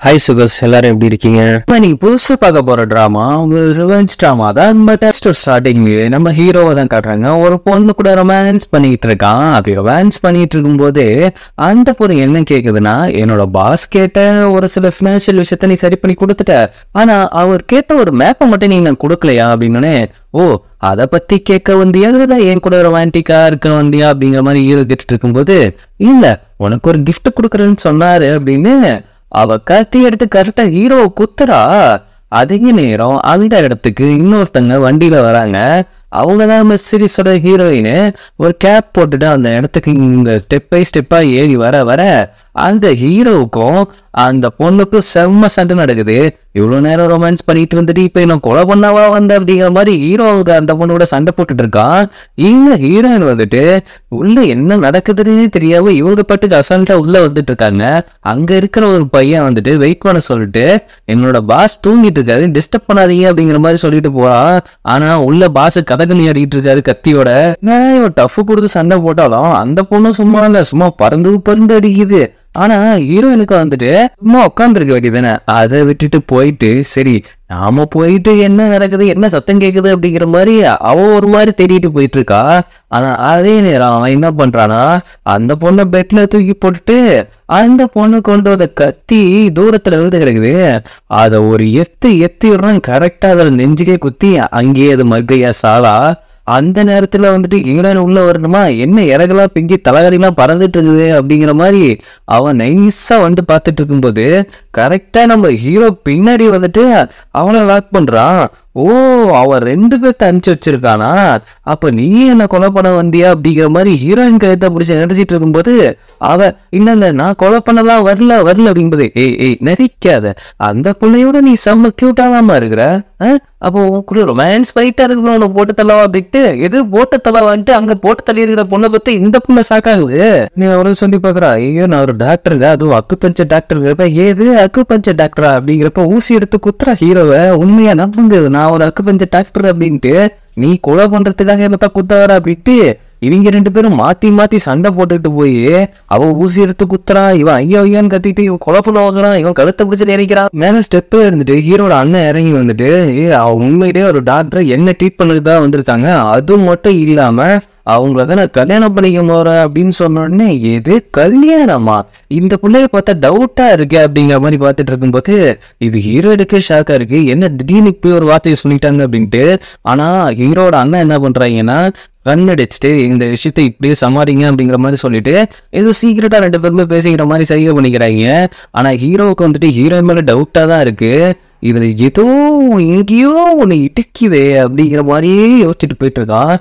Hi sugars, எல்லாரும் எப்படி இருக்கீங்க? நீங்க புதுசா பார்க்க போற டிராமா ஒரு ரிவெஞ்ச் டிராமா தான். பட் ஸ்டார்டிங் நம்ம ஹீரோவை தான் காட்டுறாங்க. ஒரு பொண்ணு கூட ரொமான்ஸ் பண்ணிட்டு இருக்கான். அப்படி ரொமான்ஸ் பண்ணிட்டு இருக்கும்போது அந்த பொண்ணு என்ன கேக்குதுன்னா, என்னோட பாஸ் கேட்ட ஒரு சில பினான்சியல் விஷயத்த நீ சரி பண்ணி கொடுத்துட்ட, ஆனா அவர் கேட்ட ஒரு மேப்பை மட்டும் நீ நான் கொடுக்கலையா அப்படின்னு. ஓ, அதை பத்தி கேட்க வந்தியா, என் கூட ரொமான்டிக்கா இருக்க வந்தியா அப்படிங்கிற மாதிரி ஹீரோ கேட்டுட்டு இருக்கும்போது, இல்ல உனக்கு ஒரு கிஃப்ட் கொடுக்குறேன்னு சொன்னாரு அப்படின்னு அவ கத்தி எடுத்து கரெக்டா ஹீரோவை குத்துறா. அதிக நேரம் அந்த இடத்துக்கு இன்னொருத்தங்க வண்டியில வராங்க. அவங்கதான் நம்ம சீரிஸோட ஹீரோயின். ஒரு கேப் போட்டுட்டு அந்த இடத்துக்கு இங்க ஸ்டெப் பை ஸ்டெப்பா ஏறி வர அந்த ஹீரோவுக்கும் அந்த பொண்ணுக்கும் செம்ம சண்டை நடக்குது. இவ்வளவு நேரம் ரொமான்ஸ் பண்ணிட்டு இருந்துட்டு இப்ப என்ன கொலை பண்ணவா வந்த அப்படிங்கிற மாதிரி ஹீரோவுக்கு அந்த பொண்ணோட சண்டை போட்டுட்டு இருக்கான். இங்க ஹீரோயின் வந்துட்டு உள்ள என்ன நடக்குதுன்னு தெரியாம இவங்க பாட்டுக்கு அசால்ட்டா உள்ள வந்துட்டு இருக்காங்க. அங்க இருக்கிற ஒரு பையன் வந்துட்டு வெயிட் பண்ண சொல்லிட்டு, என்னோட பாஸ் தூங்கிட்டு இருக்காரு, டிஸ்டர்ப் பண்ணாதீங்க அப்படிங்கிற மாதிரி சொல்லிட்டு போறான். ஆனா உள்ள பாஸ் கதகணி ஆடிட்டு இருக்காரு கத்தியோட. இவன் டஃப் கொடுத்து சண்டை போட்டாலும் அந்த பொண்ணு சும்மா இல்ல, சும்மா பறந்து அடிக்குது. ஆனா ஹீரோயினுக்கு வந்துட்டு சும்மா உட்காந்துருக்க வேண்டியதானே, அதை விட்டுட்டு போயிட்டு சரி நாம போயிட்டு என்ன நடக்குது, என்ன சத்தம் கேக்குது அப்படிங்கிற மாதிரி அவ ஒரு மாதிரி தேடிட்டு போயிட்டு இருக்கா. ஆனா அதே நேரம் அவன் என்ன பண்றானா, அந்த பொண்ணை பெட்ல தூக்கி போட்டுட்டு அந்த பொண்ணு கொண்டு வந்த கத்தி தூரத்துல இருந்து கிடக்குது. அத ஒரு எத்தி விடுறான். கரெக்டா அதுல நெஞ்சுக்கே குத்தி அங்கேயே அது மக்கையா சாலா. அந்த நேரத்துல வந்துட்டு ஹீரோயின் உள்ள வரணுமா, என்ன இறகுலா பிஞ்சு தலகறிலாம் பறந்துட்டு இருக்குது அப்படிங்கிற மாதிரி அவன் நைஸா வந்து பார்த்துட்டு இருக்கும்போது கரெக்டா நம்ம ஹீரோ பின்னாடி வந்துட்டு அவனை லாக் பண்றான். ஓ, அவன் 2 பேர்த்த அனுப்பிச்சு வச்சிருக்கானா, அப்ப நீ என்ன கொலை பண்ண வந்தியா அப்படிங்கிற மாதிரி ஹீரோயின் கழுத்தை பிடிச்சி நினைச்சிட்டு இருக்கும்போது அவ இல்ல நான் கொலை பண்ணலாம் வரல அப்படிங்கும்போது, ஏய் நெரிக்காத, அந்த பிள்ளையோட நீ செம்ம கியூட்டாதாமா இருக்கிற, அப்போ கூட ரொமான்ஸ் ஃபைட்டா இருக்கு, உன்னை போட்டு தள்ளவா அப்படின்ட்டு எது போட்டு தள்ளவான்ட்டு அங்க போட்டு தள்ளி இருக்கிற பொண்ணை பத்தி இந்த பொண்ணை சாக்காகுது. நீ அவரு சொல்லி பாக்குறா, ஐயோ நான் ஒரு டாக்டருங்க, அதுவும் அக்குபஞ்சர் டாக்டர். ஏது அக்குபஞ்சர் டாக்டரா அப்படிங்கிறப்ப ஊசி எடுத்து குத்துறா ஹீரோவை. உண்மையா நம்புங்க, நான் ஒரு அக்குபஞ்சர் டாக்டர் அப்படின்ட்டு, நீ கொலை பண்றதுக்காக என்னத்தான் குத்த வர அப்படின்ட்டு இவங்க 2 பேரும் மாத்தி சண்டை போட்டுட்டு போய் அவ ஊசி எடுத்து குத்துறான். இவன் ஐயோன்னு கத்திட்டு இவன் கொலை பண்ணுவாங்கறான். இவன் கழுத்தை பிடிச்சிட்டு இறக்கிறான். மேல ஸ்டெப் இருந்துட்டு ஹீரோட அண்ணன் இறங்கி வந்துட்டு, அவன் உண்மையிலேயே ஒரு டாக்டர் என்ன ட்ரீட் பண்ணதுதான் வந்திருக்காங்க, அது மட்டும் இல்லாம அவங்களதான் நான் கல்யாணம் பண்ணிக்க போறேன் அப்படின்னு சொன்ன உடனே, எது கல்யாணமா, இந்த பிள்ளைய பார்த்தா டவுட்டா இருக்கு அப்படிங்கிற மாதிரி பார்த்துட்டு இருக்கும்போது இது ஹீரோயினுக்கு ஷாக்கா இருக்கு. என்ன திடீர்னு இப்படி ஒரு வார்த்தையை சொல்லிட்டாங்க அப்படின்ட்டு. ஆனா ஹீரோட அண்ணன் என்ன பண்றாங்கன்னா, கண்ணடிச்சுட்டு இந்த விஷயத்த இப்படியே சமாளிங்க அப்படிங்கிற மாதிரி சொல்லிட்டு ஏதோ சீக்கிரட்டா 2 பேருமே பேசிக்கிற மாதிரி சரியா பண்ணிக்கிறாங்க. ஆனா ஹீரோவுக்கு வந்துட்டு ஹீரோயின் மேல டவுட்டா தான் இருக்கு. இதுல ஏதோ எங்கேயோ ஒண்ணு இடிக்குதே அப்படிங்கிற மாதிரியே யோசிச்சுட்டு போயிட்டு இருக்கான்.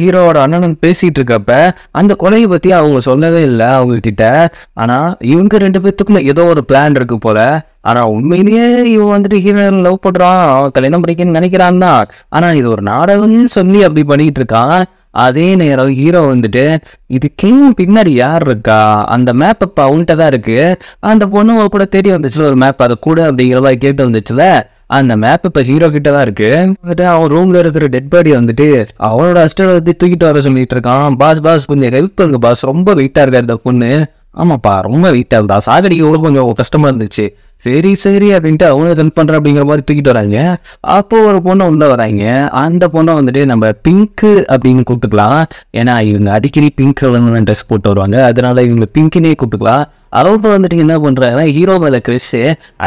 ஹீரோவோட அண்ணன் பேசிட்டு இருக்கப்ப அந்த கொலையை பத்தி அவங்க சொல்லவே இல்லை அவங்க கிட்ட. ஆனா இவங்க 2 பேர்த்துக்குள்ள ஏதோ ஒரு பிளான் இருக்கு போல. ஆனா உண்மையிலேயே இவன் வந்துட்டு ஹீரோயின் லவ் பண்றான், அவன் கல்யாணம் பண்ணிக்கன்னு நினைக்கிறான் தான். ஆனா இது ஒரு நாடகம்னு சொல்லி அப்படி பண்ணிட்டு இருக்கான். அதே நேரம் ஹீரோ வந்துட்டு இதுக்கெல்லாம் பின்னாடி யார் இருக்கா, அந்த மேப் இப்ப அவன்கிட்ட தான் இருக்கு, அந்த பொண்ணு கூட தேடி வந்துச்சுல ஒரு மேப், அதை கூட அப்படிங்கிற மாதிரி கேட்டு வந்துச்சுல, அந்த மேப் இப்ப ஹீரோ கிட்ட தான் இருக்கு. வந்துட்டு அவன் ரூம்ல இருக்கிற டெட் பாடி வந்துட்டு அவனோட அஸ்டர் வந்து தூக்கிட்டு வர சொல்லிட்டு இருக்கான். பாஸ் கொஞ்சம் ஹெல்ப் பண்ணுங்க பாஸ், ரொம்ப வெயிட்டா இருக்காரு இந்த பொண்ணு. ஆமாப்பா ரொம்ப வெயிட்டா இருந்தா, சாகடிக்க கொஞ்சம் கஷ்டமா இருந்துச்சு. சரி அப்படின்ட்டு அவனை ஹெல்ப் பண்ற அப்படிங்கிற மாதிரி தூக்கிட்டு வராங்க. அப்போ ஒரு பொண்ணை உள்ள வராங்க. அந்த பொண்ணை வந்துட்டு நம்ம பிங்க் அப்படின்னு கூப்பிட்டுக்கலாம். ஏன்னா இவங்க அடிக்கடி பிங்க் ட்ரெஸ் போட்டு வருவாங்க, அதனால இவங்க பிங்க்னே கூப்பிட்டுக்கலாம். அவங்க வந்துட்டு என்ன பண்றாங்கன்னா, ஹீரோ மேல கிறிஸ்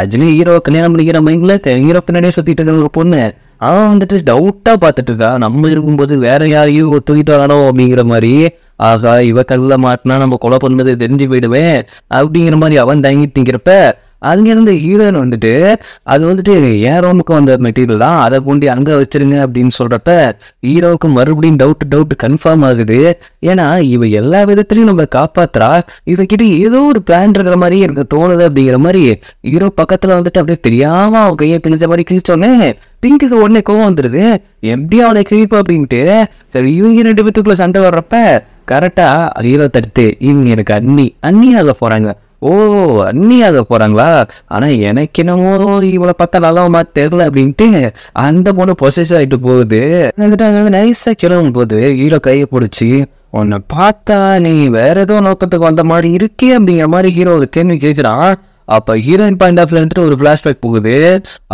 அஜ்மே ஹீரோ கல்யாணம் பண்ணிக்கிற மைண்ட்ல ஹீரோ பின்னாடியே சுத்திட்டு இருக்க ஒரு பொண்ணு அவன் வந்துட்டு டவுட்டா பார்த்துட்டு இருக்கா. நம்ம இருக்கும்போது வேற யாரையும் தூக்கிட்டு வரானோ அப்படிங்கிற மாதிரி. ஆகா, இவ கல்ல மாட்டினா நம்ம கொலை பண்ணது தெரிஞ்சு போயிடுவேன் அப்படிங்கிற மாதிரி அவன் தங்கிட்டு நிக்கிறப்ப அங்கிருந்து ஹீரோயின் வந்துட்டு அது வந்துட்டு என் ரூமுக்கு வந்த மெட்டீரியல் தான், அதை கொண்டு அங்க வச்சிருங்க அப்படின்னு சொல்றப்ப ஹீரோவுக்கு மறுபடியும் டவுட் கன்ஃபார்ம் ஆகுது. ஏன்னா இவ எல்லா விதத்திலையும் நம்ம காப்பாத்துறா, இவகிட்ட ஏதோ ஒரு பிளான் இருக்கிற மாதிரி எனக்கு தோணுது அப்படிங்கிற மாதிரி ஹீரோ பக்கத்துல வந்துட்டு அப்படியே தெரியாம அவன் கையை கிழிச்ச மாதிரி கிழிச்சோன்னே பிங்குக்கு உடனே கோவம் வந்துருது. எப்படி அவனை கிழிப்பா அப்படின்ட்டு. சரி இவங்க 2 பேத்துக்குள்ள சண்டை வர்றப்ப கரெக்டா ஹீரோ தடுத்து இவங்க எனக்கு அண்ணியாக போறாங்க. ஓ, அண்ணியாக போறாங்களா, ஆனா எனக்கு என்னமோ இவளை பார்த்தா நல்லா தெரியல அப்படின்ட்டு அந்த பொண்ணு பொசஸ் ஆகிட்டு போகுது. நைஸா கிளம்பும் போது ஹீரோ கையை பிடிச்சி, உன்னை பார்த்தா நீ வேற ஏதோ நோக்கத்துக்கு வந்த மாதிரி இருக்கே அப்படிங்கிற மாதிரி ஹீரோ ஒரு கேள்வி கேட்கிறான். அப்ப ஹீரோயின் பாயிண்ட் ஆஃப் வந்துட்டு ஒரு பிளாஷ்பேக் போகுது.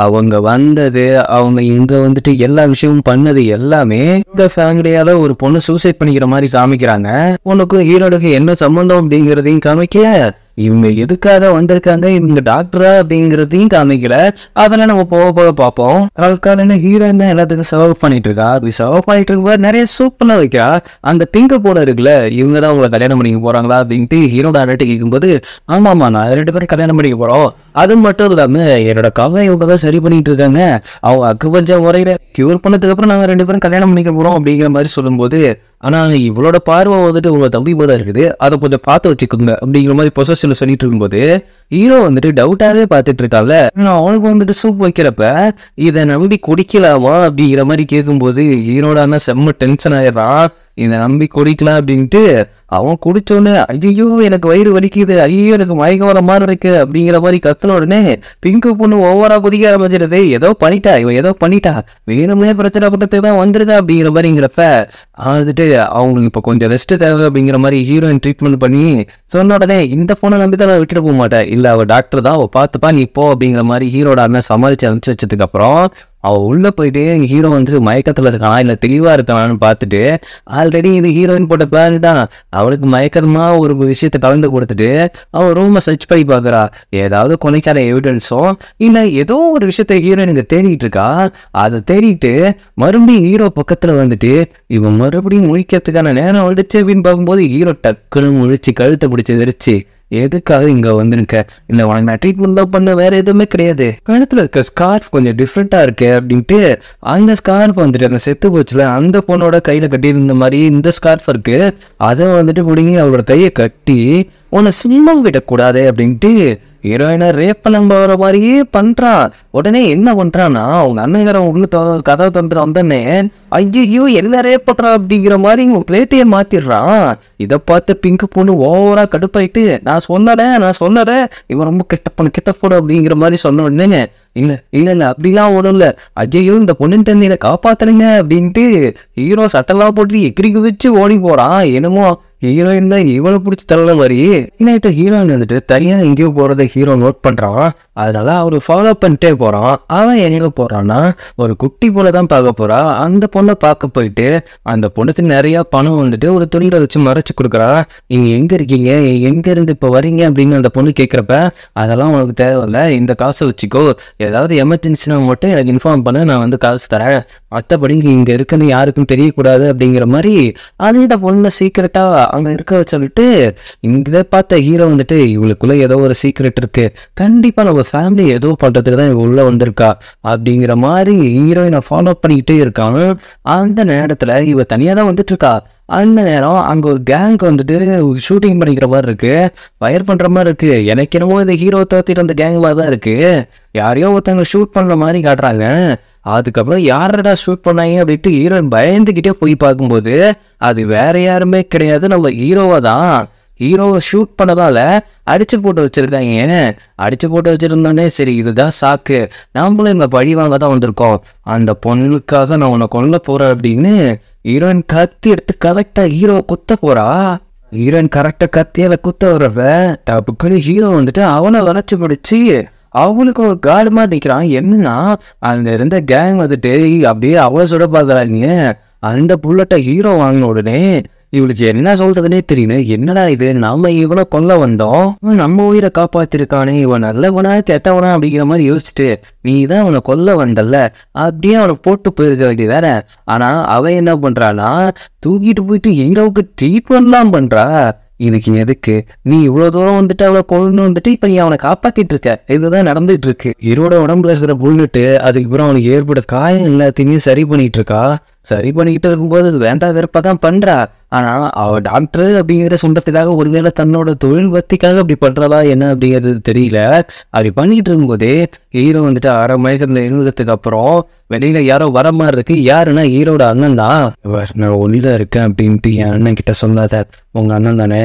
அவங்க வந்தது, அவங்க இங்க வந்துட்டு எல்லா விஷயமும் பண்ணது எல்லாமே இந்த ஃபேமிலியால ஒரு பொண்ணு சூசைட் பண்ணிக்கிற மாதிரி காமிக்கிறாங்க. உனக்கும் ஹீரோனுக்கு என்ன சம்பந்தம் அப்படிங்கிறதையும் காமிக்கல, இவங்க எதுக்காக வந்திருக்காங்க, இவங்க டாக்டரா அப்படிங்கிறதையும் காமிக்கல. அதெல்லாம் நம்ம போக போக பார்ப்போம். தற்காலிக ஹீரோயின் தான் எல்லாத்துக்கும் செலவு பண்ணிட்டு இருக்கா. அப்படி செலவு பண்ணிட்டு இருக்கும்போது நிறைய சூப்பர்லாம் வைக்கிறா. அந்த பிங்க் போல இருக்குல்ல, இவங்க தான் உங்களை கல்யாணம் பண்ணிக்க போறாங்களா அப்படின்ட்டு ஹீரோட அரெட்டு கேட்கும்போது, ஆமாமா நான் 2 பேரும் கல்யாணம் பண்ணிக்க போறோம், அது மட்டும் இல்லாம என்னோட கவலை இவங்க தான் சரி பண்ணிட்டு இருக்காங்க, அவங்க அக்குபஞ்ச முறையில கியூர் பண்ணதுக்கு அப்புறம் நாங்க 2 பேரும் கல்யாணம் பண்ணிக்க போறோம் அப்படிங்கிற மாதிரி சொல்லும்போது, ஆனா இவளோட பார்வை வந்துட்டு உங்க தம்பி போல இருக்குது, அதை கொஞ்சம் பார்த்து வச்சுக்கோங்க அப்படிங்கிற மாதிரி பொசசிவ்ல சொல்லிட்டு இருக்கும்போது ஹீரோ வந்துட்டு டவுட்டாவே பார்த்துட்டு இருக்காங்க. அவனுக்கு வந்துட்டு சூப் வைக்கிறப்ப இதை நம்பி குடிக்கலாமா அப்படிங்கிற மாதிரி கேட்கும்போது ஹீரோட அண்ணா செம்ம டென்ஷன் ஆயிடுறான். இதை நம்பி குடிக்கலாம் அப்படின்ட்டு அவன் குடிச்சோடனே ஐயோ எனக்கு வயிறு வலிக்குது, ஐயோ எனக்கு மயக்கம் வர மாதிரி இருக்கு அப்படிங்கிற மாதிரி கத்துன உடனே பிங்கு பொண்ணு ஓவரா குதிக்க ஆரம்பிச்சிருது. ஏதோ பண்ணிட்டா, இவன் ஏதோ பண்ணிட்டா, வேணுமே பிரச்சனை பட்டத்துக்கு தான் வந்துருதா அப்படிங்கிற மாதிரிங்கிறப்ப வந்துட்டு அவங்களுக்கு இப்போ கொஞ்சம் ரெஸ்ட் தேவை அப்படிங்கிற மாதிரி ஹீரோயின் ட்ரீட்மெண்ட் பண்ணி சொன்ன உடனே இந்த பொண்ணை நம்பி தான் நான் விட்டுட்டு போக மாட்டேன், இல்லை அவள் டாக்டர் தான், அவள் பார்த்துப்பா நீ போ அப்படிங்கிற மாதிரி ஹீரோட அண்ணன் சமாளிச்சு அனுப்பிச்சு வச்சதுக்கு அப்புறம் அவள் உள்ள போயிட்டு ஹீரோ வந்து மயக்கத்தில் இருக்கானா இல்லை தெளிவா இருக்கானான்னு பார்த்துட்டு, ஆல்ரெடி இது ஹீரோயின் போட்ட பிளான் தான், அவளுக்கு மயக்கமா ஒரு விஷயத்தை கலந்து கொடுத்துட்டு அவள் ரூமை சர்ச் பண்ணி பார்க்குறா. ஏதாவது கொலைக்கான எவிடன்ஸோ இல்லை ஏதோ ஒரு விஷயத்த ஹீரோயினுக்கு தேடிட்டு இருக்கா. அதை தேடிட்டு மறுபடியும் ஹீரோ பக்கத்துல வந்துட்டு இவன் மறுபடியும் முழிக்கிறதுக்கான நேரம் வந்துச்சு அப்படின்னு பார்க்கும்போது ஹீரோ டக்குன்னு முழிச்சு கழுத்தை பிடிச்சி தெரிச்சு, எதுக்காக இங்க வந்திருக்க, இல்ல உனக்கு நான் ட்ரீட்மெண்ட் தான் பண்ண, வேற எதுவுமே கிடையாது, கழுத்துல இருக்க ஸ்கார்ஃப் கொஞ்சம் டிஃப்ரெண்டா இருக்கு அப்படின்ட்டு அந்த ஸ்கார்ஃப் வந்துட்டு அந்த செத்து போச்சுல அந்த பொண்ணோட கையில கட்டி இருந்த மாதிரி இந்த ஸ்கார்ஃப் இருக்கு, அதை வந்துட்டு பிடிங்கி அவளோட கையை கட்டி உன்னை சிம்மம் விடக்கூடாது அப்படின்ட்டு ஹீரோயினை ரேப் பண்ண போற மாதிரியே பண்றான். உடனே என்ன பண்றான்னா அவங்க அண்ணங்காரன் உள்ள கதவை திறந்து வந்தோடனே ஐயோ என்ன ரேப் பண்றா அப்படிங்கிற மாதிரி உங்க பிளேட்டையே மாத்திடுறான். இதை பார்த்து பிங்க் பொண்ணு ஓவரா கடுப்பாயிட்டு நான் சொன்னதேன் இவன் ரொம்ப கெட்ட பொண்ணு அப்படிங்கிற மாதிரி சொன்ன உடனே இல்ல அப்படிலாம் ஒண்ணும் இல்ல, ஐயோ இந்த பொண்ணு தண்ணியில காப்பாத்துறீங்க அப்படின்ட்டு ஹீரோ சட்டெல்லாம் போட்டு எக்கிரி குதிச்சு ஓடி போறான். என்னமோ ஹீரோயின் தான் இவனை பிடிச்சி தள்ள மாதிரி. நைட்டு ஹீரோயின் வந்துட்டு தனியா எங்கேயோ போறதை ஹீரோ நோட் பண்றான். அதனால அவரு ஃபாலோ பண்ணிட்டே போறான். அவன் எங்க போறான்னா ஒரு குட்டி பொண்ணை தான் பார்க்க போறான். அந்த பொண்ணை பார்க்க போயிட்டு அந்த பொண்ணுக்கு நிறைய பணம் வந்துட்டு ஒரு துணியில வச்சு மறைச்சு கொடுக்குறா. நீங்க எங்க இருக்கீங்க, எங்க இருந்து இப்ப வரீங்க அப்படின்னு அந்த பொண்ணு கேட்கிறப்ப, அதெல்லாம் உனக்கு தேவையில்ல, இந்த காசை வச்சுக்கோ, ஏதாவது எமர்ஜென்சினா மட்டும் எனக்கு இன்ஃபார்ம் பண்ண, நான் வந்து காசு தரேன், மற்றபடி இங்க இருக்குன்னு யாருக்கும் தெரியக்கூடாது அப்படிங்கிற மாதிரி அந்த பொண்ணை சீக்கிரட்டா அங்க இருக்க சொல்லிட்டு இங்கே பார்த்த ஹீரோ வந்துட்டு இவளுக்குள்ள ஏதோ ஒரு சீக்ரெட் இருக்கு, கண்டிப்பா நம்ம ஃபேமிலி ஏதோ பண்றதுக்கு தான் இவ உள்ள வந்திருக்கா அப்படிங்கிற மாதிரி ஹீரோயினை ஃபாலோ பண்ணிக்கிட்டே இருக்காங்க. அந்த நேரத்துல இவ தனியா தான் வந்துட்டு இருக்கா. அந்த நேரம் அங்க ஒரு கேங் வந்துட்டு ஷூட்டிங் பண்ணிக்கிற மாதிரி இருக்கு, ஃபயர் பண்ற மாதிரி இருக்கு. எனக்கு என்னமோ இந்த ஹீரோ தோத்திட்டு அந்த கேங் மாதிரி தான் இருக்கு. யாரையோ ஒருத்தவங்க ஷூட் பண்ற மாதிரி காட்டுறாங்க. அதுக்கப்புறம் யாரடா ஷூட் பண்ணாங்க அப்படின்ட்டு ஹீரோயின் பயந்துகிட்டே போய் பார்க்கும்போது அது வேற யாருமே கிடையாது, நம்ம ஹீரோவா தான். ஹீரோவை ஷூட் பண்ணதால அடிச்சு போட்டு வச்சிருக்காங்க. அடிச்சு போட்டு வச்சிருந்தோடனே சரி இதுதான் சாக்கு, நாமளும் இங்க பழி வாங்க தான் வந்திருக்கோம், அந்த பொண்ணுக்காக நான் உன்னை கொல்ல போறேன் அப்படின்னு ஹீரோயின் கத்தி எடுத்து கரெக்டா ஹீரோவை குத்த போறா. ஹீரோயின் கரெக்டா கத்தியால குத்த வர்றவ தப்புக்குன்னு ஹீரோ வந்துட்டு அவனை வளைச்சு பிடிச்சி அவனுக்கு ஒரு கார்டு மாதிரி நிற்கிறான். என்னன்னா அங்க இருந்த கேங் வந்துட்டு அப்படியே அவ்வளோ சுட பார்க்குறாங்க. அந்த புல்லட்டை ஹீரோ வாங்கின உடனே இவளுக்கு என்ன சொல்றதுன்னே தெரியல. என்னடா இது, நம்ம இவனை கொல்ல வந்தோம், நம்ம உயிரை காப்பாத்திருக்கானே, இவன் நல்லவனா கெட்டவனா அப்படிங்கிற மாதிரி யோசிச்சுட்டு நீ தான் அவனை கொல்ல வந்தல்ல அப்படியே அவனை போட்டு போயிருக்க வேண்டியதானே. ஆனா அவன் என்ன பண்றானா தூக்கிட்டு போயிட்டு ஹீரோவுக்கு ட்ரீட்மெண்ட்லாம் பண்றா. இதுக்கு எதுக்கு நீ இவ்வளவு தூரம் வந்துட்டு அவளை கொண்டு வந்துட்டு இப்ப நீ அவனை காப்பாத்திட்டு இருக்க, இதுதான் நடந்துட்டு இருக்கு. ஹீரோட உடம்புல இருக்கிற புல்லுட்டு அதுக்கப்புறம் அவனுக்கு ஏற்பட காயம் எல்லாத்தையுமே சரி பண்ணிட்டு இருக்கா. சரி பண்ணிக்கிட்டு இருக்கும்போது அது வேண்டாம் வெறுப்பா தான் பண்றா. ஆனா அவ டாக்டர் அப்படிங்கிற சொந்தத்துக்காக ஒருவேளை தன்னோட தொழில் பத்திக்காக அப்படி பண்றதா என்ன அப்படிங்கிறது தெரியல. அப்படி பண்ணிட்டு இருக்கும்போதே ஹீரோ வந்துட்டு அரை மயக்கத்துல இருந்ததுக்கு அப்புறம் வெளியில யாரோ வர மாதிரி இருக்கு. யாருன்னா ஹீரோட அண்ணன் தான். நான் ஒளிதான் இருக்கேன் அப்படின்ட்டு என் அண்ணன் கிட்ட சொல்லாத, உங்க அண்ணன் தானே,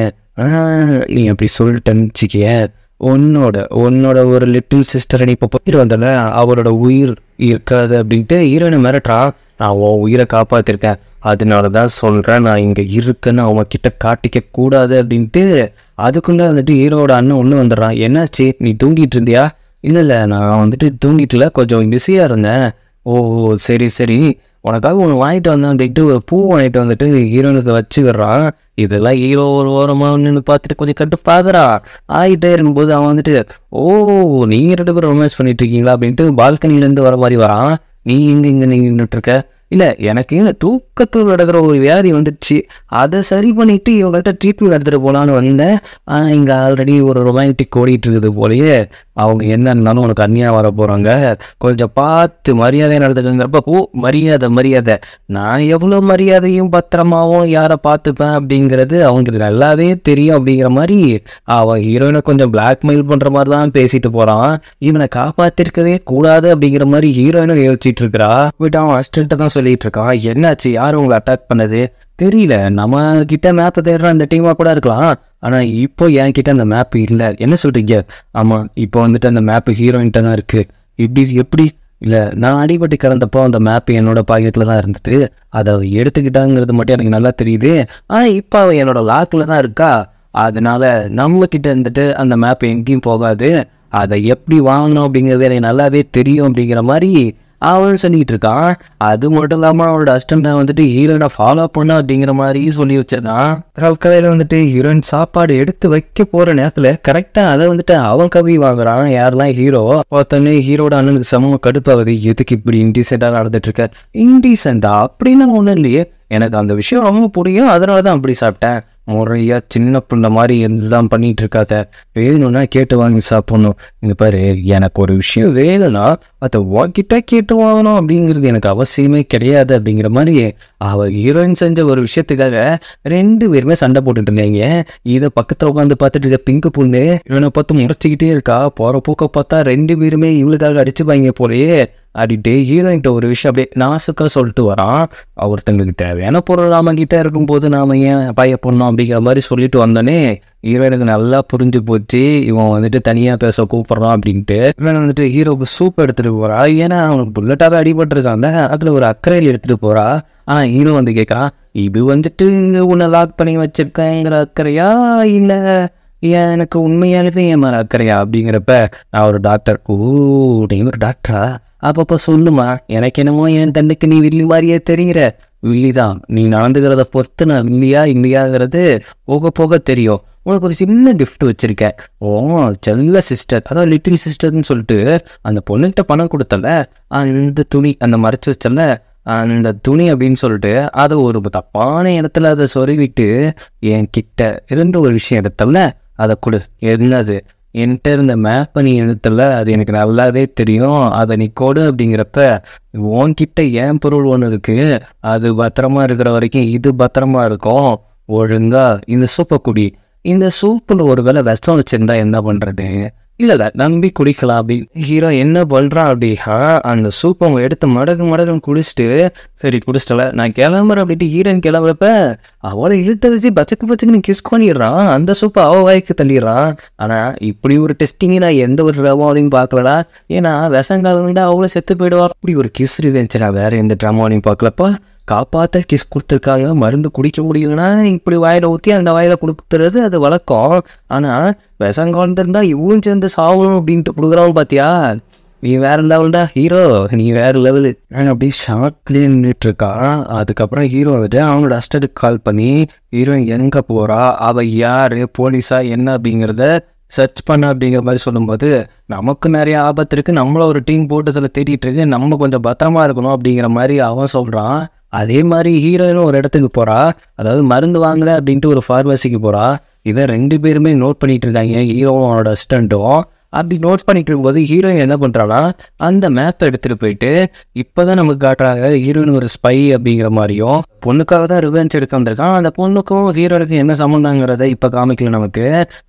நீ அப்படி சொல்லிட்டேன்னு உன்னோட ஒரு லிட்டில் சிஸ்டரை நீ இப்போ போயிட்டு வந்தல, அவரோட உயிர் இருக்காது அப்படின்ட்டு ஹீரோனை மிரட்டுறா. நான் உன் உயிரை காப்பாத்திருக்கேன், அதனாலதான் சொல்றேன், நான் இங்க இருக்குன்னு அவன் கிட்ட காட்டிக்க கூடாது அப்படின்ட்டு அதுக்குள்ள வந்துட்டு ஹீரோட அண்ணன் ஒன்று வந்துடுறான். என்னாச்சு, நீ தூங்கிட்டு இருந்தியா? இல்லை நான் வந்துட்டு தூங்கிட்டு இல்லை, கொஞ்சம் பிஸியாக இருந்தேன். ஓ சரி சரி, உனக்காக ஒன்று வாங்கிட்டு வந்தேன் அப்படின்ட்டு ஒரு பூ வாங்கிட்டு வந்துட்டு ஹீரோனுக்கு வச்சுக்கிறான். இதெல்லாம் ஹீரோ ஒரு ஓரமாக நின்று பார்த்துட்டு கொஞ்சம் கட்டுப்பாக்குறா. ஆகிட்டே இருக்கும்போது அவன் வந்துட்டு, ஓ நீங்கள் 2 பேரும் ரொமான்ஸ் பண்ணிட்டு இருக்கீங்களா அப்படின்ட்டு பால்கனிலேருந்து வர மாதிரி வரான். நீ இங்கே நின்றுட்டு இருக்க? இல்லை, எனக்கு இந்த தூக்கத்தில் நடக்கிற ஒரு வியாதி வந்துடுச்சு, அதை சரி பண்ணிட்டு இவங்கள்ட்ட ட்ரீட்மெண்ட் எடுத்துகிட்டு போகலான்னு வந்தேன். இங்கே ஆல்ரெடி ஒரு ரொமான்டிக் ஓடிட்டு இருக்குது போலயே, அவங்க என்ன இருந்தாலும் உனக்கு அந்நியாக வர போகிறாங்க, கொஞ்சம் பார்த்து மரியாதை நடந்துக்கிறப்ப. ஓ மரியாதை, நான் எவ்வளோ மரியாதையும் பத்திரமாவும் யாரை பார்த்துப்பேன் அப்படிங்கிறது அவங்களுக்கு நல்லாவே தெரியும் அப்படிங்கிற மாதிரி அவன் ஹீரோயினை கொஞ்சம் பிளாக்மெயில் பண்ணுற மாதிரி தான் பேசிட்டு போகிறான். இவனை காப்பாற்றிருக்கவே கூடாது அப்படிங்கிற மாதிரி ஹீரோயினை யோசிச்சுட்டு இருக்கிறா. பட் அவன் அசிஸ்டண்ட்டை தான் சொல்லிட்டு இருக்கான். என்னாச்சு, யார் உங்களை அட்டாக் பண்ணது தெரியல, நம்ம கிட்ட மேப்பை தேடுற அந்த டீமாக கூட இருக்கலாம், ஆனால் இப்போ என் கிட்ட அந்த மேப் இல்லை. என்ன சொல்றீங்க? ஆமாம், இப்போ வந்துட்டு அந்த மேப்பு ஹீரோயின்ட்ட தான் இருக்கு. எப்படி? இல்லை, நான் அடிபட்டு கிடந்தப்போ அந்த மேப் என்னோட பாக்கெட்டில் தான் இருந்தது, அதை எடுத்துக்கிட்டாங்கிறது மட்டும் எனக்கு நல்லா தெரியுது. ஆனால் இப்போ அவன் என்னோட லாக்கில் தான் இருக்கா, அதனால நம்ம கிட்ட இருந்துட்டு அந்த மேப் எங்கேயும் போகாது, அதை எப்படி வாங்கணும் அப்படிங்கிறது எனக்கு நல்லாவே தெரியும் அப்படிங்கிற மாதிரி அவன் சொல்லிட்டு இருக்கான். அது மட்டும் இல்லாமல் அவனோட அசிஸ்டன்ட் வந்துட்டு ஹீரோயினை ஃபாலோ பண்ண அப்படிங்கிற மாதிரி சொல்லி வச்சிருந்தான். கதையில் வந்துட்டு ஹீரோயின் சாப்பாடு எடுத்து வைக்க போகிற நேரத்தில் கரெக்டாக அதை வந்துட்டு அவன் கவி வாங்குறான். யாரெல்லாம் ஹீரோ பார்த்தோன்னே ஹீரோட அண்ணனுக்கு சமூக கடுப்பாகுது. எதுக்கு இப்படி இன்டீசெண்டாக நடந்துட்டு இருக்க? இன்டீசெண்டா அப்படின்னு ஒன்றும் இல்லையே, எனக்கு அந்த விஷயம் ரொம்ப புரியும், அதனால தான் அப்படி சாப்பிட்டேன். முறையா சின்ன பிள்ளை மாதிரி எல்லாம் பண்ணிட்டு இருக்காத, வேணும்னா கேட்டு வாங்கி சாப்பிடணும். இங்க பாரு, எனக்கு ஒரு விஷயம் வேணும்னா அதை வாங்கிட்டா கேட்டு வாங்கணும் அப்படிங்கிறது எனக்கு அவசியமே கிடையாது அப்படிங்கிற மாதிரி அவ ஹீரோயின் செஞ்ச ஒரு விஷயத்துக்காக 2 பேருமே சண்டை போட்டுட்டு இருந்தாங்க. இதை பக்கத்துல உட்காந்து பார்த்துட்டு இருக்க பிங்கு பொண்ணு இவனை பார்த்து முறைச்சிக்கிட்டே இருக்கா. போற போக்க பார்த்தா 2 பேருமே இவளுக்காக அடிச்சுப்பாங்க போலயே அப்படின்ட்டு ஹீரோயின்ட்ட ஒரு விஷயம் அப்படியே நாசுக்கா சொல்லிட்டு வரான். ஒருத்தங்களுக்கு தேவையான பொருள் நாம கிட்ட இருக்கும்போது நாம ஏன் பயப்படணும் அப்படிங்கிற மாதிரி சொல்லிட்டு வந்தோடனே ஹீரோயினுக்கு நல்லா புரிஞ்சு போச்சு, இவன் வந்துட்டு தனியா பேச கூப்பிடுறான் அப்படின்ட்டு. இவன் வந்துட்டு ஹீரோவுக்கு சூப் எடுத்துட்டு போறா. ஏன்னா அவனுக்கு புல்லட்டாக அடிபட்டுருக்காங்க, அதுல ஒரு அக்கறையில் எடுத்துட்டு போறா. ஹீரோ வந்து கேட்கறான், இது வந்துட்டு உன்னை லாக் பண்ணி வச்சிருக்கேங்கிற அக்கறையா இல்லை எனக்கு உண்மையாலுமே என் மேலே அக்கறையா அப்படிங்கிறப்ப, நான் ஒரு டாக்டர். ஓ நீங்க ஒரு டாக்டரா? அப்பப்போ சொல்லுமா, எனக்கு என்னமோ என் தண்ணுக்கு நீ வில்லி மாதிரியே தெரிகிற. வில்லிதான், நீ நடந்துக்கிறத பொறுத்து நான் இல்லையாங்கிறது போக போக தெரியும். உனக்கு ஒரு சின்ன கிஃப்ட் வச்சிருக்கேன். ஓ செல்ல சிஸ்டர், அதாவது லிட்டில் சிஸ்டர்னு சொல்லிட்டு அந்த பொண்ணுகிட்ட பணம் கொடுத்தல, இந்த துணி அந்த மறைச்சு வச்சல இந்த துணி அப்படின்னு சொல்லிட்டு அதை ஒரு தப்பான இடத்துல அதை சொருவிட்டு என் கிட்ட இருந்து ஒரு விஷயம் எடுத்தல, அதை கொடு. என்னது? என்கிட்ட இருந்த மேப்பை நீ எடுத்தல, அது எனக்கு நல்லாவே தெரியும், அதை நீ கொடு அப்படிங்கிறப்ப, உன்கிட்ட ஏன் பொருள் ஒன்று இருக்கு, அது பத்திரமா இருக்கிற வரைக்கும் இது பத்திரமா இருக்கும், ஒழுங்கா இந்த சூப்பை குடி. இந்த சூப்பில் ஒரு வேளை விஷம் வச்சிருந்தா என்ன பண்றது? இல்லை நம்பி குடிக்கலாம் அப்படி. ஹீரோ என்ன பண்றான் அப்படி, அந்த சூப்பை அவங்க எடுத்து மடங்குன்னு குடிச்சிட்டு, சரி குடிச்சிட்டல நான் கிளம்புறேன் அப்படின்ட்டு ஹீரோயின் கிளம்புறப்ப அவளை இழுத்து வச்சு பச்சக்குன்னு கிஸ் பண்ணிடுறான். அந்த சூப்பை அவ வாய்க்கு தள்ளிடுறான். ஆனா இப்படி ஒரு டெஸ்டிங் நான் எந்த ஒரு ட்ராமாவையும் பார்க்கலடா, ஏன்னா விஷங்காலம் வந்து அவளும் செத்து போயிடுவார். இப்படி ஒரு கிஸ் இருந்துச்சு, நான் வேற எந்த ட்ராமாவையும் பார்க்கலப்பா. காப்பாற்ற கிஸ் கொடுத்துருக்காங்க, மருந்து குடிக்க முடியலன்னா இப்படி வாயில ஊற்றி அந்த வாயில கொடுத்துறது அது வழக்கம். ஆனால் விஷங்காலத்திருந்தா இவளும் சேர்ந்து சாகணும் அப்படின்ட்டு கொடுக்குறாவும் பார்த்தியா, நீ வேற லெவல்டா ஹீரோ, நீ வேற லெவலு. அப்படியே ஷாக்லேயே நின்றுட்டு இருக்கான். அதுக்கப்புறம் ஹீரோ வந்துட்டு அவனோட அஸ்டருக்கு கால் பண்ணி ஹீரோயின் எங்கே போகிறா, அவள் யார், போலீஸா என்ன அப்படிங்கிறத சர்ச் பண்ண அப்படிங்கிற மாதிரி சொல்லும்போது, நமக்கு நிறைய ஆபத்து இருக்குது, நம்மள ஒரு டீம் போட்டதில் தேடிட்டு இருக்கு, நம்ம கொஞ்சம் பத்திரமா இருக்கணும் அப்படிங்கிற மாதிரி அவன் சொல்கிறான். அதே மாதிரி ஹீரோயினும் ஒரு இடத்துக்கு போகிறா, அதாவது மருந்து வாங்கலை அப்படின்ட்டு ஒரு ஃபார்மசிக்கு போகிறா. இதை 2 பேருமே நோட் பண்ணிட்டு இருக்காங்க, ஹீரோவும் அவனோட அசிஸ்டண்ட்டும். அப்படி நோட்ஸ் பண்ணிட்டு இருக்கும்போது ஹீரோயின் என்ன பண்ணுறான்னா, அந்த மேப்பை எடுத்துகிட்டு போயிட்டு இப்போ தான் நமக்கு காட்டுறாங்க ஹீரோயின் ஒரு ஸ்பை அப்படிங்கிற மாதிரியும், பொண்ணுக்காக தான் ரிவெஞ்ச் எடுக்க வந்திருக்கான். அந்த பொண்ணுக்கும் ஹீரோனுக்கும் என்ன சம்மந்தாங்கிறத இப்போ காமிக்கல நமக்கு.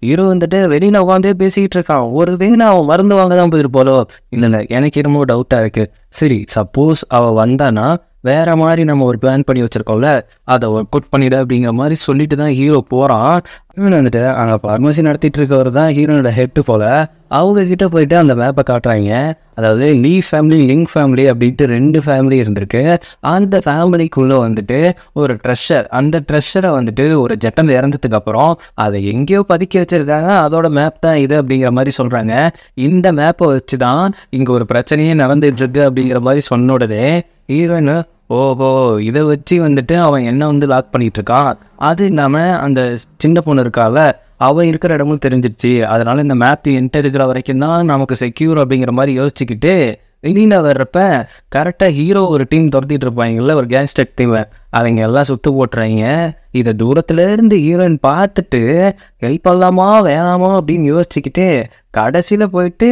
ஹீரோ வந்துட்டு வெளியில் உட்காந்தே பேசிக்கிட்டு இருக்கான். ஒரு வேணா அவன் மருந்து வாங்க தான் போயிட்டு போலோ. இல்லை எனக்கு என்னமோ டவுட்டாக இருக்குது. சரி சப்போஸ் அவள் வந்தானா வேற மாதிரி நம்ம ஒரு பிளான் பண்ணி வச்சிருக்கோம்ல, அதை ஒர்க் அவுட் பண்ணிடு அப்படிங்கிற மாதிரி சொல்லிட்டு தான் ஹீரோ போகிறான். இவன் வந்துட்டு அங்கே ஃபார்மசி நடத்திட்டு இருக்கவர் தான் ஹீரோனோட ஹெட்டு போல. அவங்க கிட்ட போயிட்டு அந்த மேப்பை காட்டுறாங்க. அதாவது லீ ஃபேமிலி, லிங் ஃபேமிலி அப்படின்ட்டு 2 ஃபேமிலி இருந்திருக்கு. அந்த ஃபேமிலிக்குள்ளே வந்துட்டு ஒரு ட்ரெஷர், அந்த ட்ரெஷரை வந்துட்டு ஒரு ஜெட்டன் இறந்ததுக்கு அப்புறம் அதை எங்கேயோ பதுக்கி வச்சிருக்காங்க. அதோட மேப் தான் இது அப்படிங்கிற மாதிரி சொல்கிறாங்க. இந்த மேப்பை வச்சு தான் இங்கே ஒரு பிரச்சனையே நடந்துட்டு இருக்கு அப்படிங்கிற மாதிரி சொன்ன உடனே ஹீரோயின், ஓஹோ இதை வச்சு வந்துட்டு அவன் என்ன வந்து லாக் பண்ணிட்டு இருக்கான். அது இல்லாமல் அந்த சின்ன பொண்ணு இருக்கால, அவன் இருக்கிற இடமும் தெரிஞ்சிடுச்சு. அதனால இந்த மேப் என்கிட்ட இருக்கிற வரைக்கும் தான் நமக்கு செக்யூர் அப்படிங்கிற மாதிரி யோசிச்சுக்கிட்டு வெளியில் வர்றப்ப கரெக்டாக ஹீரோ ஒரு டீம் துரத்திட்டு இருப்பாங்கல்ல, ஒரு கேங்ஸ்டர் டீம், அவங்க எல்லாம் சுற்று போட்டுறாங்க. இதை தூரத்துலேருந்து ஹீரோயின் பார்த்துட்டு ஹெல்ப் பண்ணலாமா வேணாமா அப்படின்னு யோசிச்சுக்கிட்டு கடைசியில் போயிட்டு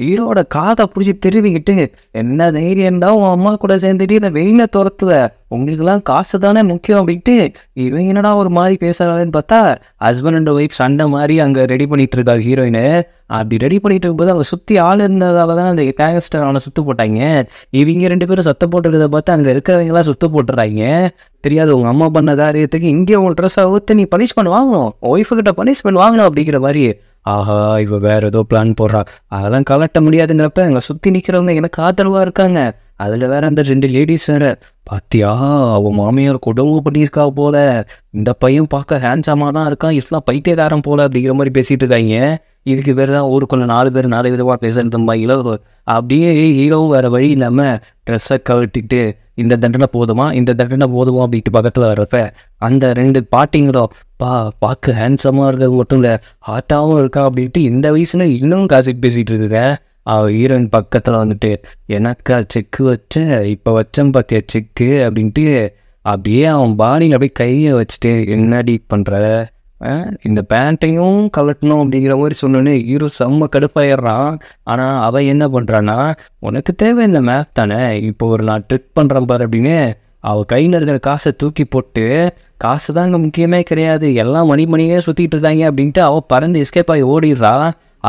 ஹீரோட காதை பிடிச்சி திருவிக்கிட்டு, என்ன தைரியம் தான் உன் அம்மா கூட சேர்ந்துட்டு இதை வெளியில் துரத்துவ, உங்களுக்குலாம் காசு தானே முக்கியம் அப்படின்ட்டு இவங்க என்னடா ஒரு மாதிரி பேசுகிறாங்கன்னு பார்த்தா ஹஸ்பண்ட் அண்ட் ஒய்ஃப் சண்டை மாதிரி அங்கே ரெடி பண்ணிட்டு இருக்காங்க ஹீரோயின். அப்படி ரெடி பண்ணிட்டு இருக்கும்போது அவங்க சுற்றி ஆள் இருந்ததால தான் அந்த கேங்ஸ்டர் அவனை சுற்று போட்டாங்க. இவங்க 2 பேரும் சத்தம் போட்டுருக்கதை பார்த்து அங்கே இருக்கிறவங்களாம் சுற்று போட்டுறாங்க. தெரியாது உங்கள் அம்மா பண்ண காரியத்துக்கு இங்கே உங்கள் ட்ரெஸ்ஸை ஊற்று நீ பனிஷ்மெண்ட் வாங்கணும், ஒய்ஃபுக்கிட்ட பனிஷ்மெண்ட் வாங்கணும் அப்படிங்கிற மாதிரி. ஆஹா இவ வேற ஏதோ பிளான் போடுறா, அதெல்லாம் கலட்ட முடியாதுங்கிறப்ப எங்களை சுற்றி நிற்கிறவங்க எனக்கு ஆதரவாக இருக்காங்க. அதில் வேற அந்த 2 லேடிஸ் வேற, பாத்தியா அவன் மாமியார் கொடுமை பண்ணியிருக்கா போல, இந்த பையன் பார்க்க ஹேண்ட்ஸமாக தான் இருக்கான், இதெல்லாம் பைத்தியக்காரன் போல அப்படிங்கிற மாதிரி பேசிட்டு இருக்காங்க. இதுக்கு பேர் தான் ஊருக்குள்ள 4 பேர் 4 விதமாக பேசுறது. அப்படியே ஹீரோவும் வேற வழி இல்லாமல் ட்ரெஸ்ஸை கழட்டிட்டு இந்த தண்டனை போதுமா அப்படின்ட்டு பக்கத்தில் வர்றப்ப அந்த 2 பாட்டிங்களும் பார்க்க ஹேண்ட்ஸமாக இருக்கிறது மட்டும் இல்லை ஹார்ட்டாகவும் இருக்கா அப்படின்ட்டு இந்த வயசுல இன்னும் காசிட்டு பேசிகிட்டு இருக்குங்க. அவள் ஹீரோயின் பக்கத்தில் வந்துட்டு, எனக்கா செக்கு வச்ச, இப்போ வச்சேன் பார்த்தியா செக்கு அப்படின்ட்டு அப்படியே அவன் பாடியில் அப்படியே கையை வச்சுட்டு என்னடி பண்ணுற, இந்த பேண்ட்டையும் கலட்டணும் அப்படிங்கிற மாதிரி சொன்னோன்னே ஹீரோ செம்ம கடுப்பாயிடுறான். ஆனால் அவன் என்ன பண்ணுறான்னா, உனக்கு தேவை இந்த மேப் தானே, இப்போ ஒரு நான் ட்ரிக் பண்ணுறேன் பாரு அப்படின்னு அவள் கையில் இருக்கிற காசை தூக்கி போட்டு, காசு தான் இங்கே முக்கியமே கிடையாது, எல்லாம் மணியே சுற்றிட்டு இருக்காங்க அப்படின்ட்டு அவள் பறந்து எஸ்கேப் ஆகி ஓடிடுறா.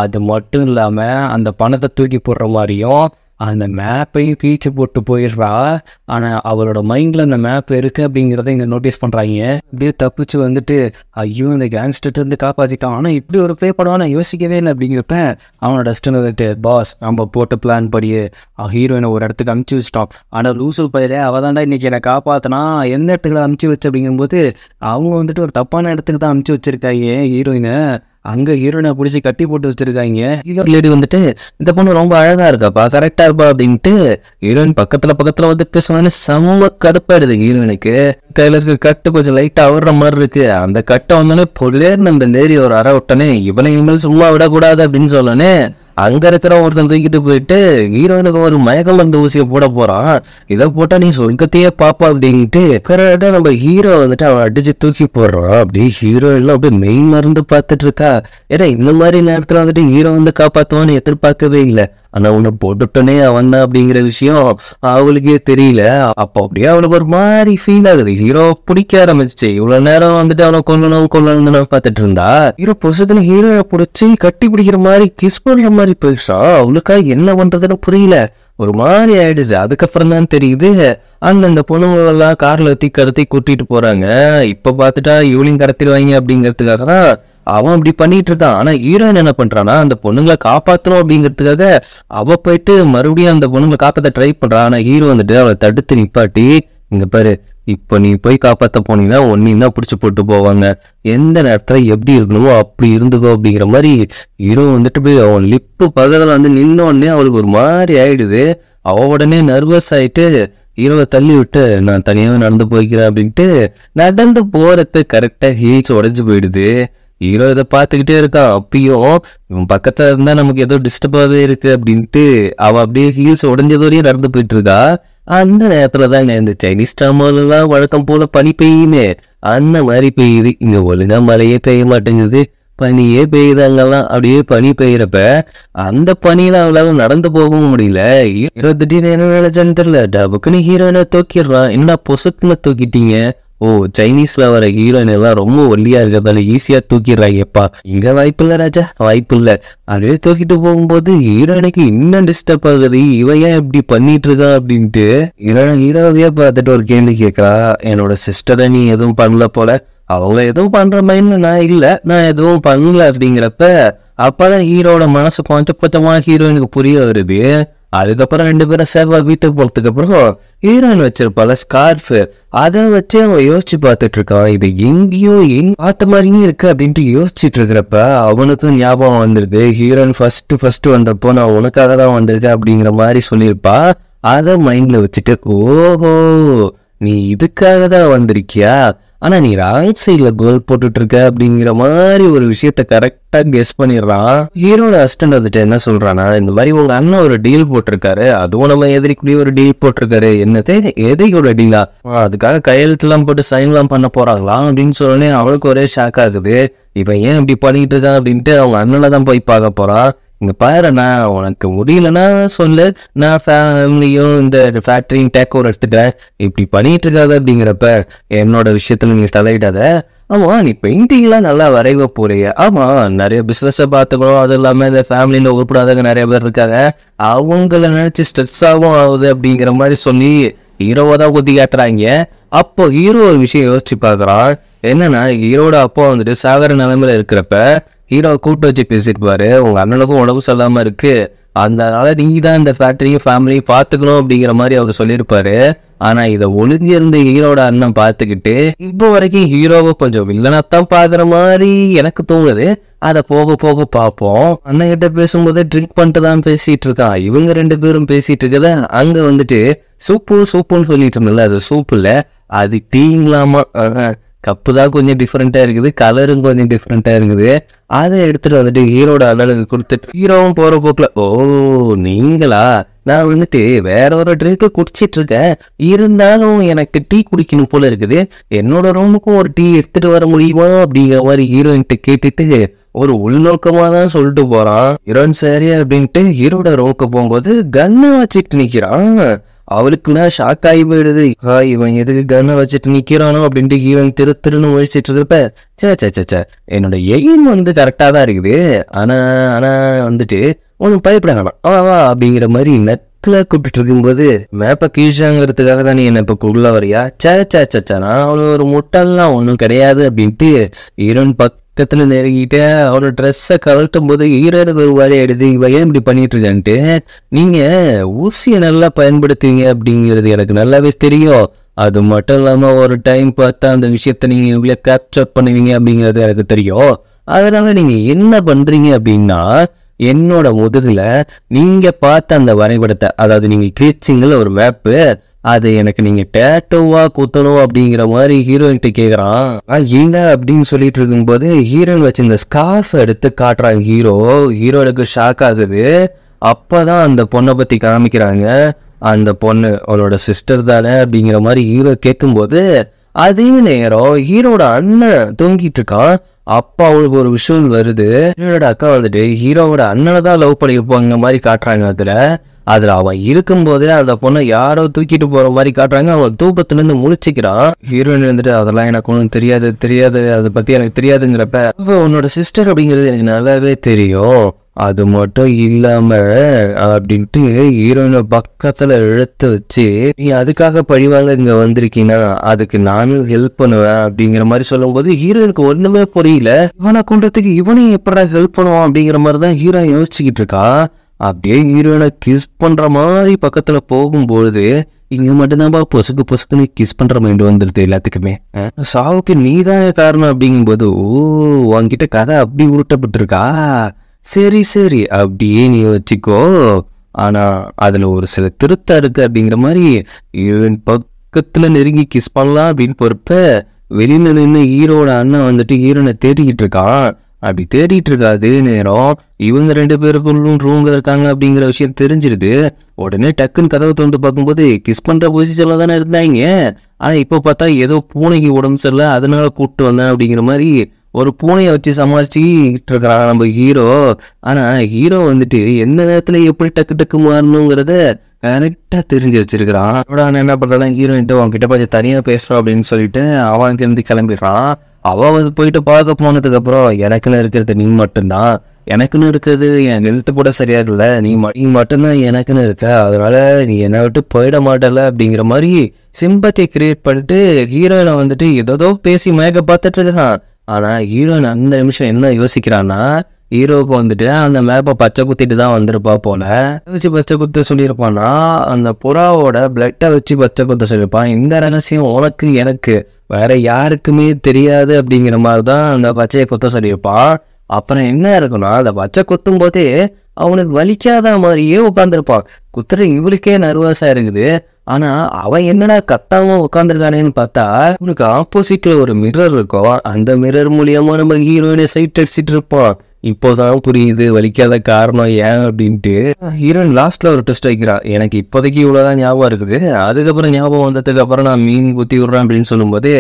அது மட்டும் இல்லாமல் அந்த பணத்தை தூக்கி போடுற மாதிரியும் அந்த மேப்பையும் கீழ்ச்சி போட்டு போயிடுறா. ஆனால் அவளோட மைண்டில் அந்த மேப் இருக்குது அப்படிங்கிறத இங்கே நோட்டீஸ் பண்ணுறாங்க. அப்படியே தப்பிச்சு வந்துட்டு ஐயோ இந்த கேங்ஸ்டர்லேருந்து காப்பாற்றிட்டான், ஆனால் இப்படி ஒரு ப்ளே பண்ணுவான் நான் யோசிக்கவே இல்லை அப்படிங்கிறப்ப அவனோட டஸ்ட்டுன்னு வந்துட்டு, பாஸ் நம்ம போட்டு பிளான் படியே ஹீரோயினை ஒரு இடத்துக்கு அமுச்சு வச்சிட்டோம், ஆனால் லூசு பயிலே அவள் தாண்டா இன்றைக்கி என்னை காப்பாற்றினா, எந்த இடத்துக்கு அமுச்சு வச்சு அப்படிங்கும்போது அவங்க வந்துட்டு ஒரு தப்பான இடத்துக்கு தான் அமுச்சு வச்சுருக்காங்க ஹீரோயினை. அங்கே ஹீரோயினை பிடிச்சி கட்டி போட்டு வச்சிருக்காங்க. இதோட லேடி வந்துட்டு, இந்த பொண்ணு ரொம்ப அழகா இருக்காப்பா, கரெக்டா இருப்பா அப்படின்ட்டு ஹீரோயின் பக்கத்துல வந்து பேசுவான்னு செம்ம கடுப்பாயிடுது ஹீரோயினுக்கு. கையில இருக்க கட்டு கொஞ்சம் லைட்டா அவர்ற மாதிரி இருக்கு. அந்த கட்டை வந்தோடனே பொருளேன்னு அந்த லேடி ஒரு அற விட்டனே, இவனை இனிமேல் சும்மா விடக்கூடாது அப்படின்னு சொல்லனே அங்க இருக்கிற ஒருத்தன் தூக்கிட்டு போயிட்டு ஹீரோயினுக்கு ஒரு மயக்கம் மருந்து ஊசியை போட போறான். இதை போட்டா நீ சொர்க்கத்தையே பாப்பா அப்படின்ட்டு கரெக்டா நம்ம ஹீரோ வந்துட்டு அவன் அடிச்சு தூக்கி போடுறான். அப்படியே ஹீரோயின்லாம் அப்படியே மெயின் மருந்து பார்த்துட்டு இருக்கா. ஏன்னா இந்த மாதிரி நேரத்துல வந்துட்டு ஹீரோ வந்து காப்பாத்துவான்னு எதிர்பார்க்கவே இல்லை. ஆனா உன்னை போட்டுட்டனே அவன் தான் அப்படிங்கிற விஷயம் அவளுக்கே தெரியல. அப்போ அப்படியே அவளுக்கு ஒரு மாதிரி ஃபீல் ஆகுது. ஹீரோ பிடிக்க ஆரம்பிச்சு இவ்வளவு நேரம் வந்துட்டு அவனை கொல்லணும்னு பார்த்துட்டு இருந்தா, ஹீரோ பொசுக்குன்னு ஹீரோயை பிடிச்சி கட்டி பிடிக்கிற மாதிரி கிஸ் பண்ற மாதிரி போயிடுச்சா. அவளுக்கா என்ன பண்றதுன்னு புரியல, ஒரு மாதிரி ஆயிடுச்சு. அதுக்கப்புறம் தான் தெரியுது அந்த பொண்ணுங்களெல்லாம் கார்ல கடத்தி கூட்டிட்டு போறாங்க. இப்ப பார்த்துட்டா இவளையும் கடத்திடுவாங்க அப்படிங்கிறதுக்காக தான் அவன் அப்படி பண்ணிட்டு இருக்கான். ஆனா ஹீரோயின் என்ன பண்றான்னா, அந்த பொண்ணுங்களை காப்பாற்றணும் அப்படிங்கிறதுக்காக அவ போயிட்டு மறுபடியும் அந்த பொண்ணுங்களை காப்பாற்ற ட்ரை பண்றான். ஆனா ஹீரோ வந்துட்டு அவளை தடுத்து நிப்பாட்டி, இங்க பாரு இப்ப நீ போய் காப்பாற்ற போனீங்கன்னா ஒன்னையும் தான் பிடிச்சி போட்டு போவாங்க, எந்த நேரத்துல எப்படி இருக்கணுமோ அப்படி இருந்துக்கோ அப்படிங்கிற மாதிரி ஹீரோ வந்துட்டு போய் அவன் லிப்பு பக்கத்துல வந்து நின்னோடனே அவளுக்கு ஒரு மாதிரி ஆயிடுது. அவ உடனே நர்வஸ் ஆயிட்டு ஹீரோவை தள்ளி விட்டு நான் தனியாவே நடந்து போய்க்கிறேன் அப்படின்ட்டு நடந்து போறது கரெக்டா ஹீல்ஸ் உடைஞ்சு போயிடுது. ஹீரோ இதை பார்த்துக்கிட்டே இருக்கான். அப்பயும் இவன் பக்கத்துல இருந்தா நமக்கு ஏதோ டிஸ்டர்பாகவே இருக்கு அப்படின்ட்டு அவ அப்படியே ஹீல்ஸ் உடஞ்சதோடய நடந்து போயிட்டு இருக்கா. அந்த நேரத்துல தான் இந்த சைனீஸ் டிராமாலாம் வழக்கம் போல பனி பெய்யுமே, அந்த மாதிரி பெய்யுது. இங்க ஒழுங்கா மழையே பெய்ய மாட்டேங்குது, பனியே பெய்யுது. அங்கெல்லாம் அப்படியே பனி பெய்யறப்ப அந்த பனியில அவளால நடந்து போகவும் முடியல. ஹீரோ திடீர்னு என்ன நினைச்சான்னு தெரியல, டபுக்குன்னு ஹீரோயினை தூக்கிடுறான். என்னடா பொசுக்குன்னு தூக்கிட்டீங்க, ஓ சைனீஸ்ல வர ஹீரோயின் எல்லாம் ரொம்ப ஒல்லியா இருக்கிறதால ஈஸியா தூக்கிடுறாங்கப்பா. இங்க வாய்ப்பு இல்ல ராஜா, வாய்ப்பு இல்ல. அப்படியே தூக்கிட்டு போகும்போது ஹீரோயினுக்கு இன்னும் டிஸ்டர்ப் ஆகுது. இவன் ஏன் இப்படி பண்ணிட்டு இருக்கா அப்படின்ட்டு ஹீரோவையே பார்த்துட்டு ஒரு கேள்வி கேட்கறா. என்னோட சிஸ்டரை நீ எதுவும் பண்ணல போல. அவங்க எதுவும் பண்ற மாதிரி நான் இல்ல, நான் எதுவும் பண்ணல அப்படிங்கிறப்ப அப்பதான் ஹீரோட மனசு கொஞ்சம் கொஞ்சமா ஹீரோயினுக்கு புரிய வருது. அதுக்கப்புறம் 2 பேரும் சேவா வீட்டுக்கு போறதுக்கு அப்புறம் ஹீரோயின் வச்சிருப்பால ஸ்கார்ஃப், அதை வச்சு அவன் யோசிச்சு பார்த்துட்டு இருக்கான். இது எங்கேயோ பார்த்த மாதிரியும் இருக்கு அப்படின்ட்டு யோசிச்சுட்டு இருக்கிறப்ப அவனுக்கும் ஞாபகம் வந்துருது. ஹீரோயின் ஃபர்ஸ்ட் வந்தப்போ நான் உனக்காக தான் வந்திருக்கேன் அப்படிங்கிற மாதிரி சொல்லியிருப்பா. அதை மைண்ட்ல வச்சுட்டு ஓஹோ நீ இதுக்காக தான் வந்திருக்கியா, ஆனா நீ ராங் சைட்ல கோல் போட்டுட்டு இருக்க அப்படிங்கிற மாதிரி ஒரு விஷயத்த கரெக்டா கெஸ் பண்ணிடுறான். ஹீரோட அசிஸ்டன்ட் வந்துட்டு என்ன சொல்றானா, இந்த மாதிரி உங்க அண்ணன் ஒரு டீல் போட்டிருக்காரு, அதுவும் நம்ம எதிரிக்குள்ளே ஒரு டீல் போட்டிருக்காரு. என்னது எதிரியோட டீலா, அதுக்காக கையெழுத்து எல்லாம் போட்டு சைன் எல்லாம் பண்ண போறாங்களா அப்படின்னு சொல்லி அவளுக்கு ஒரே ஷாக் ஆகுது. இவன் ஏன் இப்படி பண்ணிட்டு இருக்கான் அப்படின்ட்டு அவங்க அண்ணனை தான் போய் பார்க்க போறான். இங்க பாரு, நான் உனக்கு முடியலன்னா சொல்லு, நான் ஃபேமிலியும் இந்த ஃபேக்டரியும் டேக் ஓவர் எடுத்துட்டேன், இப்படி பண்ணிட்டு இருக்காது அப்படிங்கிறப்ப என்னோட விஷயத்துல நீங்க தலையிடாத. ஆமா நீ பெயிண்டிங்லாம் நல்லா வரைவ போறிய, ஆமா நிறைய பிசினஸை பார்த்துக்கணும், அது இல்லாம இந்த ஃபேமிலியில உருப்படாதவங்க நிறைய பேர் இருக்காங்க, அவங்கள நினைச்சு ஸ்ட்ரெஸ்ஸாகவும் ஆகுது அப்படிங்கிற மாதிரி சொல்லி ஹீரோவை தான் குத்தி காட்டுறாங்க. அப்போ ஹீரோ ஒரு விஷயம் யோசிச்சு பாக்குறான். என்னன்னா ஹீரோட அப்பா வந்துட்டு சாகர நிலைமையில இருக்கிறப்ப ஹீரோ கூப்பிட்டு வச்சு பேசிருப்பாரு, உங்க அண்ணனுக்கும் உடம்பு சொல்லாம இருக்கு, அதனால நீ தான் இந்த ஃபேக்டரியும் ஃபேமிலியும் பார்த்துக்கணும் அப்படிங்கிற மாதிரி அவர் சொல்லியிருப்பாரு. ஆனா இதை ஒளிஞ்சிருந்து ஹீரோட அண்ணன் பார்த்துக்கிட்டு இப்போ வரைக்கும் ஹீரோவை கொஞ்சம் வில்லனாத்தான் பாக்குற மாதிரி எனக்கு தோணுது. அதை போக போக பார்ப்போம். அண்ணன் கிட்ட பேசும்போது ட்ரிங்க் பண்ணிட்டு தான் பேசிட்டு இருக்கான். இவங்க 2 பேரும் பேசிட்டு இருக்கத அங்க வந்துட்டு சூப்புன்னு சொல்லிட்டு இருந்தல, அது சூப்பு இல்ல, அது டீங்களாமா. கப்பு தான் கொஞ்சம் டிஃப்ரெண்டா இருக்குது, கலரும் கொஞ்சம் டிஃப்ரெண்டா இருக்குது. அதை எடுத்துட்டு வந்துட்டு ஹீரோட அண்ணனுக்கு கொடுத்துட்டு ஹீரோவும் போற போக்குல, ஓ நீங்களா, நான் வந்துட்டு வேற ஒரு ட்ரிங்க் குடிச்சிட்டு இருக்கேன், இருந்தாலும் எனக்கு டீ குடிக்கணும் போல இருக்குது, என்னோட ரூமுக்கும் ஒரு டீ எடுத்துட்டு வர முடியுமா அப்படிங்கிற மாதிரி ஹீரோயின்ட்டு கேட்டுட்டு ஒரு உள்நோக்கமா தான் சொல்லிட்டு போறான். ஹீரோயின் சரி அப்படின்ட்டு ஹீரோட ரூமுக்கு போகும்போது கன்னை வச்சுட்டு நிக்கிறான். அவளுக்குன்னா ஷாக் ஆகி போயிடுது. இவன் எதுக்கு கன்னை வச்சுட்டு நிக்கிறானோ அப்படின்ட்டு ஹீரோயின் திருன்னு முழிச்சிட்டு இருப்ப, சே என்னோட எய்ம் வந்து கரெக்டா தான் இருக்குது, ஆனா வந்துட்டு ஒன்னும் பயப்பட வேணாம் வா அப்படிங்கிற மாதிரி நெட்ல கூப்பிட்டு இருக்கும்போது, மேப்ப கீழாங்கிறதுக்காக தான் நீ என்ன இப்ப உள்ள வரியா, நான் அவளு ஒரு முட்டாள்லாம் ஒன்றும் கிடையாது அப்படின்ட்டு ஹீரோயின் பக்கத்துல நெருங்கிட்டு அவரோட ட்ரெஸ்ஸை கழட்டும் போது ஹீரோனுக்கு ஒரு மாதிரி ஆயிடுது. இவன் ஏன் இப்படி பண்ணிட்டு இருக்கான்ட்டு, நீங்க ஊசியை நல்லா பயன்படுத்துவீங்க அப்படிங்கிறது எனக்கு நல்லாவே தெரியும், அது மட்டும் இல்லாம ஒரு டைம் பார்த்தா அந்த விஷயத்த நீங்க இவ்வளவு கேப்சர் பண்ணுவீங்க அப்படிங்கிறது எனக்கு தெரியும். அதனால நீங்க என்ன பண்றீங்க அப்படின்னா, என்னோட முதுகுல நீங்க பார்த்த அந்த வரைபடத்தை, அதாவது நீங்க கிழிச்சிங்கல ஒரு மேப்பு, அது எனக்கு நீங்க டேட்டோவா குத்தணும் அப்படிங்கிற மாதிரி ஹீரோயின்கிட்ட கேக்குறான். இல்ல அப்படின்னு சொல்லிட்டு இருக்கும்போது ஹீரோயின் வச்சு இந்த ஸ்கார்ஃப் எடுத்து காட்டுறாங்க. ஹீரோனுக்கு ஷாக் ஆகுது. அப்பதான் அந்த பொண்ணை பத்தி காமிக்கிறாங்க. அந்த பொண்ணு அவளோட சிஸ்டர் தானே அப்படிங்கிற மாதிரி ஹீரோ கேட்கும்போது, அதே நேரம் ஹீரோட அண்ணன் தூங்கிட்டு இருக்கான். அப்பா அவளுக்கு ஒரு விஷயம் வருது. ஹீரோட அக்கா வந்துட்டு ஹீரோவோட அண்ணனை தான் லவ் பண்ணிருப்பாங்க மாதிரி காட்டுறாங்க. அதுல அவன் இருக்கும் போதே அந்த பொண்ணை யாரோ தூக்கிட்டு போற மாதிரி காட்டுறாங்க. அவன் தூக்கத்துல இருந்து முழிச்சுக்கிறான். ஹீரோயின் வந்துட்டு அதெல்லாம் எனக்கு ஒன்றும் தெரியாது, அதை பத்தி எனக்கு தெரியாதுங்கிறப்ப, உன்னோட சிஸ்டர் அப்படிங்கிறது எனக்கு நல்லாவே தெரியும், அது மட்டும் இல்லாம அப்படின்ட்டு ஹீரோயினை பக்கத்துல இழுத்து வச்சு, நீ அதுக்காக பழிவாங்க இங்க வந்திருக்கீங்கன்னா அதுக்கு நானும் ஹெல்ப் பண்ணுவேன் அப்படிங்கிற மாதிரி சொல்லும் போது ஹீரோயினுக்கு ஒண்ணுமே புரியல. இவனை கொண்டதுக்கு இவனையும் எப்படா ஹெல்ப் பண்ணுவான் அப்படிங்கிற மாதிரிதான் ஹீரோயின் யோசிச்சுக்கிட்டு இருக்கா. அப்படியே ஹீரோயினை கிஸ் பண்ற மாதிரி பக்கத்துல போகும்போது இங்க மட்டும்தான்பா பொசுக்குன்னு கிஸ் பண்ற மைண்ட் வந்துருது எல்லாத்துக்குமே. சாவுக்கு நீதானே காரணம் அப்படிங்கும்போது, ஓ உன்கிட்ட கதை அப்படி உருட்டப்பட்டிருக்கா, சரி அப்படியே நீ வச்சுக்கோ, ஆனா அதுல ஒரு சில திருத்தம் இருக்கு அப்படிங்கிற மாதிரி ஹீரோயின் பக்கத்துல நெருங்கி கிஸ் பண்ணலாம் அப்படின்னு பொறுப்ப வெளியில நின்று ஹீரோட அண்ணன் வந்துட்டு ஹீரோனை தேடிக்கிட்டு இருக்கான். அப்படி தேடிட்டு இருக்கா. அதே நேரம் இவங்க 2 பேருக்குள்ளும் ரூம்ல இருக்காங்க அப்படிங்கிற விஷயம் தெரிஞ்சிருது. உடனே டக்குன்னு கதவை தோண்டு பார்க்கும்போது கிஸ் பண்ற பொசிஷன்ல தானே இருந்தாங்க. ஆனா இப்ப பார்த்தா ஏதோ பூனைக்கு உடம்பு சரியில்லை அதனால கூப்பிட்டு வந்தேன் அப்படிங்கிற மாதிரி ஒரு பூனையை வச்சு சமாளிச்சுட்டு இருக்கிறான் நம்ம ஹீரோ. ஆனா ஹீரோ வந்துட்டு எந்த நேரத்துல எப்படி டக்கு மாறணுங்கிறத கரெக்டா தெரிஞ்சு வச்சிருக்கிறான். அவன் என்ன பண்றான், ஹீரோயின்ட்டு உன்கிட்ட கொஞ்சம் தனியா பேசுறோம் அப்படின்னு சொல்லிட்டு அவன் இருந்து கிளம்பிடுறான். அவ வந்து போயிட்டு பார்க்க போனதுக்கு அப்புறம் எனக்குன்னு இருக்கிறது நீ மட்டும்தான், எனக்குன்னு இருக்கிறது என் எழுத்து கூட சரியா இல்லை, நீ மட்டும்தான் எனக்குன்னு இருக்க, அதனால நீ என்னை விட்டு போயிட மாட்டல அப்படிங்கிற மாதிரி சிம்பத்தியை கிரியேட் பண்ணிட்டு ஹீரோயினை வந்துட்டு ஏதோ பேசி மயக்க பார்த்துட்டு இருக்கிறான். ஆனா ஹீரோயின் அந்த நிமிஷம் என்ன யோசிக்கிறான்னா, ஹீரோவுக்கு வந்துட்டு அந்த மேப்பை பச்சை குத்திட்டு தான் வந்திருப்பா போல. வச்சு பச்சை குத்த சொல்லியிருப்பான்னா அந்த புறாவோட பிளட்டை வச்சு பச்சை குத்த சொல்லியிருப்பான். இந்த ரகசியம் உனக்கு எனக்கு வேற யாருக்குமே தெரியாது அப்படிங்கிற மாதிரி தான் அந்த பச்சையை குத்த சொல்லியிருப்பான். அப்புறம் என்ன இருக்குன்னா, அந்த பச்சை குத்தும் போதே அவனுக்கு வலிக்காத மாதிரியே உட்காந்துருப்பான். குத்துற இவளுக்கே நர்வஸா இருக்குது. ஆனா அவன் என்னடா கத்தாம உட்காந்துருக்கானேன்னு பார்த்தா அவனுக்கு ஆப்போசிட்ல ஒரு மிரர் இருக்கும். அந்த மிரர் மூலியமா நம்ம ஹீரோயினை சைட் அடிச்சிட்டு இருப்பான். இப்போதான் புரியுது வலிக்காத காரணம் ஏன் அப்படின்ட்டு. ஹீரோயின் லாஸ்ட்ல ஒரு டெஸ்ட் வைக்கிறா. எனக்கு இப்போதைக்கு இவ்வளவுதான் ஞாபகம் இருக்குது, அதுக்கப்புறம் ஞாபகம் வந்ததுக்கு அப்புறம் நான் மீன் குத்தி விடுறேன் அப்படின்னு சொல்லும்போது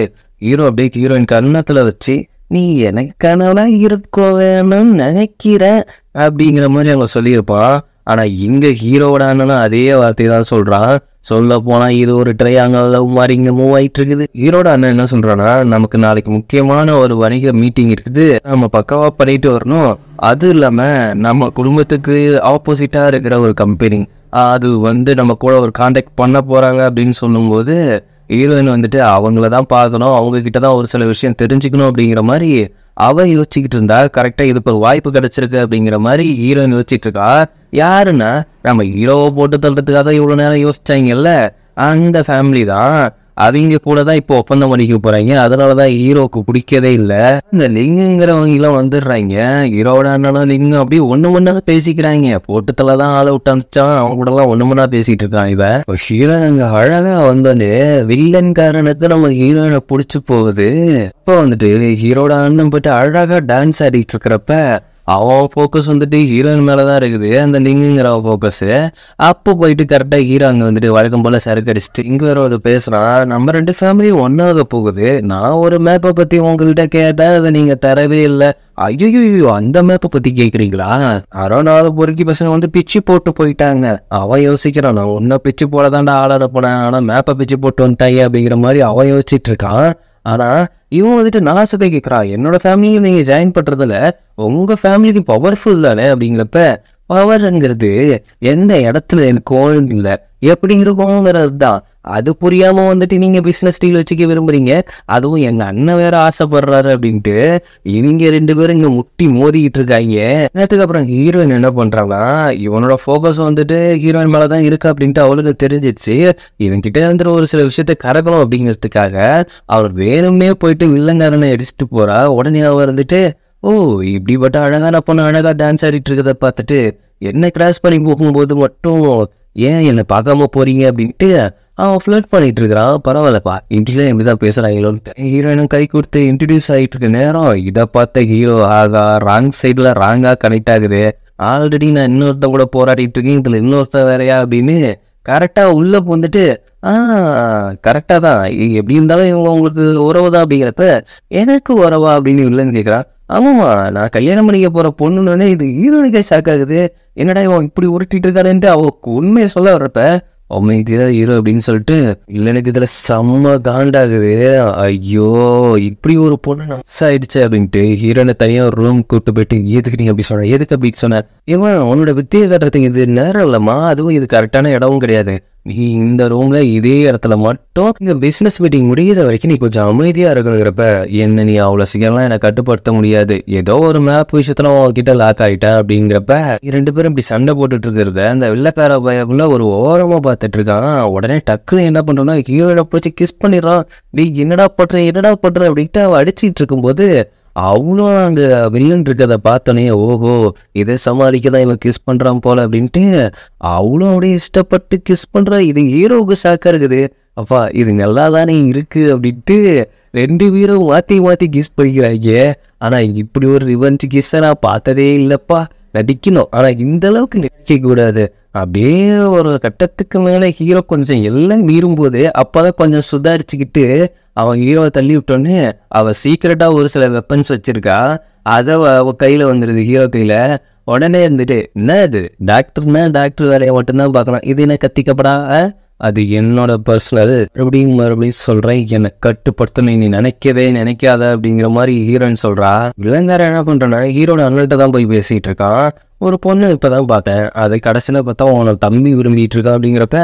ஹீரோ அப்படியே ஹீரோயின் கன்னத்துல வச்சு நீ எனக்கானவனா இருக்க வேணும்னு நினைக்கிறேன் அப்படிங்கிற மாதிரி அவங்க சொல்லியிருப்பான். ஆனா இங்க ஹீரோவோட அண்ணனும் அதே வார்த்தையை தான் சொல்றான். சொல்ல போனா இது ஒரு ட்ரையாங்கல் மாதிரி இங்க மூவ் ஆயிட்டு இருக்குது. ஹீரோட அண்ணன் என்ன சொல்றான்னா, நமக்கு நாளைக்கு முக்கியமான ஒரு வணிக மீட்டிங் இருக்குது, நம்ம பக்காவா பண்ணிட்டு வரணும். அது இல்லாம நம்ம குடும்பத்துக்கு ஆப்போசிட்டா இருக்கிற ஒரு கம்பெனி அது வந்து நம்ம கூட ஒரு கான்டாக்ட் பண்ண போறாங்க அப்படின்னு சொல்லும்போது ஹீரோயின் வந்துட்டு அவங்கள தான் பார்க்கணும், அவங்க கிட்ட தான் ஒரு சில விஷயம் தெரிஞ்சுக்கணும் அப்படிங்கிற மாதிரி அவ யோசிச்சுக்கிட்டு இருந்தா. கரெக்டா இதுக்கு ஒரு வாய்ப்பு கிடைச்சிருக்கு அப்படிங்கிற மாதிரி ஹீரோயின் யோசிச்சுட்டு இருக்கா. யாருன்னா நம்ம ஹீரோவை போட்டு தள்ளுறதுக்காக இவ்வளவு நேரம் யோசிச்சாங்கல்ல அந்த ஃபேமிலி தான். அவங்க கூட தான் இப்போ ஒப்பந்தம் பண்ணிக்க போறாங்க. அதனாலதான் ஹீரோவுக்கு பிடிக்கவே இல்லை. இந்த லிங்குங்கிறவங்க எல்லாம் வந்துடுறாங்க. ஹீரோட அண்ணனும் லிங்கு அப்படியே ஒண்ணு பேசிக்கிறாங்க. போட்டுத்தல தான் ஆளை விட்டு அனுப்பிச்சான், அவங்க கூட எல்லாம் ஒண்ணு பேசிட்டு இருக்கான். இவன் ஹீரோயின் அங்க அழகா வந்தோடனே வில்லன் காரனுக்கு நம்ம ஹீரோயினை பிடிச்சு போகுது. அப்போ வந்துட்டு ஹீரோட அண்ணன் போயிட்டு அழகா டான்ஸ் ஆடிட்டு இருக்கிறப்ப அவன் ஃபோக்கஸ் வந்துட்டு ஹீரோயின் மேலதான் இருக்குது, அந்த லிங்குங்கிற ஃபோக்கஸ். அப்போ போயிட்டு கரெக்டா ஹீரோ அங்க வந்துட்டு வழக்கம் போல சரக்கு அடிச்சுட்டு இங்க வேற வந்து பேசுறான். நம்ம ரெண்டு ஃபேமிலியும் ஒன்னாக போகுது, நான் ஒரு மேப்பை பத்தி உங்கள்கிட்ட கேட்டேன், அதை நீங்க தரவே இல்லை. ஐயோ அந்த மேப்பை பத்தி கேக்குறீங்களா? யாரோ 4 பொறுக்கி பசங்க வந்து பிச்சு போட்டு போயிட்டாங்க. அவன் யோசிக்கிறான், நான் ஒன்னும் பிச்சு போலதான்டா ஆளாட போனேன், ஆனா மேப்பை பிச்சு போட்டு வந்துட்டாங்க அப்படிங்கிற மாதிரி அவன் யோசிச்சுட்டு இருக்கான். ஆனா இவன் வந்துட்டு நாசத்தை கேட்கறான், என்னோட ஃபேமிலியை நீங்க ஜாயின் பண்றதுல உங்க ஃபேமிலிக்கு பவர்ஃபுல் தானே அப்படிங்கிறப்ப பவர்ங்கிறது எந்த இடத்துல எனக்கு இல்லை எப்படிங்கிறோங்கிறது தான். அது புரியாம வந்துட்டு நீங்க பிசினஸ் டீல் வச்சுக்க விரும்புறீங்க, அதுவும் எங்க அண்ணன் வேற ஆசைப்படுறாரு அப்படின்ட்டு இவங்க 2 பேரும் இங்க முட்டி மோதிக்கிட்டு இருக்காங்க. நேரத்துக்கு அப்புறம் ஹீரோயின் என்ன பண்றாங்கன்னா, இவனோட போக்கஸ் வந்துட்டு ஹீரோயின் மேலதான் இருக்கு அப்படின்ட்டு அவளுக்கு தெரிஞ்சிச்சு. இவன் கிட்ட இருந்து ஒரு சில விஷயத்த கறக்கணும் அப்படிங்கிறதுக்காக அவர் வேணும்னே போயிட்டு வில்லங்காரனை அடிச்சுட்டு போறா. உடனே அவர் வந்துட்டு ஓ இப்படிப்பட்ட அழகான பொண்ணு அழகா டான்ஸ் ஆடிட்டு இருக்கிறத பார்த்துட்டு என்ன கிராஸ் பண்ணி போகும்போது மட்டும் ஏன் என்னை பார்க்காம போறீங்க அப்படின்ட்டு அவன் ஃபிளர்ட் பண்ணிட்டு இருக்கிறான். பரவாயில்லப்பா இன்ட்ரில எப்படிதான் பேசுறாங்களோன்னு ஹீரோயினும் கை கொடுத்து இன்ட்ரடியூஸ் ஆகிட்டு இருக்க நேரம் இதை பார்த்த ஹீரோ ஆகா ராங் சைட்ல ராங்கா கனெக்ட் ஆகுது, ஆல்ரெடி நான் இன்னொருத்தன் கூட போராடிட்டு இருக்கேன், இதுல இன்னொருத்தன் வேறையா அப்படின்னு கரெக்டா உள்ள வந்துட்டு கரெக்டா தான் எப்படி இருந்தாலும் இவங்க உங்களுக்கு உறவு தான் அப்படிங்கிறப்ப எனக்கு உறவா அப்படின்னு இல்லைன்னு கேட்குறான். ஆமாம்மா நான் கல்யாணம் பண்ணிக்க போற பொண்ணுன்னு இது ஹீரோனுக்கே ஷாக் ஆகுது, என்னடா இவன் இப்படி உருட்டிட்டு இருக்காருன்ட்டு அவ உண்மையை சொல்ல வர்றப்ப இதுதான் ஹீரோ அப்படின்னு சொல்லிட்டு இல்லை எனக்கு இதுல செம்ம காண்டாகுது, ஐயோ இப்படி ஒரு பொண்ணு நம்ஸ் ஆயிடுச்சு அப்படின்ட்டு ஹீரோனை தனியா ஒரு ரூம் கூப்பிட்டு போயிட்டு எதுக்கு நீங்க அப்படி சொன்ன, எதுக்கு அப்படின்னு சொன்ன. இவன் உன்னோட வித்தியை காட்டுறதுக்கு இது நேரம் இல்லம்மா, அதுவும் இது கரெக்டான இடமும் கிடையாது, நீ இந்த ரூம்ல இதே இடத்துல மட்டும் இங்க பிசினஸ் மீட்டிங் முடிகிற வரைக்கும் நீ கொஞ்சம் அமைதியா இருக்கணுங்கிறப்ப என்ன நீ அவ்வளவு சீக்கிரம்லாம் என்னை கட்டுப்படுத்த முடியாது, ஏதோ ஒரு மேப் விஷயத்துல உங்ககிட்ட லாக் ஆயிட்ட அப்படிங்கிறப்ப 2 பேரும் இப்படி சண்டை போட்டுட்டு இருக்கிறத அந்த வெள்ளக்கார பயக்குள்ள ஒரு ஓரமா பார்த்துட்டு இருக்கான். உடனே டக்குன்னு என்ன பண்றோம்னா ஹீரோயினை பிடிச்சி கிஸ் பண்ணிடுறான். நீ என்னடா பண்ற அப்படின்ட்டு அவ அடிச்சுட்டு இருக்கும்போது அவளும் அங்க வில்லன் இருக்கிறத பார்த்தோன்னே ஓஹோ இதை சமாளிக்கதான் இவன் கிஸ் பண்றான் போல அப்படின்ட்டு அவளும் அப்படியே இஷ்டப்பட்டு கிஸ் பண்றா. இது ஹீரோவுக்கு ஷாக்கா இருக்குது, அப்பா இது நல்லா தானே இருக்கு அப்படின்ட்டு 2 பேரும் மாத்தி கிஸ் பண்ணிக்கிறாங்க. ஆனா இப்படி ஒரு ரிவெஞ்ச் கிஸ்ஸை நான் பார்த்ததே இல்லப்பா, நடிக்கணும் ஆனா இந்த அளவுக்கு கூடாது. அப்படியே ஒரு கட்டத்துக்கு மேல ஹீரோ கொஞ்சம் எல்லாம் மீறும்போது அப்பதான் கொஞ்சம் சுதாரிச்சுக்கிட்டு அவன் ஹீரோவை தள்ளி விட்டோன்னே அவ சீக்கிரட்டா ஒரு சில வெப்பன்ஸ் வச்சிருக்கா. அதை அவ கையில வந்துடுது, ஹீரோ கையில. உடனே இருந்துட்டு, என்ன இது டாக்டர்னா டாக்டர் வேலையை மட்டும்தான் பார்க்கலாம், இது என்ன கத்திக்கப்படா, அது என்னோட பர்சனல், மறுபடியும் சொல்றேன், என்னை கட்டுப்படுத்தணும் நீ நினைக்கவே நினைக்காத அப்படிங்கிற மாதிரி ஹீரோயின் சொல்றா. வில்லங்கார என்ன பண்றேன்னா ஹீரோட அண்ணன்ட்ட தான் போய் பேசிட்டு இருக்கான். ஒரு பொண்ணு இப்பதான் பார்த்தேன், அதை கடைசியில பார்த்தா அவனை தம்பி விரும்பிட்டு இருக்கான். அப்படிங்கிறப்ப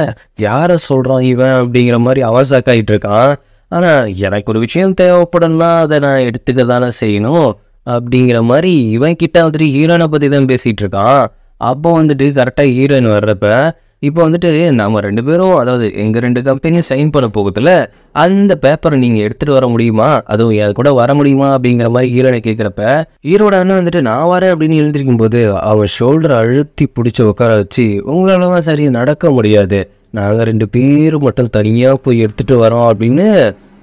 யார சொல்றான் இவன் அப்படிங்கிற மாதிரி அவன் சாக்காயிட்டு இருக்கான். ஆனா எனக்கு ஒரு விஷயம் தேவைப்படணும்னா அதை நான் எடுத்துக்க தானே செய்யணும் அப்படிங்கிற மாதிரி இவன் கிட்ட வந்துட்டு ஹீரோயினை பத்தி தான் பேசிட்டு இருக்கான். அப்போ வந்துட்டு கரெக்டா ஹீரோயின் வர்றப்ப இப்போ வந்துட்டு நம்ம 2 பேரும், அதாவது எங்க 2 கம்பெனியும் சைன் பண்ண போகுதுல, அந்த பேப்பரை நீங்க எடுத்துட்டு வர முடியுமா, அதுவும் என் கூட வர முடியுமா அப்படிங்கிற மாதிரி ஹீரோனை கேட்கிறப்ப ஹீரோட அண்ணன் வந்துட்டு நான் வரேன் அப்படின்னு எழுந்திருக்கும் போது அவன் ஷோல்டரை அழுத்தி பிடிச்சி உட்கார வச்சு, உங்களால தான் சரி நடக்க முடியாது, நாங்க 2 பேரும் மட்டும் தனியா போய் எடுத்துட்டு வரோம் அப்படின்னு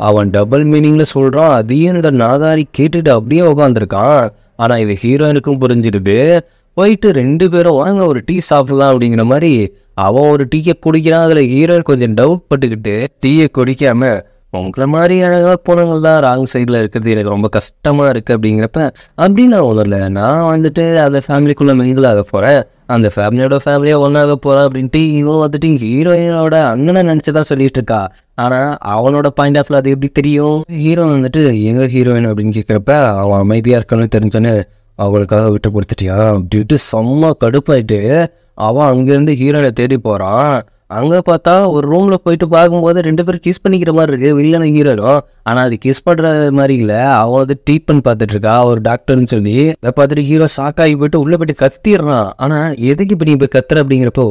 அவன் டபுள் மீனிங்ல சொல்றான். அதையும் இந்த நாதாரி கேட்டுட்டு அப்படியே உட்காந்துருக்கான். ஆனா இது ஹீரோயினுக்கும் புரிஞ்சிடுது. போயிட்டு 2 பேரும் வாங்க ஒரு டீ சாப்பிடலாம் அப்படிங்கிற மாதிரி அவன் ஒரு டீயை குடிக்கிறான். அதுல ஹீரோயின் கொஞ்சம் டவுட் பட்டுக்கிட்டு டீயை குடிக்காம, உங்களை மாதிரி அழகா போனவங்கள்தான் ராங் சைடில் இருக்கிறது எனக்கு ரொம்ப கஷ்டமா இருக்கு அப்படிங்கிறப்ப, அப்படின்னு நான் ஒன்றும் இல்லை, நான் வந்துட்டு அந்த ஃபேமிலிக்குள்ள மிங்கிள் ஆக போறேன், அந்த ஃபேமிலியா ஒன்றாக போறேன் அப்படின்ட்டு இவன் வந்துட்டு ஹீரோயினோட அண்ணனை நினைச்சுதான் சொல்லிட்டு இருக்கா. ஆனா அவனோட பாயிண்ட் ஆஃப்ல அது எப்படி தெரியும்? ஹீரோ வந்துட்டு எங்க ஹீரோயின் அப்படின்னு கேட்கிறப்ப அவன் அமைதியா இருக்கணும்னு தெரிஞ்சோன்னு, அவளுக்காக விட்டு கொடுத்துட்டியா அப்படின்ட்டு செம்ம கடுப்பாயிட்டு அவன் அங்கேருந்து ஹீரோயினை தேடி போறான். அங்கே பார்த்தா ஒரு ரூமில் போயிட்டு பார்க்கும்போது 2 பேரும் கிஸ் பண்ணிக்கிற மாதிரி இருக்கு, வில்லனும் ஹீரோனும். ஆனால் அது கிஸ் பண்ணுற மாதிரி இல்லை, அவன் வந்து ட்ரீட்மெண்ட் பார்த்துட்டு இருக்கா ஒரு டாக்டர்னு சொல்லி. அதை பார்த்துட்டு ஹீரோ ஷாக்காகி போயிட்டு உள்ளே போயிட்டு கத்திடுறான். ஆனால் எதுக்கு இப்போ நீ இப்போ கத்துற அப்படிங்கிறப்போ,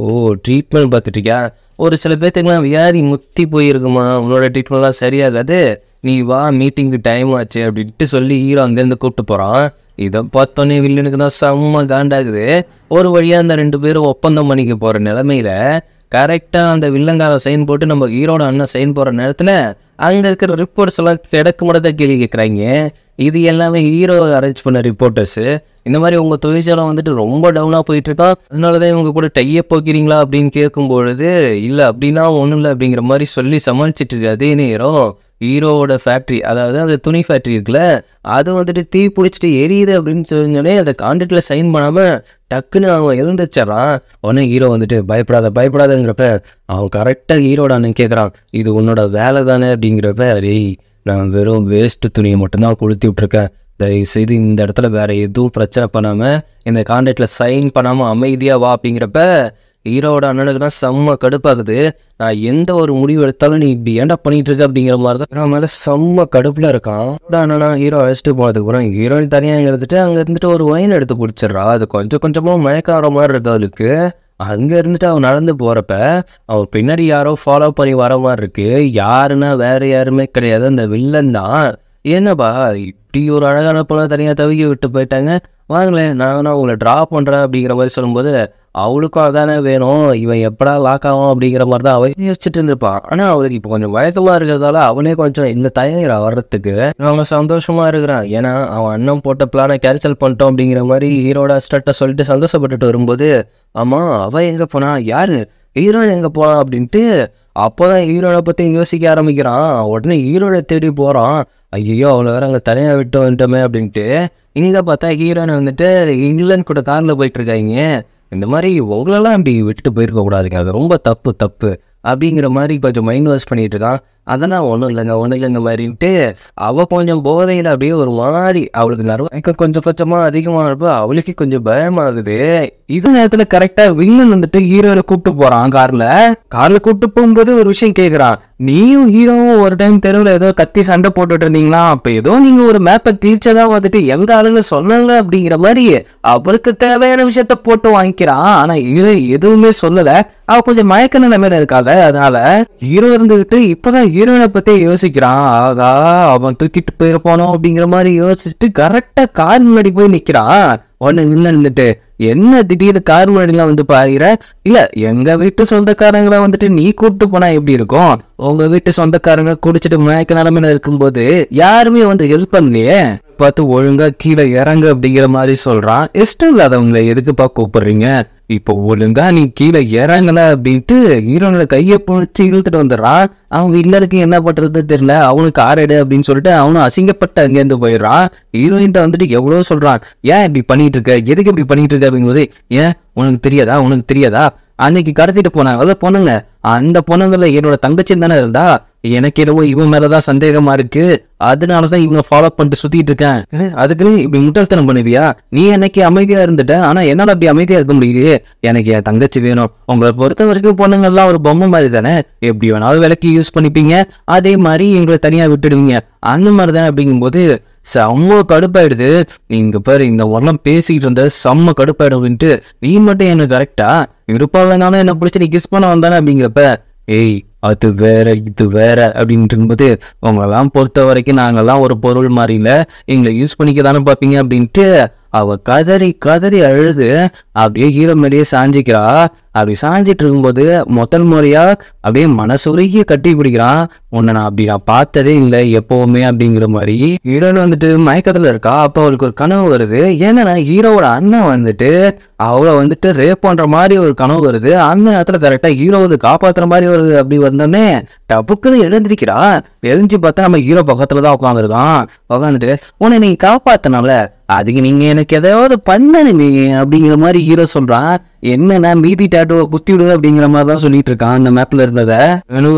ட்ரீட்மெண்ட் பார்த்துட்டு இருக்கியா, ஒரு சில பேர்த்துக்குலாம் வியாதி முத்தி போயிருக்குமா, உன்னோட ட்ரீட்மெண்ட்லாம் சரியாகாது, நீ வா மீட்டிங்க்கு டைம் ஆச்சு அப்படின்ட்டு சொல்லி ஹீரோ அங்கேருந்து கூப்பிட்டு போகிறான். இதை பார்த்தோன்னே வில்லனுக்கு தான் செம்ம காண்டாகுது. ஒரு வழியாக அந்த 2 பேரும் ஒப்பந்தம் பண்ணிக்க போகிற நிலமையில கரெக்டாக அந்த வில்லங்கார சைன் போட்டு நம்ம ஹீரோட அண்ணன் சைன் போகிற நேரத்தில் அங்கே இருக்கிற ரிப்போர்ட்ஸ் எல்லாம் கிடக்கு மட்டும் கேள்வி கேட்குறாங்க. இது எல்லாமே ஹீரோ அரேஞ்ச் பண்ண ரிப்போர்ட்டர்ஸு. இந்த மாதிரி உங்கள் தொழிற்சாலை வந்துட்டு ரொம்ப டவுனாக போயிட்டுருக்கான், அதனால தான் இவங்க கூட டையை போக்கிறீங்களா அப்படின்னு கேட்கும்பொழுது, இல்லை அப்படின்னா ஒன்றும் இல்லை அப்படிங்கிற மாதிரி சொல்லி சமாளிச்சிட்டு இருக்கு. அதே நேரம் ஹீரோவோட ஃபேக்ட்ரி, அதாவது அந்த துணி ஃபேக்ட்ரி இருக்குல்ல, அது வந்துட்டு தீ பிடிச்சிட்டு எரியுது அப்படின்னு சொன்னோடனே அந்த கான்ட்ராக்ட்ல சைன் பண்ணாமல் டக்குன்னு அவன் எழுந்துச்சிடறான். உடனே ஹீரோ வந்துட்டு பயப்படாதங்கிறப்ப அவன் கரெக்டாக ஹீரோட அண்ணன் கேட்குறான், இது உன்னோட வேலை தானே அப்படிங்கிறப்ப, டேய் நான் வெறும் வேஸ்ட்டு துணியை மட்டும்தான் கொளுத்தி விட்ருக்கேன், தயவுசெய்து இந்த இடத்துல வேற எதுவும் பிரச்சனை பண்ணாமல் இந்த கான்ட்ராக்ட்ல சைன் பண்ணாமல் அமைதியாக வா அப்படிங்கிறப்ப ஹீரோட அண்ணனுக்குனா செம்ம கடுப்பாகுது. நான் எந்த ஒரு முடிவு எடுத்தாலும் நீ இப்படி ஏன்டா பண்ணிட்டு இருக்க அப்படிங்கிற மாதிரி தான் நான் மேலே செம்ம கடுப்பில் இருக்கான். அண்ணனா ஹீரோ அழைச்சிட்டு போனதுக்கு அப்புறம் ஹீரோயின் தனியாக இருந்துட்டு அங்கே இருந்துட்டு ஒரு ஒயின் எடுத்து பிடிச்சிடுறா. அது கொஞ்சம் கொஞ்சமாக மயக்க ஆகிற மாதிரி இருக்கு அவளுக்கு. அங்கே இருந்துட்டு அவன் நடந்து போகிறப்ப அவன் பின்னாடி யாரோ ஃபாலோ பண்ணி வர மாதிரி இருக்கு. யாருன்னா வேற யாருமே கிடையாது, அந்த வில்லன் தான். என்னப்பா இப்படி ஒரு அழகான பொண்ணை தனியாக தவிக்க விட்டு போயிட்டாங்க, வாங்களேன் நான் வேணா உங்களை ட்ரா பண்ணுறேன் அப்படிங்கிற மாதிரி சொல்லும்போது அவளுக்கும் அதானே வேணும், இவன் எப்படா லாக் ஆகும் அப்படிங்கிற மாதிரி தான் அவன் யோசிச்சுட்டு இருந்திருப்பான். ஆனால் அவளுக்கு இப்போ கொஞ்சம் வயக்கமாக இருக்கிறதால அவனே கொஞ்சம் இந்த தயங்கிற வர்றதுக்கு அவங்க சந்தோஷமாக இருக்கிறான். ஏன்னா அவன் அண்ணன் போட்ட பிளானை கேன்சல் பண்ணிட்டோம் அப்படிங்கிற மாதிரி ஹீரோட அஸ்டர்ட்டை சொல்லிட்டு சந்தோஷப்பட்டுட்டு வரும்போது, ஆமாம் அவன் எங்கே போனா, யாரு ஹீரோயின் எங்கே போனான் அப்படின்ட்டு அப்போதான் ஹீரோனை பற்றி யோசிக்க ஆரம்பிக்கிறான். உடனே ஹீரோனை தேடி போகிறான். ஐயோ அவளை வேற அங்கே தனியாக விட்டு வந்துட்டோமே அப்படின்ட்டு. இங்கே பார்த்தா ஹீரோனை வந்துட்டு இங்கிலாந்து கூட காரில் போயிட்டு இருக்காங்க. இந்த மாதிரி உங்களெல்லாம் இப்படி விட்டுட்டு போயிருக்க கூடாதுங்க, அது ரொம்ப தப்பு அப்படிங்கிற மாதிரி கொஞ்சம் மைண்ட் வாஷ் பண்ணிட்டு இருக்கான். அதெல்லாம் ஒன்றும் இல்லைங்க மாதிரின்ட்டு அவள் கொஞ்சம் போதையில் அப்படியே ஒரு மாதிரி அவளுக்கு நர்வம் கொஞ்சம் கொஞ்சமாக அதிகமாக இருப்ப அவளுக்கு கொஞ்சம் பயமாகுது. இது நேரத்தில் கரெக்டாக வில்லன் வந்துட்டு ஹீரோவை கூப்பிட்டு போகிறான். காரில் கூப்பிட்டு போகும்போது ஒரு விஷயம் கேட்குறான், நீயும் ஹீரோவும் ஒரு டைம் தெருவில் ஏதோ கத்தி சண்டை போட்டுட்டு இருந்தீங்களா, அப்போ ஏதோ நீங்கள் ஒரு மேப்பை கிழிச்சதா வந்துட்டு எங்க ஆளுங்க சொன்னாங்க அப்படிங்கிற மாதிரி அவளுக்கு தேவையான விஷயத்த போட்டு வாங்கிக்கிறான். ஆனால் ஹீரோ எதுவுமே சொல்லலை, அவ கொஞ்சம் மயக்க நிலைமையில இருக்காங்க. அதனால ஹீரோ இருந்துகிட்டு இப்பதான் ஹீரோயினை பத்தி யோசிக்கிறான். ஆகா அவன் தூக்கிட்டு போயிருப்பானோ அப்படிங்கிற மாதிரி யோசிச்சுட்டு கரெக்டா கார் முன்னாடி போய் நிக்கிறான். உடனே நின்னுட்டு, என்ன திடீர்னு கார் முன்னாடிலாம் வந்து பாருகிற, இல்ல எங்க வீட்டு சொந்தக்காரங்களை வந்துட்டு நீ கூப்பிட்டு போனா எப்படி இருக்கும், உங்க வீட்டு சொந்தக்காரங்க குடிச்சிட்டு மயக்க நிலைமையில இருக்கும்போது யாருமே வந்து ஹெல்ப் பண்ணலையே, பார்த்து ஒழுங்கா கீழே இறங்கு அப்படிங்கிற மாதிரி சொல்றான். இஷ்டம் இல்லாதவங்களை எதுக்குப்பா கூப்பிடுறீங்க, இப்போ ஒழுங்கா நீ கீழே இறங்கல அப்படின்ட்டு ஹீரோனோட கையை பிடிச்சி இழுத்துட்டு வந்துடுறான். அவன் இல்லருக்கு என்ன பண்றது தெரியல, அவனுக்கு ஆரடு அப்படின்னு சொல்லிட்டு அவனும் அசிங்கப்பட்டு அங்கேருந்து போயிடுறான். ஹீரோயின்ட்ட வந்துட்டு எவ்வளவு சொல்றான், ஏன் இப்படி பண்ணிட்டு இருக்க, எதுக்கு இப்படி பண்ணிட்டு இருக்க அப்படிங்கும்போது, ஏன் உனக்கு தெரியாதா அன்னைக்கு கடத்திட்டு போனாங்க அதான் பொண்ணுங்க, அந்த பொண்ணுங்கள என்னோட தங்கச்சி தானே இருந்தா, எனக்கு என்னவோ இவன் மேலதான் சந்தேகமா இருக்கு, அதனாலதான் இவங்க ஃபாலோ பண்ணிட்டு சுத்திட்டு இருக்கேன். அதுக்குன்னு இப்படி முட்டாள்தனம் பண்ணுவியா, நீ என்னைக்கு அமைதியா இருந்துட்ட, ஆனா என்னால அப்படி அமைதியா இருக்க முடியலையே, எனக்கு என் தங்கச்சி வேணும். உங்களை பொறுத்த வரைக்கும் பொண்ணுங்கள்லாம் ஒரு பொம்மை மாதிரி தானே, எப்படி வேணாலும் விலைக்கு யூஸ் பண்ணிப்பீங்க, அதே மாதிரி எங்களை தனியா விட்டுடுவீங்க, அந்த மாதிரிதான். அப்படிங்கும்போது செம்ம கடுப்பாயிடுது. நீங்க பாரு இந்த உடலாம் பேசிக்கிட்டு இருந்த செம்ம கடுப்பாயிடும் அப்படின்ட்டு, நீ மட்டும் எனக்கு கரெக்டா இருப்பாங்கனாலும் என்ன பிடிச்சி நீ கிஸ் பண்ண வந்தானே அப்படிங்கிறப்ப, ஏய் அது வேற இது வேற அப்படின்ட்டு இருக்கும்போது, உங்களெல்லாம் பொறுத்த வரைக்கும் நாங்கெல்லாம் ஒரு பொருள் மாதிரி இல்லை, எங்களை யூஸ் பண்ணிக்க தானே பார்ப்பீங்க அப்படின்ட்டு அவ கதறி கதறி அழுது அப்படியே ஹீரோ மேலேயே சாஞ்சிக்கிறா. அப்படி சாஞ்சிட்டு இருக்கும்போது முதல் முறையா அப்படியே மனசுருகிய கட்டி பிடிக்கிறான். உன்னை நான் அப்படி நான் பார்த்ததே இல்லை எப்பவுமே அப்படிங்கிற மாதிரி. ஹீரோயின் வந்துட்டு மயக்கத்துல இருக்கா. அப்போ அவளுக்கு ஒரு கனவு வருது. ஏன்னா ஹீரோவோட அண்ணன் வந்துட்டு அவளை வந்துட்டு ரேப் பண்ற மாதிரி ஒரு கனவு வருது. அந்த நேரத்துல கரெக்டா ஹீரோ வந்து காப்பாத்துற மாதிரி வருது. அப்படி வந்தோடனே டப்புக்குன்னு எழுந்திருக்கிறா. எழுந்துச்சு பார்த்தா நம்ம ஹீரோ பக்கத்துலதான் உட்காந்துருக்கான். உட்காந்துட்டு உன்னை நீ காப்பாத்தினால அதுக்கு நீங்க எனக்கு எதாவது பண்ணணுமே அப்படிங்கிற மாதிரி ஹீரோ சொல்றான். என்னன்னா மீதி டேட்டுவை குத்தி விடுது அப்படிங்கிற மாதிரி தான் சொல்லிட்டு இருக்கான். அந்த மேப்ல இருந்ததை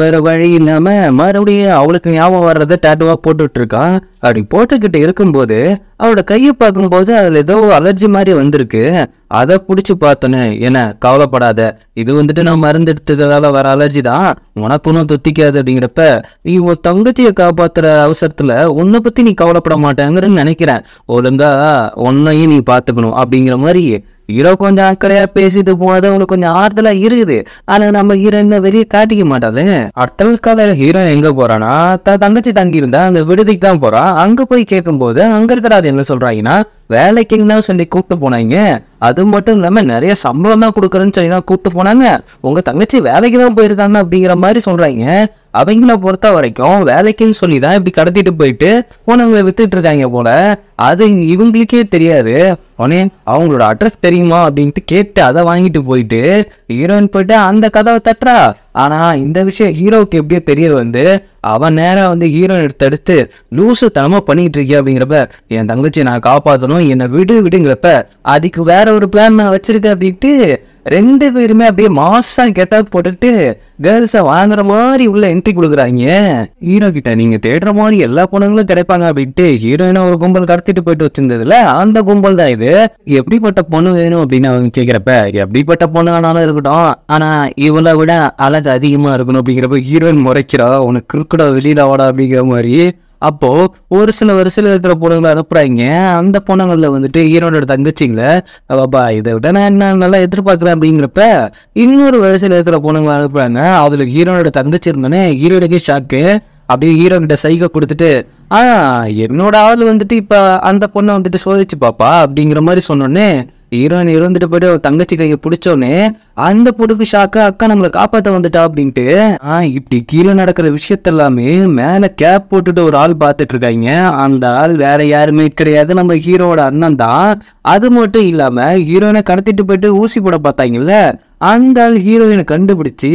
வேற வழி இல்லாம மறுபடியும் அவளுக்கு ஞாபகம் வர்றத டேட்டுவா போட்டுட்டு இருக்கான். அப்படி போட்டுக்கிட்டு இருக்கும்போது அவளோட கையை பார்க்கும்போது அதுல ஏதோ அலர்ஜி மாதிரி வந்திருக்கு. அதை பிடிச்சி பார்த்தோன்னு, என்ன கவலைப்படாத, இது வந்துட்டு நான் மருந்து எடுத்ததால வர அலர்ஜி தான், உனக்கு ஒன்றும் தொத்திக்காது அப்படிங்கிறப்ப, நீ உன் தங்கச்சியை காப்பாத்துற அவசரத்துல உன்னை பத்தி நீ கவலைப்பட மாட்டேங்கிறன்னு நினைக்கிறேன், ஒழுங்கா உன்னையும் நீ பாத்துக்கணும் அப்படிங்கிற மாதிரி ஹீரோ கொஞ்சம் அக்கறையா பேசிட்டு போனது அவங்களுக்கு கொஞ்சம் ஆறுதலா இருக்குது. ஆனா நம்ம ஹீரோயின் வெளியே காட்டிக்க மாட்டாது. அடுத்த காலையில ஹீரோ எங்க போறானா, தங்கச்சி தங்கி இருந்தா அந்த விடுதிக்கு தான் போறான். அங்க போய் கேட்கும் போது அங்க இருக்கிற அது என்ன சொல்றாங்கன்னா, வேலைக்குன்னு தான் சொல்லி கூப்பிட்டு போனாங்க, அது மட்டும் இல்லாம நிறைய சம்பளம் தான் கொடுக்குறேன்னு சொல்லி தான் கூப்பிட்டு போனாங்க, உங்க தங்கச்சி வேலைக்கு தான் போயிருக்காங்க அப்படிங்கிற மாதிரி சொல்றாங்க. அவங்கள பொறுத்த வரைக்கும் வேலைக்குன்னு சொல்லி தான் இப்படி கடத்திட்டு போயிட்டு போனவங்க வித்துட்டு இருக்காங்க போல. அது இவங்களுக்கே தெரியாது. உடனே அவங்களோட அட்ரஸ் தெரியுமா அப்படின்ட்டு கேட்டு அதை வாங்கிட்டு போயிட்டு ஹீரோயின் போயிட்டு அந்த கதவை தட்டுறா. ஆனா இந்த விஷயம் ஹீரோவுக்கு எப்படியோ தெரிய வந்து அவன் நேரம் வந்து ஹீரோயின் தடுத்து லூசு தனமா பண்ணிட்டு இருக்கியா அப்படிங்கிறப்ப, என் தங்கச்சி நான் காப்பாற்றணும், என்னை விடுங்கிறப்ப, அதுக்கு வேற ஒரு பிளான் நான் வச்சிருக்கேன் அப்படின்ட்டு ரெண்டு பேருமே அப்படியே மாசா கெட்டப் போட்டுட்டு கேர்ள்ஸை வாங்குற மாதிரி உள்ள என்ட்ரி கொடுக்குறாங்க. ஹீரோ கிட்ட நீங்க தேடுற மாதிரி எல்லா பொண்ணுங்களும் கிடைப்பாங்க அப்படின்ட்டு ஹீரோயினா ஒரு கும்பல் கடத்திட்டு போயிட்டு வச்சிருந்ததுல அந்த கும்பல் தான் இது. எப்படிப்பட்ட பொண்ணு வேணும் அப்படின்னு அவங்க கேட்கிறப்ப, எப்படிப்பட்ட பொண்ணு ஆனாலும் இருக்கட்டும், ஆனா இவளை விட அழகு அதிகமா இருக்கணும் அப்படிங்கிறப்ப ஹீரோயின் முறைக்கிறா, உனக்கு இருக்குடா வெளியில வாடா அப்படிங்கிற மாதிரி. அப்போ ஒரு சில வரிசையில் இருக்கிற பொண்ணுங்களை அனுப்புறாங்க. அந்த பொண்ணுங்கள்ல வந்துட்டு ஹீரோனோட தங்கச்சிங்களை பாபா இதை விட நான் என்ன நல்லா எதிர்பார்க்கிறேன் அப்படிங்கிறப்ப இன்னொரு வரிசையில் இருக்கிற பொண்ணுங்களை அனுப்புறாங்க. அதுல ஹீரோனோட தங்கச்சி இருந்தோன்னே ஹீரோனுக்கே ஷாக்கு. அப்படியே ஹீரோ கிட்ட சைகை கொடுத்துட்டு, என்னோட ஆள் வந்துட்டு இப்ப அந்த பொண்ணை வந்துட்டு சோதிச்சு பாப்பா அப்படிங்கிற மாதிரி சொன்னோன்னே ஹீரோயின் இருந்துட்டு போயிட்டு தங்கச்சி கையை பிடிச்சோன்னே அந்த பொண்ணுக்கு ஷாக்கு, அக்கா நம்மளை காப்பாற்ற வந்துட்டா அப்படின்ட்டு. இப்படி கீழே நடக்கிற விஷயத்த எல்லாமே மேல கேப் போட்டுட்டு ஒரு ஆள் பார்த்துட்டு இருக்காங்க. அந்த ஆள் வேற யாருமே கிடையாது, நம்ம ஹீரோவோட அண்ணன் தான். அது மட்டும் இல்லாம ஹீரோயினை கடத்திட்டு போயிட்டு ஊசி போட பார்த்தாங்கல்ல, அந்த ஆள் ஹீரோயினை கண்டுபிடிச்சு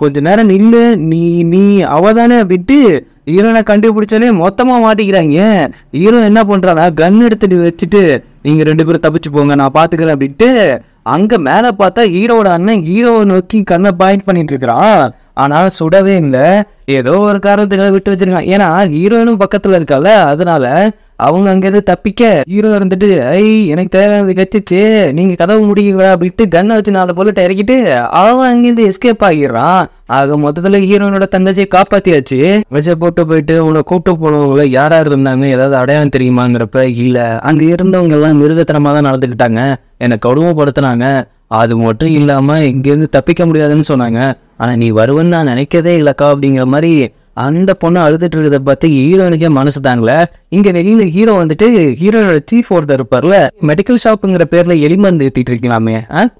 கொஞ்ச நேரம் நில்லு, நீ அவதானே அப்படின்ட்டு ஹீரோயினை கண்டுபிடிச்சாலே மொத்தமா மாட்டிக்கிறாங்க. ஹீரோ என்ன பண்றானா கன் எடுத்துட்டு வச்சுட்டு, நீங்க ரெண்டு பேரும் தப்பிச்சு போங்க நான் பாத்துக்கிறேன் அப்படின்ட்டு அங்க மேல பார்த்தா ஹீரோட அண்ணன் ஹீரோவை நோக்கி கண்ணை பாயிண்ட் பண்ணிட்டு இருக்கிறான். ஆனா சுடவே இல்லை, ஏதோ ஒரு காரணத்துக்காக விட்டு வச்சிருக்கான். ஏன்னா ஹீரோயினும் பக்கத்துல இருக்கால, அதனால அவங்க அங்கிருந்து தப்பிக்க ஹீரோ இருந்துட்டு, எனக்கு தேவையானது கச்சிச்சு, நீங்க கதவு முடியுங்களா அப்படின்ட்டு கண்ணை வச்சு 4 பொருளை இறக்கிட்டு அவன் அங்கிருந்து எஸ்கேப் ஆகிடுறான். ஆக மொத்தத்துல ஹீரோனோட தங்கச்சியை காப்பாத்தியாச்சு. வச்ச போட்டு போயிட்டு உன்னை கூப்பிட்டு போனவங்கள யாரா இருந்தாங்க, ஏதாவது அடையாளம் தெரியுமாங்கிறப்ப, இல்ல அங்க இருந்தவங்க எல்லாம் மிருகத்தனமா தான் நடந்துக்கிட்டாங்க, என்னை கொடுமைப்படுத்தினாங்க, அது மட்டும் இல்லாம இங்கிருந்து தப்பிக்க முடியாதுன்னு சொன்னாங்க, ஆனா நீ வருவன்னு நான் நினைக்கதே இல்லக்கா அப்படிங்கிற மாதிரி அந்த பொண்ணு அழுதுட்டு இருக்கிறத பார்த்து ஹீரோனுக்கே மனசு தாங்கல. இங்க வெளியில ஹீரோ வந்துட்டு ஹீரோனோட சீஃப் ஒருத்தர் இருப்பார்ல, மெடிக்கல் ஷாப்புங்கிற பேர்ல எலிமருந்து ஏத்திட்டு இருக்கலாமே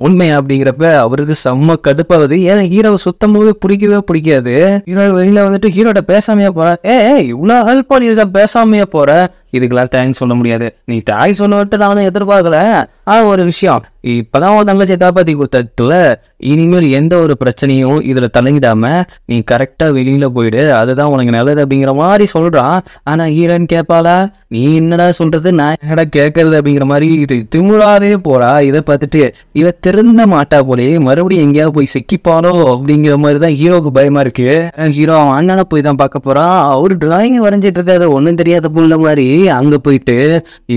உண்மையா அப்படிங்கிறப்ப அவருக்கு செம்ம கடுப்பாகுது. ஏன்னா ஹீரோவை சுத்தமாவே பிடிக்காது. ஹீரோ வெளியில வந்துட்டு ஹீரோட பேசாமையா போற, இவ்வளவு ஹெல்ப் பண்ணிருக்க பேசாமையா போற, இதுக்கெல்லாம் தேங்க்ஸ் சொல்ல முடியாது. நீ தேங்க்ஸ் சொல்ல விட்டு நான் வந்து எதிர்பார்க்கல. ஒரு விஷயம், இப்பதான் உன் தங்கச்சியை காப்பாத்தி கொடுத்ததுல இனிமேல் எந்த ஒரு பிரச்சனையும் இதுல தலையிடாம நீ கரெக்டா வெளியில போயிடு, அதுதான் உனக்கு நல்லது அப்படிங்கிற மாதிரி சொல்றான். ஆனா ஹீரோயின் கேட்பாளா, நீ என்னடா சொல்றது, நான் என்னடா கேட்கறது அப்படிங்கிற மாதிரி இது திமுறாவே போறா. இதை பார்த்துட்டு இவ திருந்த மாட்டா போலே, மறுபடியும் எங்கேயாவது போய் சிக்கிப்பானோ அப்படிங்கிற மாதிரி தான் ஹீரோவுக்கு பயமா இருக்கு. ஹீரோ அவன் அண்ணனை போய் தான் பார்க்க போறான். அவரு டிராயிங் வரைஞ்சிட்டு இருக்காரு, ஒன்னும் தெரியாத புள்ள மாதிரி. அங்க போயிட்டு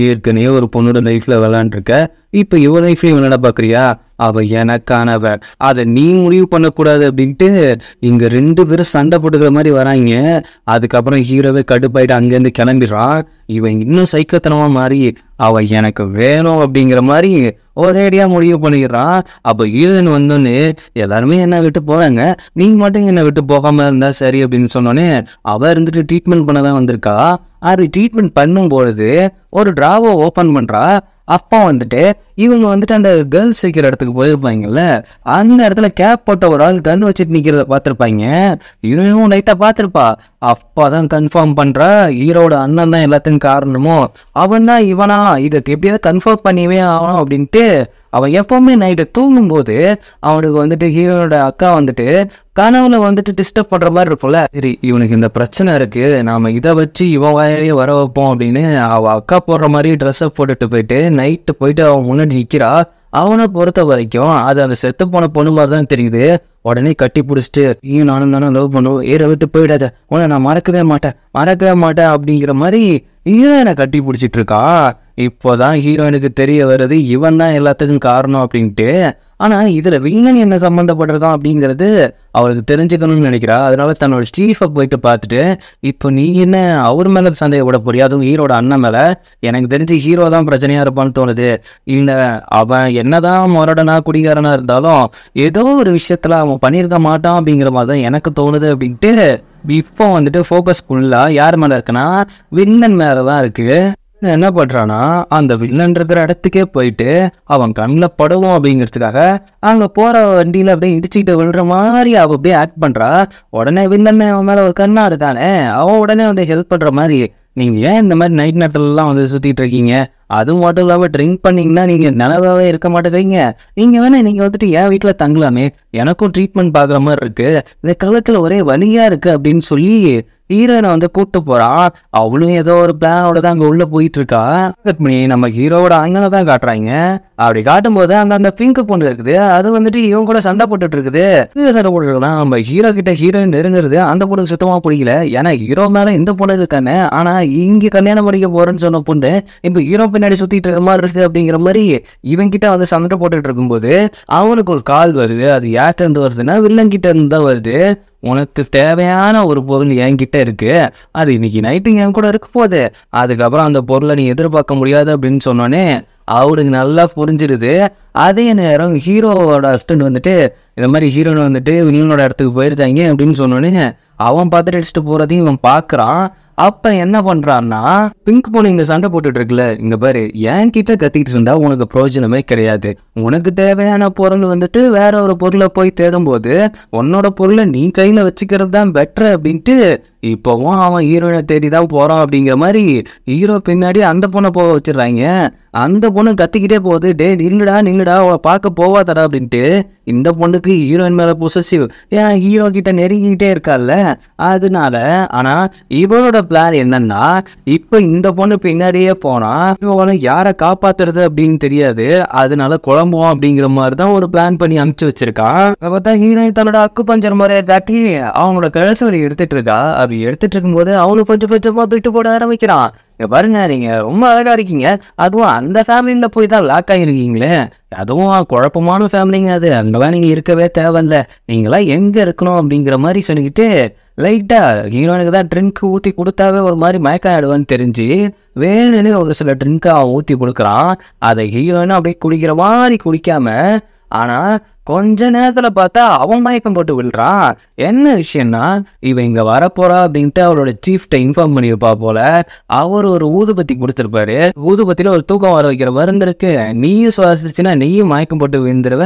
ஏற்கனவே ஒரு பொண்ணோட லைஃப்ல விளையாண்டுருக்க, இப்ப இவ லைஃப்ல இவனடா பாக்குறியா, அவ எனக்கானவ, அதை நீ முடிவு பண்ணக்கூடாது அப்படின்ட்டு இங்க 2 பேரும் சண்டை போட்டுக்கிற மாதிரி வராங்க. அதுக்கப்புறம் ஹீரோவே கடுப்பாயிட்டு அங்கேருந்து கிளம்பிடுறான். இவன் இன்னும் சைக்கத்தனமா மாறி அவ எனக்கு வேணும் அப்படிங்கிற மாதிரி ஒரேடியா முடிவு பண்ணிடுறான். அப்போ ஹீரோயின் வந்தோன்னு எல்லாருமே என்ன விட்டு போறாங்க, நீங்க மட்டும் என்னை விட்டு போகாம இருந்தா சரி அப்படின்னு சொன்னோன்னே அவ இருந்துட்டு ட்ரீட்மெண்ட் பண்ணதான் வந்திருக்கா. அது ட்ரீட்மெண்ட் பண்ணும்பொழுது ஒரு டிராவை ஓப்பன் பண்றா. அப்பா வந்துட்டு இவங்க வந்துட்டு அந்த கேர்ள்ஸ் வைக்கிற இடத்துக்கு போயிருப்பாங்கல்ல, அந்த இடத்துல கேப் போட்ட ஒரு ஆள் கன் வச்சுட்டு நிக்கிறத பார்த்துருப்பாங்க. இவனும் லைட்டா பார்த்துருப்பா. அப்பாதான் கன்ஃபார்ம் பண்றா, ஹீரோட அண்ணன் தான் எல்லாத்துக்கும் காரணமோ, அவன் தான் இவனா, இதுக்கு எப்படியாவது கன்ஃபார்ம் பண்ணிவே ஆகணும் அப்படின்ட்டு அவன் எப்பவுமே நைட்டு தூங்கும் போது அவனுக்கு வந்துட்டு ஹீரோட அக்கா வந்துட்டு கனவுல வந்துட்டு டிஸ்டர்ப் பண்ற மாதிரி இருக்கும்ல. சரி, இவனுக்கு இந்த பிரச்சனை இருக்கு, நாம இதை வச்சு இவன் வாயிலேயே வர வைப்போம் அப்படின்னு அவ அக்கா போடுற மாதிரி ட்ரெஸ்ஸை போட்டுட்டு போயிட்டு நைட்டு போயிட்டு அவன் முன்னாடி நிக்கிறா. அவனை பொறுத்த வரைக்கும் அது அந்த செத்து போன பொண்ணு மாதிரி தான் தெரியுது. உடனே கட்டி பிடிச்சிட்டு, நீயும் நானும் தானே லவ் பண்ணுவோம், விட்டு போயிடாத, உன்னை நான் மறக்கவே மாட்டேன் அப்படிங்கிற மாதிரி ஹீரோயினை கட்டி பிடிச்சிட்டு இருக்கா. இப்போதான் ஹீரோயினுக்கு தெரிய வருது இவன் தான் எல்லாத்துக்கும் காரணம் அப்படின்ட்டு. ஆனா இதுல வில்லன் என்ன சம்பந்தப்பட்டிருக்கான் அப்படிங்கிறது அவளுக்கு தெரிஞ்சுக்கணும்னு நினைக்கிறா. அதனால தன்னோட ஸ்டீஃபை போயிட்டு பார்த்துட்டு, இப்போ நீ என்ன அவர் மேல சந்தேகப்பட போறியா, அதுவும் ஹீரோட அண்ணன் மேல? எனக்கு தெரிஞ்சு ஹீரோ தான் பிரச்சனையா இருப்பான்னு தோணுது. இல்ல அவன் என்னதான் முரடனா குடிகாரனா இருந்தாலும் ஏதோ ஒரு விஷயத்துல அவன் பண்ணியிருக்க மாட்டான் அப்படிங்கிற மாதிரி தான் எனக்கு தோணுது அப்படின்ட்டு இப்போ வந்துட்டு ஃபோக்கஸ் ஃபுல்லா யார் மேல இருக்குன்னா வில்லன் மேலதான் இருக்கு. என்ன பண்றானா, அந்த வில்லன் இருக்கிற இடத்துக்கே போயிட்டு அவன் கண்ணில் படுவோம் அப்படிங்கிறதுக்காக அங்க போற வண்டியில அப்படியே இடிச்சுக்கிட்டு விழுற மாதிரி அவ அப்படியே ஆக்ட் பண்றா. உடனே வில்லன் அவன் மேல ஒரு கண்ணா இருக்கானே, அவன் உடனே வந்து ஹெல்ப் பண்ற மாதிரி, நீங்க ஏன் இந்த மாதிரி நைட் நேரத்துல எல்லாம் வந்து சுத்திட்டு இருக்கீங்க, அதுவும் மட்டும் இல்லாம ட்ரிங்க் பண்ணீங்கன்னா நீங்க நிலவாவே இருக்க மாட்டேங்கிறீங்க, நீங்க வேணா நீங்க வந்துட்டு என் வீட்டுல தங்கலாமே, எனக்கும் ட்ரீட்மெண்ட் பாக்குற மாதிரி இருக்கு, இந்த காலத்துல ஒரே வலியா இருக்கு அப்படின்னு சொல்லி ஹீரோயினை வந்து கூப்பிட்டு போறான். அவளும் ஏதோ ஒரு பிளானோட தான் அங்க உள்ள போயிட்டு இருக்கா. நம்ம ஹீரோவோட அண்ணனை தான் காட்டுறாங்க. அப்படி காட்டும் போது அங்க அந்த பிங்க் பொண்ணு இருக்குது, அது வந்துட்டு இவன் கூட சண்டை போட்டுட்டு இருக்குது. சண்டை போட்டுருக்கலாம். நம்ம ஹீரோ கிட்ட ஹீரோயின் நெருங்குறது அந்த பொண்ணு சுத்தமா பிடிக்கல. ஏன்னா ஹீரோ மேல இந்த பொண்ணு இருக்கானே, ஆனா இங்க கல்யாணம் பண்ணிக்க போறேன்னு சொன்ன பொண்ணு இப்ப ஹீரோ பின்னாடி சுத்திட்டு இருக்க மாதிரி இருக்கு அப்படிங்கிற மாதிரி இவன் கிட்ட வந்து சண்டை போட்டுட்டு இருக்கும்போது அவனுக்கு ஒரு கால் வருது. அது யார்கிட்ட இருந்து வருதுன்னா வில்லன் கிட்ட இருந்து தான் வருது. உனக்கு தேவையான ஒரு பொருள் என்கிட்ட இருக்கு, அது இன்னைக்கு நைட்டு என் கூட இருக்க போகுது, அதுக்கப்புறம் அந்த பொருளை நீ எதிர்பார்க்க முடியாது அப்படின்னு சொன்னோன்னே அவருக்கு நல்லா புரிஞ்சிருது. அதே நேரம் ஹீரோவோட அசிஸ்டன்ட் வந்துட்டு இந்த மாதிரி ஹீரோயின் வந்துட்டு வில்லனோட இடத்துக்கு போயிருக்காங்க அப்படின்னு சொன்னோன்னே அவன் பார்த்துட்டு அடிச்சுட்டு போறதையும் இவன் பாக்குறான். அப்ப என்ன பண்றான்னா, பிங்க் பொண்ணு இங்க சண்டை போட்டுட்டு இருக்குல்ல, இங்க பாரு, என் கிட்ட கத்திக்கிட்டு இருந்தா உனக்கு பிரயோஜனமே கிடையாது, உனக்கு தேவையான பொருள் வந்துட்டு வேற ஒரு பொருளை போய் தேடும் போது உன்னோட பொருளை நீ கையில வச்சுக்கிறது தான் பெட்டர் அப்படின்ட்டு இப்பவும் அவன் ஹீரோயினை தேடிதான் போறான் அப்படிங்கிற மாதிரி ஹீரோ பின்னாடி அந்த பொண்ணை போக வச்சிடுறாங்க. அந்த பொண்ணு கத்திக்கிட்டே போகுது, டே நில்லுடா அவளை பார்க்க போவாதடா அப்படின்ட்டு. இந்த பொண்ணுக்கு ஹீரோயின் மேல பொசசிவ், ஏன்னா ஹீரோ கிட்ட நெருங்கிக்கிட்டே இருக்கால அதனால. ஆனா இவனோட பிளான் என்னன்னா, இப்ப இந்த பொண்ணு பின்னாடியே போனா யாரை காப்பாத்துறது அப்படின்னு தெரியாது, அதனால குழம்புவோம் அப்படிங்கிற மாதிரிதான் ஒரு பிளான் பண்ணி அனுப்பிச்சு வச்சிருக்கான். பார்த்தா ஹீரோயின் தன்னோட அக்கு பஞ்சர் முறையை காட்டி அவனோட கழுசவரை எடுத்துட்டு இருக்கா. அப்படி எடுத்துட்டு இருக்கும்போது அவனுக்கு கொஞ்சம் கொஞ்சமா விட்டு போட ஆரம்பிக்கிறான். பாருங்க, நீங்க ரொம்ப அழகா இருக்கீங்க, அதுவும் அந்த ஃபேமிலியில போய் தான் லாக் ஆகிருக்கீங்களே, அதுவும் குழப்பமான ஃபேமிலிங்க, அது அங்கெல்லாம் நீங்க இருக்கவே தேவையில்ல, நீங்களாம் எங்க இருக்கணும் அப்படிங்கிற மாதிரி சொல்லிக்கிட்டு லைட்டா ஹீரோனுக்கு தான் ட்ரிங்க் ஊத்தி கொடுத்தாவே ஒரு மாதிரி மயக்கம் ஆயிடுவான்னு தெரிஞ்சு வேணுன்னு ஒரு சில ட்ரிங்க் அவன் ஊத்தி கொடுக்குறான். அதை ஹீரோயினும் அப்படியே குடிக்கிற மாதிரி குடிக்காம, ஆனா கொஞ்ச நேரத்துல பார்த்தா அவன் மயக்கம் போட்டு விழுறான். என்ன விஷயம்னா, இவன் இங்க வரப்போறா அப்படின்ட்டு அவரோட சீஃப்ட இன்ஃபார்ம் பண்ணிருப்பா போல. அவர் ஒரு ஊதுபத்தி கொடுத்துருப்பாரு. ஊதுபத்தியில ஒரு தூக்கம் வர வைக்கிற மருந்து இருக்கு, நீயும் சுவாசிச்சுன்னா நீயும் மயக்கம் போட்டு விழுந்துருவ,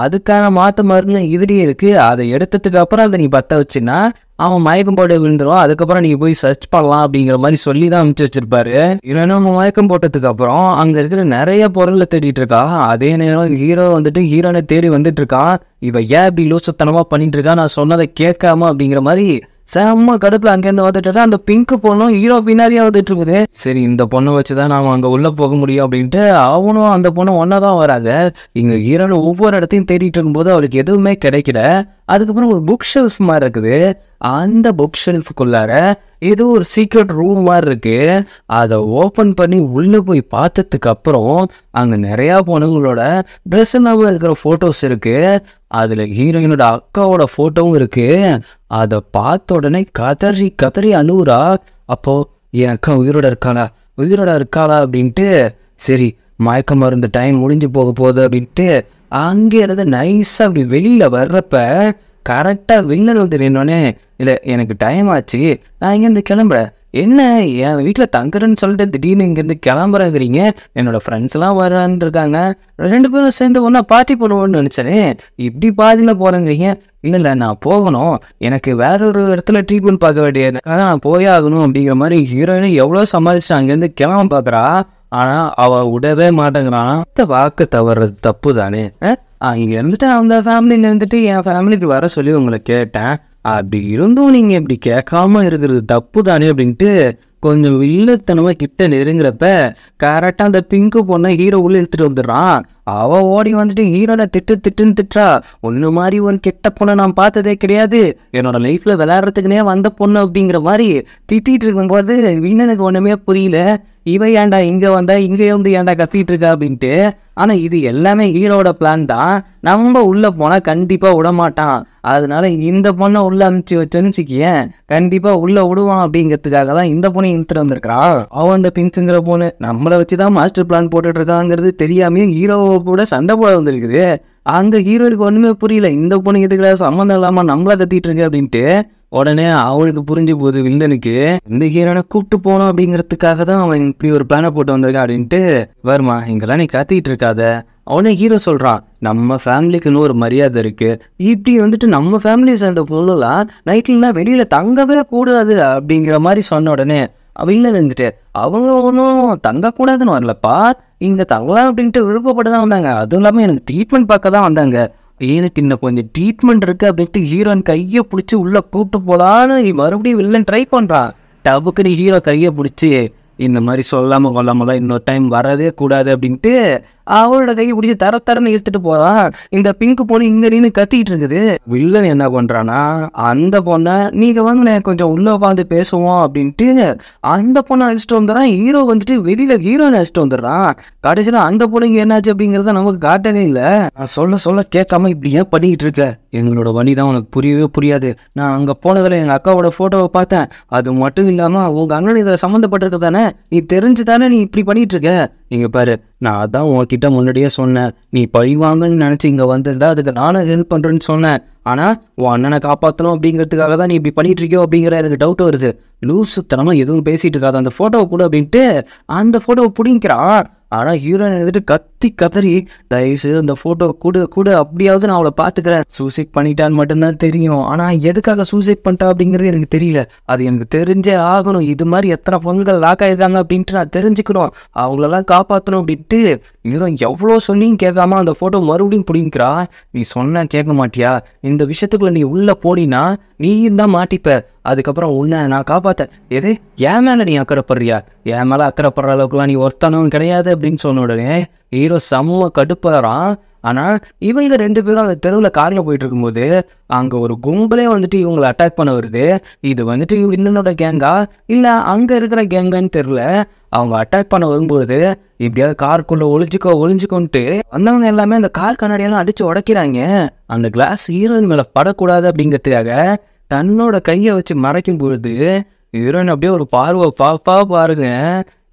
அதுக்கான மாத்து மருந்து இதுலயே இருக்கு, அதை எடுத்ததுக்கு அப்புறம் அதை நீ பத்த வச்சுன்னா அவன் மயக்கம் போட்டு விழுந்துருவான், அதுக்கப்புறம் நீங்க போய் சர்ச் பண்ணலாம் அப்படிங்கிற மாதிரி சொல்லி தான் அனுப்பிச்சு வச்சிருப்பாரு. இல்லைன்னா அவன் மயக்கம் போட்டதுக்கு அப்புறம் அங்க இருக்கிற நிறைய பொருளை தேடிட்டு இருக்கா. அதே நேரம் ஹீரோ வந்துட்டு ஹீரோனை தேடி வந்துட்டு இருக்கான். இவ ஏன் இப்படி லூசுத்தனமா பண்ணிட்டு இருக்கா, நான் சொன்னதை கேட்காம அப்படிங்கிற மாதிரி செம்ம கடுப்புல அங்கேருந்து வந்துட்டு அந்த பிங்க் பொண்ணும் ஹீரோ பின்னாடியே வந்துட்டு இருக்குது. சரி, இந்த பொண்ணை வச்சுதான் நாம அங்க உள்ள போக முடியும் அப்படின்ட்டு அவனும் அந்த பொண்ணு ஒன்னாதான் வராங்க. இங்க ஹீரோனை ஒவ்வொரு இடத்தையும் தேடிட்டு இருக்கும்போது அவளுக்கு எதுவுமே கிடைக்கல. அதுக்கப்புறம் ஒரு புக் ஷெல்ஃப் மாதிரி இருக்குது. அந்த புக் ஷெல்ஃபுக்குள்ளார ஏதோ ஒரு சீக்ரெட் ரூம் மாதிரி இருக்கு. அதை ஓப்பன் பண்ணி உள்ள போய் பார்த்ததுக்கு அப்புறம் அங்க நிறைய பொண்ணுங்களோட ட்ரெஸ் இல்லாம இருக்கிற போட்டோஸ் இருக்கு. அதுல ஹீரோயினோட அக்காவோட போட்டோவும் இருக்கு. அதை பார்த்த உடனே கதறி கதறி அழுவுறா. அப்போ என் அக்கா உயிரோட இருக்காளா அப்படின்ட்டு, சரி மயக்க மருந்து டைம் முடிஞ்சு போக போகுது அப்படின்ட்டு அங்கே இருந்து நைஸா அப்படி வெளியில வர்றப்ப கரெக்டா வில்லன் வந்து நின்னோடனே, இல்லை எனக்கு டைம் ஆச்சு, நான் இங்கேருந்து கிளம்புறேன். என்ன என் வீட்டில் தங்குறேன்னு சொல்லிட்டு திடீர்னு இங்கேருந்து கிளம்புறேங்கிறீங்க, என்னோட ஃப்ரெண்ட்ஸ் எல்லாம் வரான்னு இருக்காங்க, 2 பேரும் சேர்ந்து ஒன்றா பார்ட்டி பண்ணுவோன்னு நினச்சேனே, இப்படி பாதியில் போகிறேங்கிறீங்க. இல்லை நான் போகணும், எனக்கு வேற ஒரு இடத்துல ட்ரீட்மெண்ட் பார்க்க வேண்டியது, அதான் நான் போயே ஆகணும் அப்படிங்கிற மாதிரி ஹீரோயினை எவ்வளோ சமாளிச்சுட்டு அங்கேருந்து கிளம்ப பார்க்குறா. ஆனா அவ விடவே மாட்டேங்கிறான். வாக்கு தவறுறது தப்பு தானே. இங்க இருந்துட்டு அந்த ஃபேமிலியில இருந்துட்டு என் ஃபேமிலிக்கு வர சொல்லி உங்களை கேட்டேன், அப்படி இருந்தும் நீங்க இப்படி கேட்காம இருக்கிறது தப்பு தானே அப்படின்ட்டு கொஞ்சம் வில்லத்தனமா கிட்ட நெருங்குறப்ப கரெக்டா அந்த பிங்கு பொண்ணை ஹீரோ உள்ள இழுத்துட்டு வந்துடுறான். அவ ஓடி வந்துட்டு ஹீரோனை திட்டுன்னு திட்டுறா. ஒண்ணு மாதிரி ஒரு கெட்ட பொண்ணை நான் பார்த்ததே கிடையாது, என்னோட லைஃப்ல விளையாடுறதுக்குனே வந்த பொண்ணு அப்படிங்கிற மாதிரி திட்டிட்டு இருக்கும்போது வில்லனுக்கு ஒண்ணுமே புரியல. இவ ஏன்டா இங்க வந்தா, இங்க வந்து ஏன்டா கத்திட்டு இருக்கா அப்படின்ட்டு. ஆனா இது எல்லாமே ஹீரோட பிளான் தான். நம்ம உள்ள போனா கண்டிப்பா விடமாட்டான், அதனால இந்த பொண்ணை உள்ள அனுப்பிச்சு வச்சுன்னு கண்டிப்பா உள்ள விடுவான் அப்படிங்கிறதுக்காக தான் இந்த பொண்ணை இழுத்துட்டு வந்திருக்கான். அவன் அந்த பிங்க்குங்கிற பொண்ணு நம்மளை வச்சுதான் மாஸ்டர் பிளான் போட்டுட்டு இருக்காங்கிறது தெரியாமையும் ஹீரோவை கூட சண்டை போட வந்திருக்குது. அங்க ஹீரோனுக்கு ஒண்ணுமே புரியல, இந்த பொண்ணு இதுக்கு சம்மந்தம் இல்லாம நம்மள கத்திட்டு இருக்கு அப்படின்ட்டு. உடனே அவனுக்கு புரிஞ்சு போகுது வில்லனுக்கு, இந்த ஹீரோனை கூப்பிட்டு போனோம் அப்படிங்கிறதுக்காக தான் அவன் இப்படி ஒரு பிளானை போட்டு வந்திருக்கான் அப்படின்ட்டு. வருமா இங்கெல்லாம் நீ கத்திட்டு இருக்காத. அவனே ஹீரோ சொல்றான், நம்ம ஃபேமிலிக்குன்னு ஒரு மரியாதை இருக்கு, இப்படி வந்துட்டு நம்ம ஃபேமிலியை சேர்ந்த பொண்ணுலாம் நைட்லாம் வெளியில தங்கவே கூடாது அப்படிங்கிற மாதிரி சொன்ன உடனே வில்லன் இருந்துட்டு, அவங்க ஒன்றும் தங்கக்கூடாதுன்னு வரலப்பா, இங்க தங்கலாம் அப்படின்ட்டு விருப்பப்பட்டு தான் வந்தாங்க, அதுவும் இல்லாமல் எனக்கு ட்ரீட்மெண்ட் பார்க்க தான் வந்தாங்க, எனக்கு இன்னும் கொஞ்சம் ட்ரீட்மெண்ட் இருக்கு அப்படின்ட்டு ஹீரோயின் கையை பிடிச்சி உள்ள கூப்பிட்டு போலான்னு மறுபடியும் வில்லன் ட்ரை பண்றான். டபுக்குன்னு ஹீரோ கையை பிடிச்சி, இந்த மாதிரி சொல்லாம கொல்லாமலாம் இன்னொரு டைம் வரதே கூடாது அப்படின்ட்டு அவளோட கையை பிடிச்சி தரன்னு இழுத்துட்டு போறான். இந்த பிங்க் பொண்ணு இங்க நின்று கத்திட்டு இருக்குது. வில்லன் என்ன பண்றானா, அந்த பொண்ணை நீங்க வாங்க கொஞ்சம் உள்ள உட்காந்து பேசுவோம் அப்படின்ட்டு அந்த பொண்ணை அழைச்சிட்டு வந்துடுறான். ஹீரோ வந்துட்டு வெளியில ஹீரோனை அழைச்சிட்டு வந்துடுறான். கடைசியில அந்த பொண்ணுங்க என்னாச்சு அப்படிங்கிறத நமக்கு காட்டவே இல்லை. நான் சொல்ல கேட்காம இப்படி ஏன் பண்ணிக்கிட்டு இருக்க, எங்களோட வழி தான் உனக்கு புரியவே புரியாது. நான் அங்க போனதுல எங்க அக்காவோட போட்டோவை பார்த்தேன், அது மட்டும் இல்லாம உங்க அண்ணன் இதில் சம்மந்தப்பட்டிருக்க தானே, நீ தெரிஞ்சு தானே நீ இப்படி பண்ணிட்டு இருக்க. நீங்க பாரு, நான் அதான் உன்கிட்ட முன்னாடியே சொன்னேன், நீ பழி வாங்கன்னு நினைச்சு இங்க வந்திருந்தா அதுக்கு நானும் ஹெல்ப் பண்றேன்னு சொன்னேன், ஆனா உன் அண்ணனை காப்பாற்றணும் அப்படிங்கிறதுக்காக தான் நீ இப்படி பண்ணிட்டு இருக்கியோ அப்படிங்கிற எனக்கு டவுட் வருது. லூசுத்தனமா எதுவும் பேசிட்டு இருக்காது, அந்த போட்டோவை கூட அப்படின்ட்டு அந்த போட்டோவை பிடிக்கிறான். ஆனா ஹீரோயின் வந்துட்டு கத்தி கதறி, தயவுசெய்து அந்த போட்டோ கூட அப்படியாவது நான் அவளை பாத்துக்கிறேன், சூசைட் பண்ணிட்டான்னு மட்டும்தான் தெரியும், ஆனா எதுக்காக சூசைட் பண்ணிட்டா அப்படிங்கிறது எனக்கு தெரியல, அது எனக்கு தெரிஞ்சே ஆகணும், இது மாதிரி எத்தனை பொண்ணுகள் லாக் ஆயிருக்காங்க அப்படின்ட்டு நான் தெரிஞ்சுக்கணும், அவங்களெல்லாம் காப்பாற்றணும் அப்படின்ட்டு ஹீரோ எவ்வளோ சொல்லியும் கேட்காம அந்த போட்டோ மறுபடியும் பிடிக்கிறா. நீ சொன்ன கேட்க மாட்டியா, இந்த விஷயத்துக்குள்ள நீ உள்ள போடினா நீயும் தான் மாட்டிப்ப, அதுக்கப்புறம் உன்னை நான் காப்பாத்த, எது என் மேல நீ அக்கறைப்படுறியா, என் மேல அக்கறைப்படுற அளவுக்குலாம் நீ ஒருத்தனவும் கிடையாது அப்படின்னு சொன்ன உடனே ஹீரோ செம்ம கடுப்புறான். ஆனா இவங்க 2 பேரும் அந்த தெருவில் காரில் போயிட்டு இருக்கும்போது அங்க ஒரு கும்பலே வந்துட்டு இவங்களை அட்டாக் பண்ண வருது. இது வந்துட்டு வில்லனோட கேங்கா இல்ல அங்க இருக்கிற கேங்கான்னு தெரியல. அவங்க அட்டாக் பண்ண வரும்போது இப்படியாவது காருக்குள்ள ஒளிஞ்சுக்கோன்ட்டு வந்தவங்க எல்லாமே அந்த கார் கண்ணாடியெல்லாம் அடிச்சு உடைக்கிறாங்க. அந்த கிளாஸ் ஹீரோயின் மேல படக்கூடாது அப்படிங்கிறதுக்காக தன்னோட கையை வச்சு மறைக்கும் பொழுது ஹீரோயின் அப்படியே ஒரு பார்வை பாருங்க,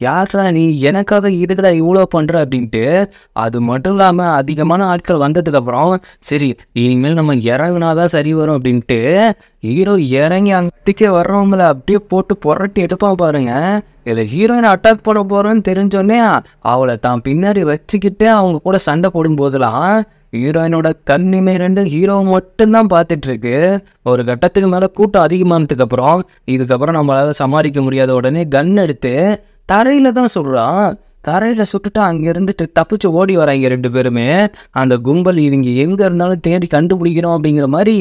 யாரா நீ எனக்காக இதுக்கடா இவ்வளோ பண்ற அப்படின்ட்டு. அது மட்டும் இல்லாம அதிகமான ஆட்கள் வந்ததுக்கு அப்புறம் சரி இனிமேல் நம்ம இறங்குனாதான் சரி வரும் அப்படின்ட்டு ஹீரோ இறங்கி அங்கேயே வர்றவங்களை அப்படியே போட்டு புரட்டி எடுப்பான் பாருங்க. இதில் ஹீரோயினை அட்டாக் பண்ண போறோன்னு தெரிஞ்சோடனே அவளை தான் பின்னாடி வச்சுக்கிட்டு அவங்க கூட சண்டை போடும் போதெல்லாம் ஹீரோயினோட கண்ணிமே ரெண்டு ஹீரோ மட்டும்தான் பார்த்துட்டு இருக்கு. ஒரு கட்டத்துக்கு மேல கூட்டம் அதிகமானதுக்கு அப்புறம் இதுக்கப்புறம் நம்மளால சமாளிக்க முடியாத உடனே கன் எடுத்து தரையில தான் சொல்றான். தரையில சுட்டுட்டு அங்க இருந்துட்டு தப்பிச்சு ஓடி வராங்க 2 பேருமே. அந்த கும்பல் இவங்க எங்க இருந்தாலும் தேடி கண்டுபிடிக்கணும் அப்படிங்கிற மாதிரி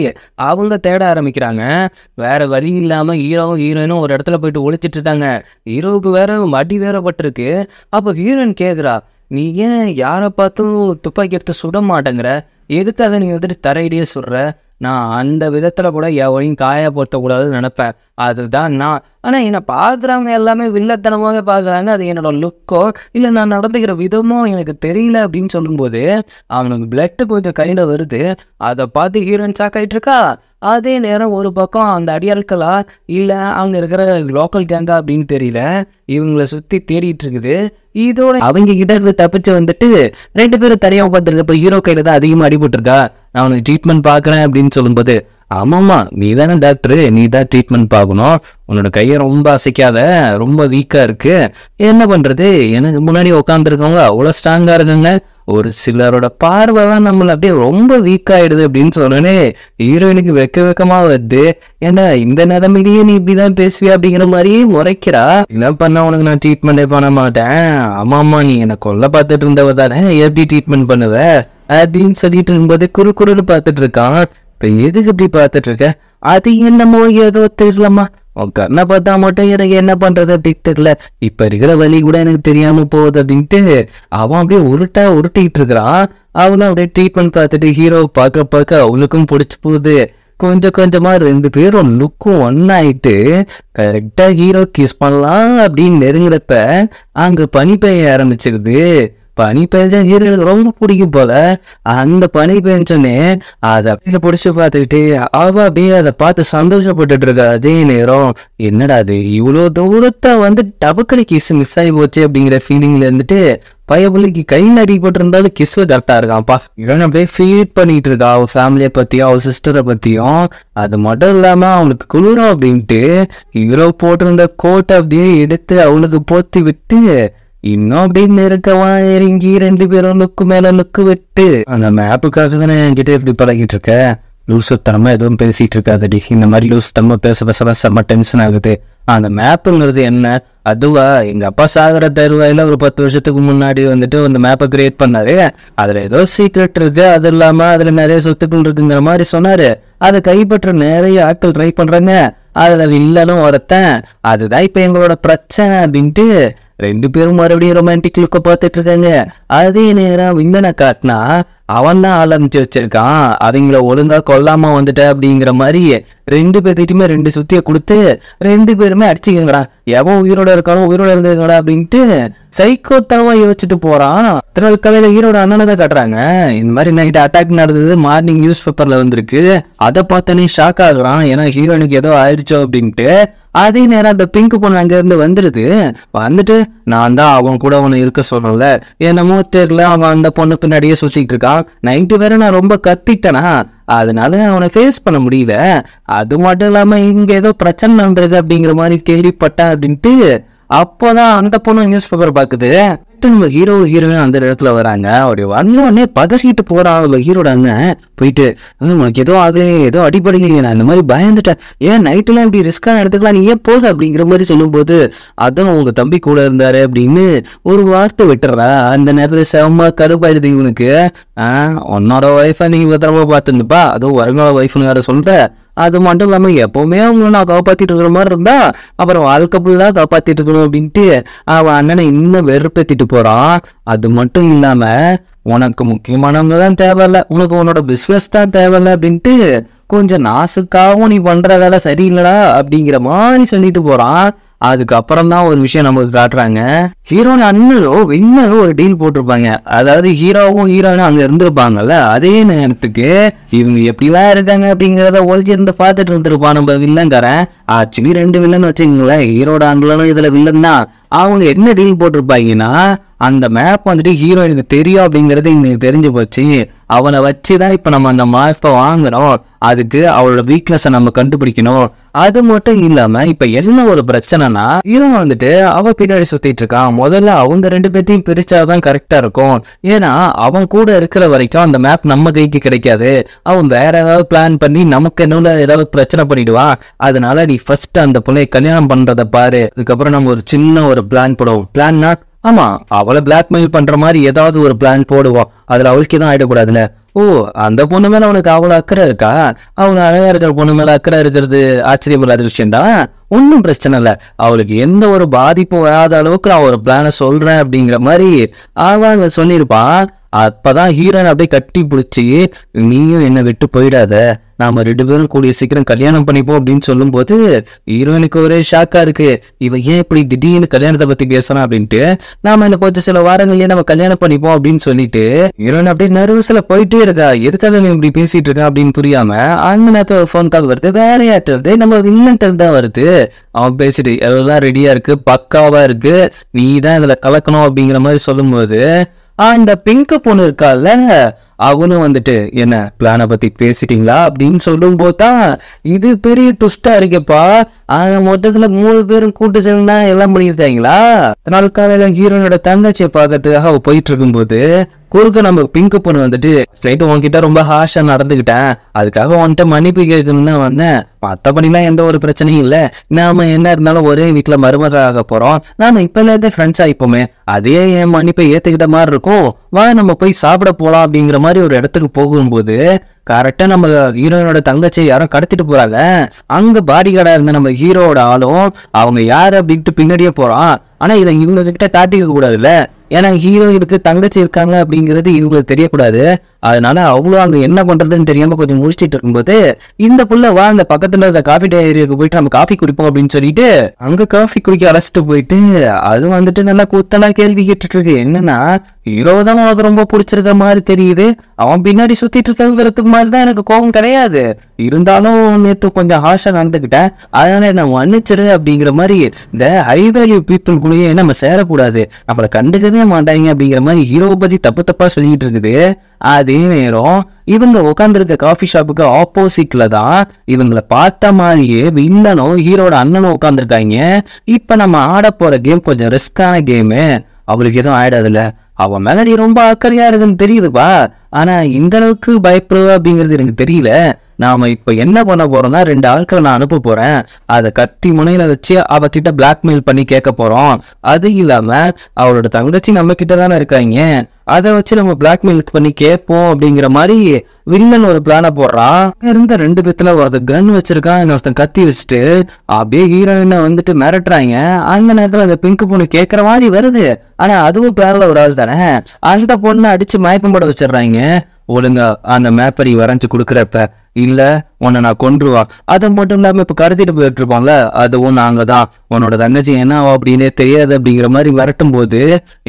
அவங்க தேட ஆரம்பிக்கிறாங்க. வேற வழி இல்லாம ஹீரோவும் ஹீரோயினும் ஒரு இடத்துல போயிட்டு ஒளிச்சிட்டு இருக்காங்க. ஹீரோவுக்கு வேற அடி வேற பட்டிருக்கு. அப்போ ஹீரோயின் கேக்குறா, நீ ஏன் யாரை பார்த்தும் துப்பாக்கி எடுத்து சுட மாட்டேங்கிற, எதுக்காக நீ வந்துட்டு தரையிலேயே சுடுற? நான் அந்த விதத்துல கூட எவரையும் காயப்படுத்தக்கூடாதுன்னு நினைப்பேன், அதுதான் நான். ஆனா என்னை பார்க்குறவங்க எல்லாமே வில்லத்தனமாகவே பார்க்குறாங்க. அது என்னோட லுக்கோ இல்லை நான் நடந்துக்கிற விதமோ எனக்கு தெரியல அப்படின்னு சொல்லும்போது அவனுக்கு பிளட்டு கொஞ்சம் கையில் வருது. அதை பார்த்து ஹீரோயின் ஷாக் ஆகிட்டு இருக்கா. அதே நேரம் ஒரு பக்கம் அந்த அடியாட்களா இல்லை அவங்க இருக்கிற லோக்கல் கேங்கா அப்படின்னு தெரியல, இவங்களை சுற்றி தேடிட்டு இருக்குது. இதோட அவங்க கிட்ட இருந்து தப்பிச்சு வந்துட்டு 2 பேரும் தனியாக உட்காந்துருக்க. இப்போ ஹீரோ கையில் தான் அதிகமாக அடிபட்டுருக்கா. நான் அவனுக்கு ட்ரீட்மெண்ட் பார்க்குறேன் அப்படின்னு சொல்லும்போது, ஆமாம்மா நீ தானே டாக்டரு, நீ தான் ட்ரீட்மெண்ட் பார்க்கணும், உன்னோட கையை ரொம்ப அசைக்காத, ரொம்ப வீக்காக இருக்கு, என்ன பண்ணுறது, எனக்கு முன்னாடி உட்காந்துருக்கவங்க அவ்வளோ ஸ்ட்ராங்காக இருக்காங்க, ஒரு சிலரோட பார்வைலாம் நம்மளை அப்படியே ரொம்ப வீக் ஆயிடுது அப்படின்னு சொன்னோன்னே ஹீரோயினுக்கு வெக்கமா வருது. ஏன்னா இந்த நிலைமையிலேயே நீ இப்படிதான் பேசுவியா அப்படிங்கிற மாதிரியே முறைக்கிறா. என்ன பண்ண உனக்கு நான் ட்ரீட்மெண்டே பண்ண மாட்டேன், ஆமாம்மா நீ என்னை கொல்ல பார்த்துட்டு இருந்தவ தானே, எப்படி ட்ரீட்மெண்ட் பண்ணுவ அப்படின்னு சொல்லிட்டு இருக்கும்போது குறுன்னு பார்த்துட்டு இருக்கான். இப்ப எதுக்கு இப்படி பார்த்துட்டு இருக்க, அது என்னமோ ஏதோ தெரியலம்மா, உன் கண்ணை பார்த்தா மட்டும் எனக்கு என்ன பண்றது அப்படின்னு தெரியல, இப்ப இருக்கிற வழி கூட எனக்கு தெரியாம போகுது அப்படின்ட்டு அவன் அப்படியே உருட்டிக்கிட்டு இருக்கிறான். அவனும் அப்படியே ட்ரீட்மெண்ட் பார்த்துட்டு ஹீரோ பார்க்க அவளுக்கும் பிடிச்சி போகுது. கொஞ்சம் கொஞ்சமா 2 பேரும் லுக்கும் ஒன்னாயிட்டு கரெக்டா ஹீரோ கிஸ் பண்ணலாம் அப்படின்னு நெருங்குறப்ப அங்க பனி பெய்ய ஆரம்பிச்சிருது. பனி பெஞ்சா ஹீரோனுக்கு ரொம்ப பிடிக்கும் போல. அந்த பனி பெஞ்சோன்னே அதை அப்படியே பிடிச்சி பார்த்துக்கிட்டு அவ அப்படியே அதை பார்த்து சந்தோஷப்பட்டுட்டு இருக்கா. அதே நேரம் என்னடா அது இவ்வளோ தூரத்தை வந்து டபுக்கடி கிஸ் மிஸ் ஆகி போச்சு அப்படிங்கிற ஃபீலிங்ல இருந்துட்டு பையபிள்ளைக்கு கையில் அடிபட்டிருந்தாலும் கிஸ் கரெக்டா இருக்கான்ப்பா. இவன் அப்படியே ஃபீட் பண்ணிட்டு இருக்கா அவ ஃபேமிலியை பத்தியும் அவ சிஸ்டரை பத்தியும். அது மட்டும் இல்லாம அவனுக்கு குளிரும் அப்படின்ட்டு ஹீரோ போட்டிருந்த கோட்டை அப்படியே எடுத்து அவனுக்கு போத்தி விட்டு இன்னும் அப்படின்னு நெருக்கவா இறங்கி 2 பேரும் லுக்கு மேல லுக்கு விட்டு அந்த மேப்புக்காக தானே என்கிட்ட இப்படி பழகிட்டு இருக்க, லூசுத்தனமா எதுவும் பேசிட்டு இருக்காதடி, இந்த மாதிரி லூசுத்தனமா பேச செம்ம டென்ஷன் ஆகுது. அந்த மேப்புங்கிறது என்ன, அதுவா எங்க அப்பா சாகர தருவாயில ஒரு 10 வருஷத்துக்கு முன்னாடி வந்துட்டு அந்த மேப்பை கிரியேட் பண்ணாரு, அதுல ஏதோ சீக்ரெட் இருக்கு, அது இல்லாம அதுல நிறைய சொத்துக்கள் இருக்குங்கிற மாதிரி சொன்னாரு. அதை கைப்பற்ற நிறைய ஆட்கள் ட்ரை பண்றாங்க, அதுல வில்லனும் ஒருத்தன், அதுதான் இப்ப எங்களோட பிரச்சனை அப்படின்ட்டு 2 பேரும் மறுபடியும் ரொமான்டிக் லுக்க பார்த்துட்டு இருக்காங்க. அதே நேரம் வில்லனை காட்டினா அவன் தான் ஆரம்பிச்சு வச்சிருக்கான், அவங்கள ஒழுங்கா கொல்லாம வந்துட்ட அப்படிங்கிற மாதிரி 2 பேர்த்திட்டுமே 2 சுத்திய கொடுத்து 2 பேருமே அடிச்சுக்கங்கடா, எவன் உயிரோட இருக்கானோ உயிரோட இருந்ததுங்கடா அப்படின்ட்டு சைக்கோத்தாவா யோசிச்சுட்டு போறான். திருநாள் காலையில ஹீரோட அண்ணனை தான் காட்டுறாங்க. இந்த மாதிரி நைட் அட்டாக் நடந்தது மார்னிங் நியூஸ் பேப்பர்ல வந்திருக்கு. அதை பார்த்தோன்னே ஷாக் ஆகுறான், ஏன்னா ஹீரோனுக்கு ஏதோ ஆயிடுச்சோ அப்படின்ட்டு. அதே நேரம் அந்த பிங்க் பொண்ணு அங்க இருந்து வந்துட்டு நான் தான் அவன் கூட அவனை இருக்க சொல்லல, என்னமோ தெரியல, அவன் அந்த பொண்ணு பின்னாடியே சுத்திட்டு இருக்கான். நைட்டு வேற நான் ரொம்ப கத்திட்டேனா, அதனால அவனை ஃபேஸ் பண்ண முடியல, அது மட்டும் இல்லாம இங்க ஏதோ பிரச்சனை நடந்திருக்கு அப்படிங்கிற மாதிரி கேள்விப்பட்டேன் அப்படின்ட்டு. அப்போதான் அந்த பொண்ணு நியூஸ் பேப்பர் பாக்குது. நம்ம ஹீரோ ஹீரோயின் அந்த இடத்துல வராங்க. அப்படி வந்தோடனே பதறிட்டு போறான் ஹீரோட அண்ணன் போயிட்டு, உனக்கு ஏதோ ஆகலையே, ஏதோ அடிப்படையிலேயே, நான் இந்த மாதிரி பயந்துட்டேன், ஏன் நைட்டுலாம் இப்படி ரிஸ்கான இடத்துக்குலாம் நீ ஏன் போக அப்படிங்கிற மாதிரி சொல்லும்போது, அதான் உங்க தம்பி கூட இருந்தாரு அப்படின்னு ஒரு வார்த்தை விட்டுறா. அந்த நேரத்துல செம்ம கடுப்பாயிடுது இவனுக்கு. உன்னோட ஒய்ஃபை நீ பத்திரமா பார்த்துருந்துப்பா, அதுவும் வருங்களோட ஒய்ஃப்னு வேற சொல்ற, அது மட்டும் இல்லாம எப்பவுமே அவங்கள நான் காப்பாத்திட்டு இருக்கிற மாதிரி இருந்தா அப்புறம் வாழ்க்கை ஃபுல்லா காப்பாத்திட்டு இருக்கணும் அப்படின்ட்டு அவன் அண்ணனை இன்னும் வெறுப்பேத்திட்டு போறான். அது மட்டும் இல்லாம உனக்கு முக்கியமானவங்க தான் தேவையில்ல, உனக்கு உன்னோட பிஸ்னஸ் தான் தேவையில்ல அப்படின்ட்டு கொஞ்சம் நாசுக்காகவும் நீ பண்ற வேலை சரியில்லடா அப்படிங்கிற மாதிரி சொல்லிட்டு போறான். அதுக்கப்புறம் தான் ஒரு விஷயம் நமக்கு காட்டுறாங்க. ஹீரோயின் அண்ணனும் வின்னரும் ஒரு டீல் போட்டிருப்பாங்க. அதாவது ஹீரோவும் ஹீரோயினும் அங்க இருந்திருப்பாங்கல்ல, அதே நேரத்துக்கு இவங்க எப்படிலாம் இருக்காங்க அப்படிங்கிறத ஒழிச்சிருந்து பார்த்துட்டு இருந்திருப்பான் நம்ம வில்லன்காரன். ஆக்சுவலி 2 வில்லன் வச்சுங்களேன், ஹீரோட அண்ணனும் இதுல வில்லன் தான். அவங்க என்ன டீல் போட்டிருப்பாங்கன்னா, அந்த மேப் வந்துட்டு ஹீரோயினுக்கு தெரியும் அப்படிங்கிறது இன்னைக்கு தெரிஞ்சு போச்சு. அவனை வச்சுதான் இப்ப நம்ம அந்த மேப்பை வாங்குறோம். அதுக்கு அவளோட வீக்னஸை நம்ம கண்டுபிடிக்கணும். அது மட்டும் இல்லாம இப்ப என்ன ஒரு பிரச்சனைனா, ஹீரோ வந்துட்டு அவ பின்னாடி சுத்திட்டு இருக்கான். முதல்ல அவங்க 2 பேர்த்தையும் பிரிச்சாதான் கரெக்டா இருக்கும். ஏன்னா அவன் கூட இருக்கிற வரைக்கும் அந்த மேப் நம்ம கைக்கு கிடைக்காது. அவன் வேற ஏதாவது பிளான் பண்ணி நமக்கு என்ன ஏதாவது பிரச்சனை பண்ணிடுவான். அதனால நீ ஃபர்ஸ்ட் அந்த பிள்ளைய கல்யாணம் பண்றத பாரு. அதுக்கப்புறம் நம்ம ஒரு சின்ன ஒரு பிளான் போடுவோம். பிளான்னா ஆமா, அவளை பிளாக்மெயில் பண்ற மாதிரி ஏதாவது ஒரு பிளான் போடுவோம். அதுல அவளுக்கு எதுவும் ஆயிடக்கூடாதுல. ஓ, அந்த பொண்ணு மேல அவனுக்கு அவ்வளவு அக்கறை இருக்கா? அவங்க அழகா இருக்கிற பொண்ணு மேல அக்கறை இருக்கிறது ஆச்சரியமில்லாத விஷயம்தான். ஒன்னும் பிரச்சனை இல்ல. அவளுக்கு எந்த ஒரு பாதிப்பும் வராத அளவுக்கு நான் ஒரு பிளான சொல்றேன் அப்படிங்கிற மாதிரி அவங்க சொல்லியிருப்பான். அப்பதான் ஹீரோயின் அப்படியே கட்டி பிடிச்சி, நீயும் என்ன விட்டு போயிடாத, நாம 2 பேரும் கூடிய சீக்கிரம் கல்யாணம் பண்ணிப்போம் அப்படின்னு சொல்லும் போது ஹீரோயினுக்கு ஒரே ஷாக்கா இருக்கு. இவ ஏன் இப்படி திடீர்னு கல்யாணத்தை பத்தி பேசணும் அப்படின்ட்டு, நாம என்ன கொஞ்சம் சில வாரங்கள்லயே நம்ம கல்யாணம் பண்ணிப்போம் அப்படின்னு சொல்லிட்டு ஹீரோயின் அப்படியே நர்வஸ்ல போயிட்டே இருக்கா. எதுக்காக நீ இப்படி பேசிட்டு இருக்கா அப்படின்னு புரியாம அந்த நேரத்துல ஒரு ஃபோன் கால் வருது. வேற யார்ட்டு நம்ம வில்லன்ட்டு தான் வருது. அவன் பேசிட்டு எல்லாம் ரெடியா இருக்கு, பக்காவா இருக்கு, நீ தான் இதுல கலக்கணும் அப்படிங்கிற மாதிரி சொல்லும் போது அந்த பிங்க் பொண்ணு இருக்கால, அவனும் வந்துட்டு என்ன பிளானை பத்தி பேசிட்டீங்களா அப்படின்னு சொல்லும் போதுதான் இது பெரிய ட்விஸ்டா இருக்கேப்பா. மொத்தத்துல 3 பேரும் கூட்டு சேர்ந்தா எல்லாம் பண்ணியிருக்காங்களா. அதனால காலையில ஹீரோனோட தங்கச்சியை பார்க்கறதுக்காக அவ போயிட்டு இருக்கும் போது குறுக்க நம்ம பிங்க் பொண்ணு வந்துட்டு, ஸ்ட்ரைட்டு உன்கிட்ட ரொம்ப ஹாஷா நடந்துக்கிட்டேன், அதுக்காக உன்கிட்ட மன்னிப்பு கேட்கணும்னு தான் வந்தேன், மற்றபடிலாம் எந்த ஒரு பிரச்சனையும் இல்லை, நாம என்ன இருந்தாலும் ஒரே வீட்டுல மருமகளாக போறோம், நாம இப்ப இல்லாத ஃப்ரெண்ட்ஸ் ஆயிப்போமே, அதே என் மன்னிப்பை ஏத்துக்கிட்ட மாதிரி இருக்கும், வா நம்ம போய் சாப்பிட போலாம் அப்படிங்கிற மாதிரி ஒரு இடத்துக்கு போகும்போது கரெக்டா நம்ம ஹீரோனோட தங்கச்சி யாரும் கடத்திட்டு போறாங்க. அங்க பாடி கார்டா இருந்த நம்ம ஹீரோட ஆளும் அவங்க யாரு அப்படின்ட்டு பின்னாடியே போறான். ஆனா இதை இவங்க கிட்ட காட்டிக்க கூடாதுல்ல, ஏன்னா ஹீரோயினுக்கு தங்கச்சி இருக்காங்க அப்படிங்கிறது இவங்களுக்கு தெரியக்கூடாது. அதனால அவ்வளோ அங்க என்ன பண்றதுன்னு தெரியாம கொஞ்சம் முடிச்சிட்டு இருக்கும்போது இந்த புள்ள வா அந்த பக்கத்துல இருந்த காஃபி டே ஏரியாவுக்கு போயிட்டு நம்ம காஃபி குடிப்போம் அப்படின்னு சொல்லிட்டு அங்க காஃபி குடிக்க அழைச்சிட்டு போயிட்டு அது வந்துட்டு நல்லா கூத்தலா கேள்வி கேட்டுட்டு இருக்கு. என்னன்னா, ஹீரோ தான் உனக்கு ரொம்ப பிடிச்சிருக்க மாதிரி தெரியுது, அவன் பின்னாடி சுத்திட்டு இருக்கிறதுக்கு மாதிரிதான் எனக்கு கோபம் கிடையாது, இருந்தாலும் நேற்று கொஞ்சம் ஹாஷா நடந்துக்கிட்டேன், அதனால என்ன மன்னிச்சிரு அப்படிங்கிற மாதிரி இந்த ஹை வேல்யூ பீப்புள் கூடயே நம்ம சேரக்கூடாது, நம்மளை கண்டுக்கவே மாட்டாங்க அப்படிங்கிற மாதிரி ஹீரோவை பத்தி தப்பு தப்பா சொல்லிட்டு இருக்குது. அதே நேரம் இவங்க உட்காந்துருக்க காஃபி ஷாப்புக்கு ஆப்போசிட்ல தான் இவங்களை பார்த்த மாதிரியே வில்லனும் ஹீரோட அண்ணனும் உட்காந்துருக்காங்க. இப்ப நம்ம ஆட போற கேம் கொஞ்சம் ரிஸ்கான கேமு, அவளுக்கு எதுவும் ஆயிடாதுல்ல, அவன் மேல நீ ரொம்ப அக்கறையா இருக்குன்னு தெரியுதுப்பா, ஆனா இந்த அளவுக்கு பயப்படுவ அப்படிங்கிறது எனக்கு தெரியல. நாம இப்ப என்ன பண்ண போறோம்னா 2 ஆட்களை நான் அனுப்ப போறேன், அதை கத்தி முனையில வச்சு அவகிட்ட பிளாக்மெயில் பண்ணி கேட்க போறோம். அது இல்லாம அவளோட தங்கச்சி நம்ம கிட்ட தானே இருக்காங்க, அதை வச்சு நம்ம பிளாக்மெயில் பண்ணி கேட்போம் அப்படிங்கிற மாதிரி வில்லன் ஒரு பிளான போடுறான். இருந்த 2 பேத்துல ஒருத்தர் கன் வச்சிருக்கான், இன்னொருத்தன் கத்தி வச்சுட்டு அப்படியே ஹீரோயினை வந்துட்டு மிரட்டுறாங்க. அந்த நேரத்துல அந்த பிங்க் பொண்ணு கேட்கற மாதிரி வருது, ஆனா அதுவும் பேரல ஒரு ஆள் தானே, அந்த பொண்ணை அடிச்சு மயக்கம் போட வச்சிடுறாங்க. ஒழுங்கா அந்த மேப்பை வரைஞ்சு கொடுக்குறப்ப இல்ல உன்னை நான் கொன்றுவா, அதை மட்டும் இல்லாம இப்ப கடத்திட்டு போயிட்டு இருப்பான்ல அதுவும் நாங்க தான், உன்னோட தங்கச்சி என்ன அப்படின்னே தெரியாது அப்படிங்கிற மாதிரி வரட்டும் போது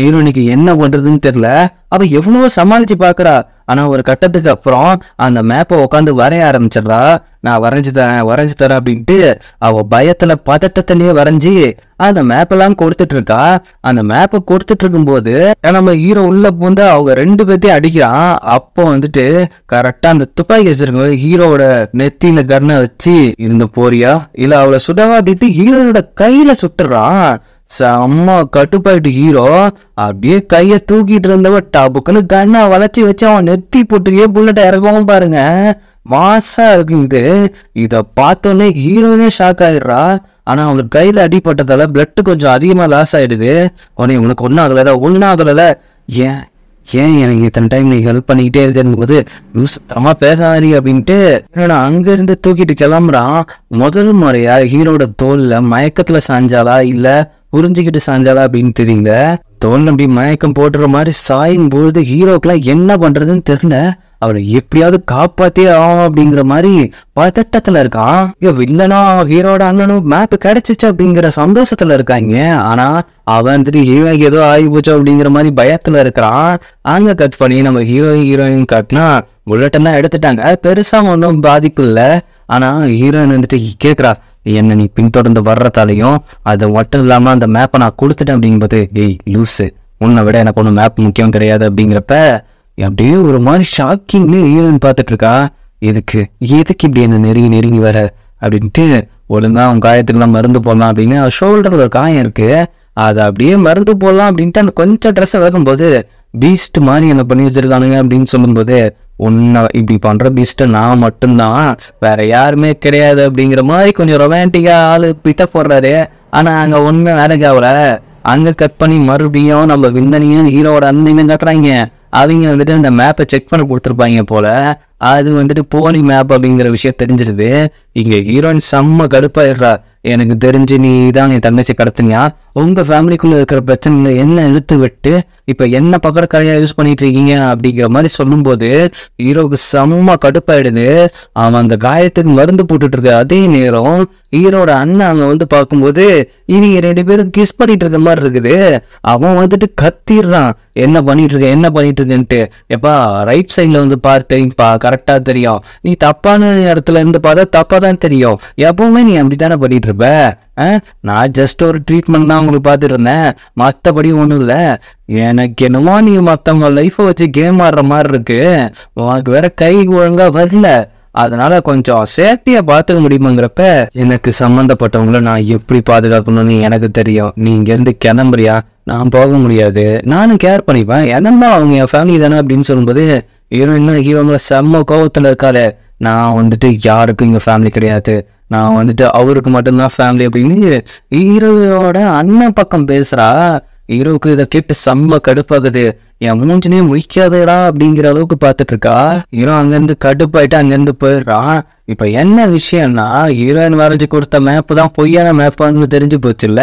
ஹீரோனிக்கு என்ன பண்றதுன்னு தெரியல. அவ எவ்வளவோ சமாளிச்சு பாக்குறா, ஆனா ஒரு கட்டத்துக்கு அப்புறம் அந்த மேப்பை உட்காந்து வரைய ஆரம்பிச்சிடறா. நான் வரைஞ்சு தரேன் அப்படின்ட்டு அவ பயத்துல பதட்டத்திலேயே வரைஞ்சி அந்த மேப்பெல்லாம் கொடுத்துட்டு இருக்கா. அந்த மேப்பை கொடுத்துட்டு இருக்கும் போது நம்ம ஹீரோ உள்ள பூந்து அவங்க 2 பேர்த்தையும் அடிக்கிறான். அப்போ வந்துட்டு கரெக்டா அந்த துப்பாக்கி வச்சிருக்கும் ஹீரோவோட நெத்தியில கண்ணை வச்சு இருந்து போறியா இல்ல அவளை சுடவா அப்படின்ட்டு ஹீரோனோட கையில சுட்டுறான். செம்ம கட்டுப்பாயிட்டு ஹீரோ அப்படியே கைய தூக்கிட்டு இருந்தவ டபுக்குன்னு கண்ணை வளைச்சி வச்சு அவன் நெத்தி போட்டுக்கே புல்லட்ட இறக்கவும் பாருங்க, மாசா இருக்கு இது. இத பார்த்தோன்னே ஹீரோனே ஷாக் ஆயிடுறா. ஆனா அவங்களுக்கு கையில அடிப்பட்டதால பிளட் கொஞ்சம் அதிகமா லாஸ் ஆயிடுது. உடனே உனக்கு ஒன்னும் ஆகல, ஏன் எனக்கு இத்தனை டைம் நீ ஹெல்ப் பண்ணிக்கிட்டே இருக்குன்னு போது சுத்தமா பேசாதீ அப்படின்ட்டு அங்க இருந்து தூக்கிட்டு கிளம்புறான். முதல் முறையா ஹீரோட தோல்ல மயக்கத்துல சாஞ்சாலா இல்ல புரிஞ்சுக்கிட்டு சாஞ்சாலா அப்படின்னு தெரியல. தோல் அப்படி மயக்கம் போட்டுற மாதிரி சாயும் பொழுது ஹீரோக்கெல்லாம் என்ன பண்றதுன்னு தெரியல. அவளை எப்படியாவது காப்பாத்தே ஆகும் அப்படிங்கிற மாதிரி பதட்டத்துல இருக்கான். வில்லனா ஹீரோட அண்ணனும் மேப் கிடைச்சிச்சு அப்படிங்கிற சந்தோஷத்துல இருக்காங்க. ஆனா அவன் வந்துட்டு ஹீரோக்கு ஏதோ ஆகி போச்சு அப்படிங்கிற மாதிரி பயத்துல இருக்கிறான். அங்க கட் பண்ணி நம்ம ஹீரோயின் காட்டினா புல்லட் எல்லாம் எடுத்துட்டாங்க, பெருசா ஒன்றும் பாதிப்பு இல்லை. ஆனா ஹீரோயின் வந்துட்டு கேட்கிறா, என்ன நீ பின்தொடர்ந்து வர்றதாலையும் அது மட்டும் இல்லாம அந்த மேப்பை நான் கொடுத்துட்டேன் அப்படிங்கும்போது, ஏய் லூசு, உன்னை விட எனக்கு ஒன்றும் மேப் முக்கியம் கிடையாது அப்படிங்கிறப்ப அப்படியே ஒரு மாதிரி ஷாக்கிங்னு ஹீரோயின் பார்த்துட்டு இருக்கா. எதுக்கு இப்படி என்ன நெருங்கி வர அப்படின்ட்டு ஒழுங்கா அவன் காயத்துக்குலாம் மருந்து போடலாம் அப்படின்னு ஷோல்டர்ல ஒரு காயம் இருக்கு, அதை அப்படியே மருந்து போடலாம் அப்படின்ட்டு அந்த கொஞ்சம் ட்ரெஸ்ஸை வைக்கும்போது பீஸ்ட் மாதிரி என்ன பண்ணி வச்சிருக்கானுங்க அப்படின்னு சொல்லும்போது உன்னை இப்படி பண்ற பீஸ்ட் நான் மட்டும்தான், வேற யாருமே கிடையாது அப்படிங்கிற மாதிரி கொஞ்சம் ரொமான்டிக்கா ஆளு பிட்ட போடுறாரு. ஆனா அங்க ஒண்ணு வேலைக்கு ஆகல, அங்க கட் பண்ணி மறுபடியும் நம்ம விந்தனையும் ஹீரோவோட அண்ணனையும் காட்டுறாங்க. அவங்க வந்துட்டு அந்த மேப்பை செக் பண்ண கொடுத்துருப்பாங்க போல, அது வந்துட்டு போலி மேப் அப்படிங்கிற விஷயம் தெரிஞ்சிருது. இங்க ஹீரோயின் செம்ம கடுப்பாயிடுறா. எனக்கு தெரிஞ்சு நீ தான் என் தங்கச்சி கடத்துனியா, உங்க ஃபேமிலிக்குள்ள இருக்கிற பிரச்சனைகளை என்ன இழுத்து விட்டு இப்ப என்ன பக்கட கரையா யூஸ் பண்ணிட்டு இருக்கீங்க அப்படிங்கிற மாதிரி சொல்லும் போது ஹீரோவுக்கு செம்ம கடுப்பாயிடுது. அவன் அந்த காயத்துக்கு மருந்து போட்டுட்டு இருக்க அதே நேரம் ஹீரோட அண்ணன் அங்க வந்து பார்க்கும்போது இவங்க 2 பேரும் கிஸ் பண்ணிட்டு இருக்க மாதிரி இருக்குது. அவன் வந்துட்டு கத்திடுறான், என்ன பண்ணிட்டு இருக்கேன்ட்டு. எப்பா ரைட் சைட்ல வந்து பார்த்துப்பா, கரெக்டா தெரியும், நீ தப்பான இடத்துல இருந்து பார்த்தா தப்பா தான் தெரியும், எப்பவுமே நீ அப்படித்தானே பண்ணிட்டு இருப்ப. நான் ஜஸ்ட் ஒரு ட்ரீட்மெண்ட் தான் உங்களுக்கு பார்த்துட்டு இருந்தேன், மற்றபடி ஒன்றும் இல்லை. எனக்கு என்னமோ நீ மற்றவங்க லைஃப்பை வச்சு கேம் ஆடுற மாதிரி இருக்கு, உனக்கு வேற கை ஒழுங்கா வரல, அதனால கொஞ்சம் சேஃப்டியா பார்த்துக்க முடியுமாங்கிறப்ப எனக்கு சம்மந்தப்பட்டவங்கள நான் எப்படி பாதுகாக்கணும்னு எனக்கு தெரியும், நீ இங்கேருந்து கிளம்புறியா, நான் போக முடியாது, நானும் கேர் பண்ணிப்பேன், என்னன்னா அவங்க என் ஃபேமிலி தானே அப்படின்னு சொல்லும்போது ஹீரோங்கள செம்ம கோவத்துல இருக்காரு. நான் வந்துட்டு யாருக்கும் இங்க ஃபேமிலி கிடையாது, நான் வந்துட்டு அவருக்கு மட்டும்தான் ஃபேமிலி அப்படின்னு ஹீரோவோட அண்ணன் பக்கம் பேசுறா. ஹீரோவுக்கு இதை கேட்டு செம்ம கடுப்பாகுது, என் மூஞ்சினே முழிக்காதடா அப்படிங்கிற அளவுக்கு பார்த்துட்டு இருக்கா. ஹீரோ அங்கிருந்து கடுப்பாயிட்டு அங்கிருந்து போயிடுறான். இப்ப என்ன விஷயம்னா ஹீரோயின் வரைஞ்சு கொடுத்த மேப்பு தான் பொய்யான மேப்பான்னு தெரிஞ்சு போச்சுல்ல,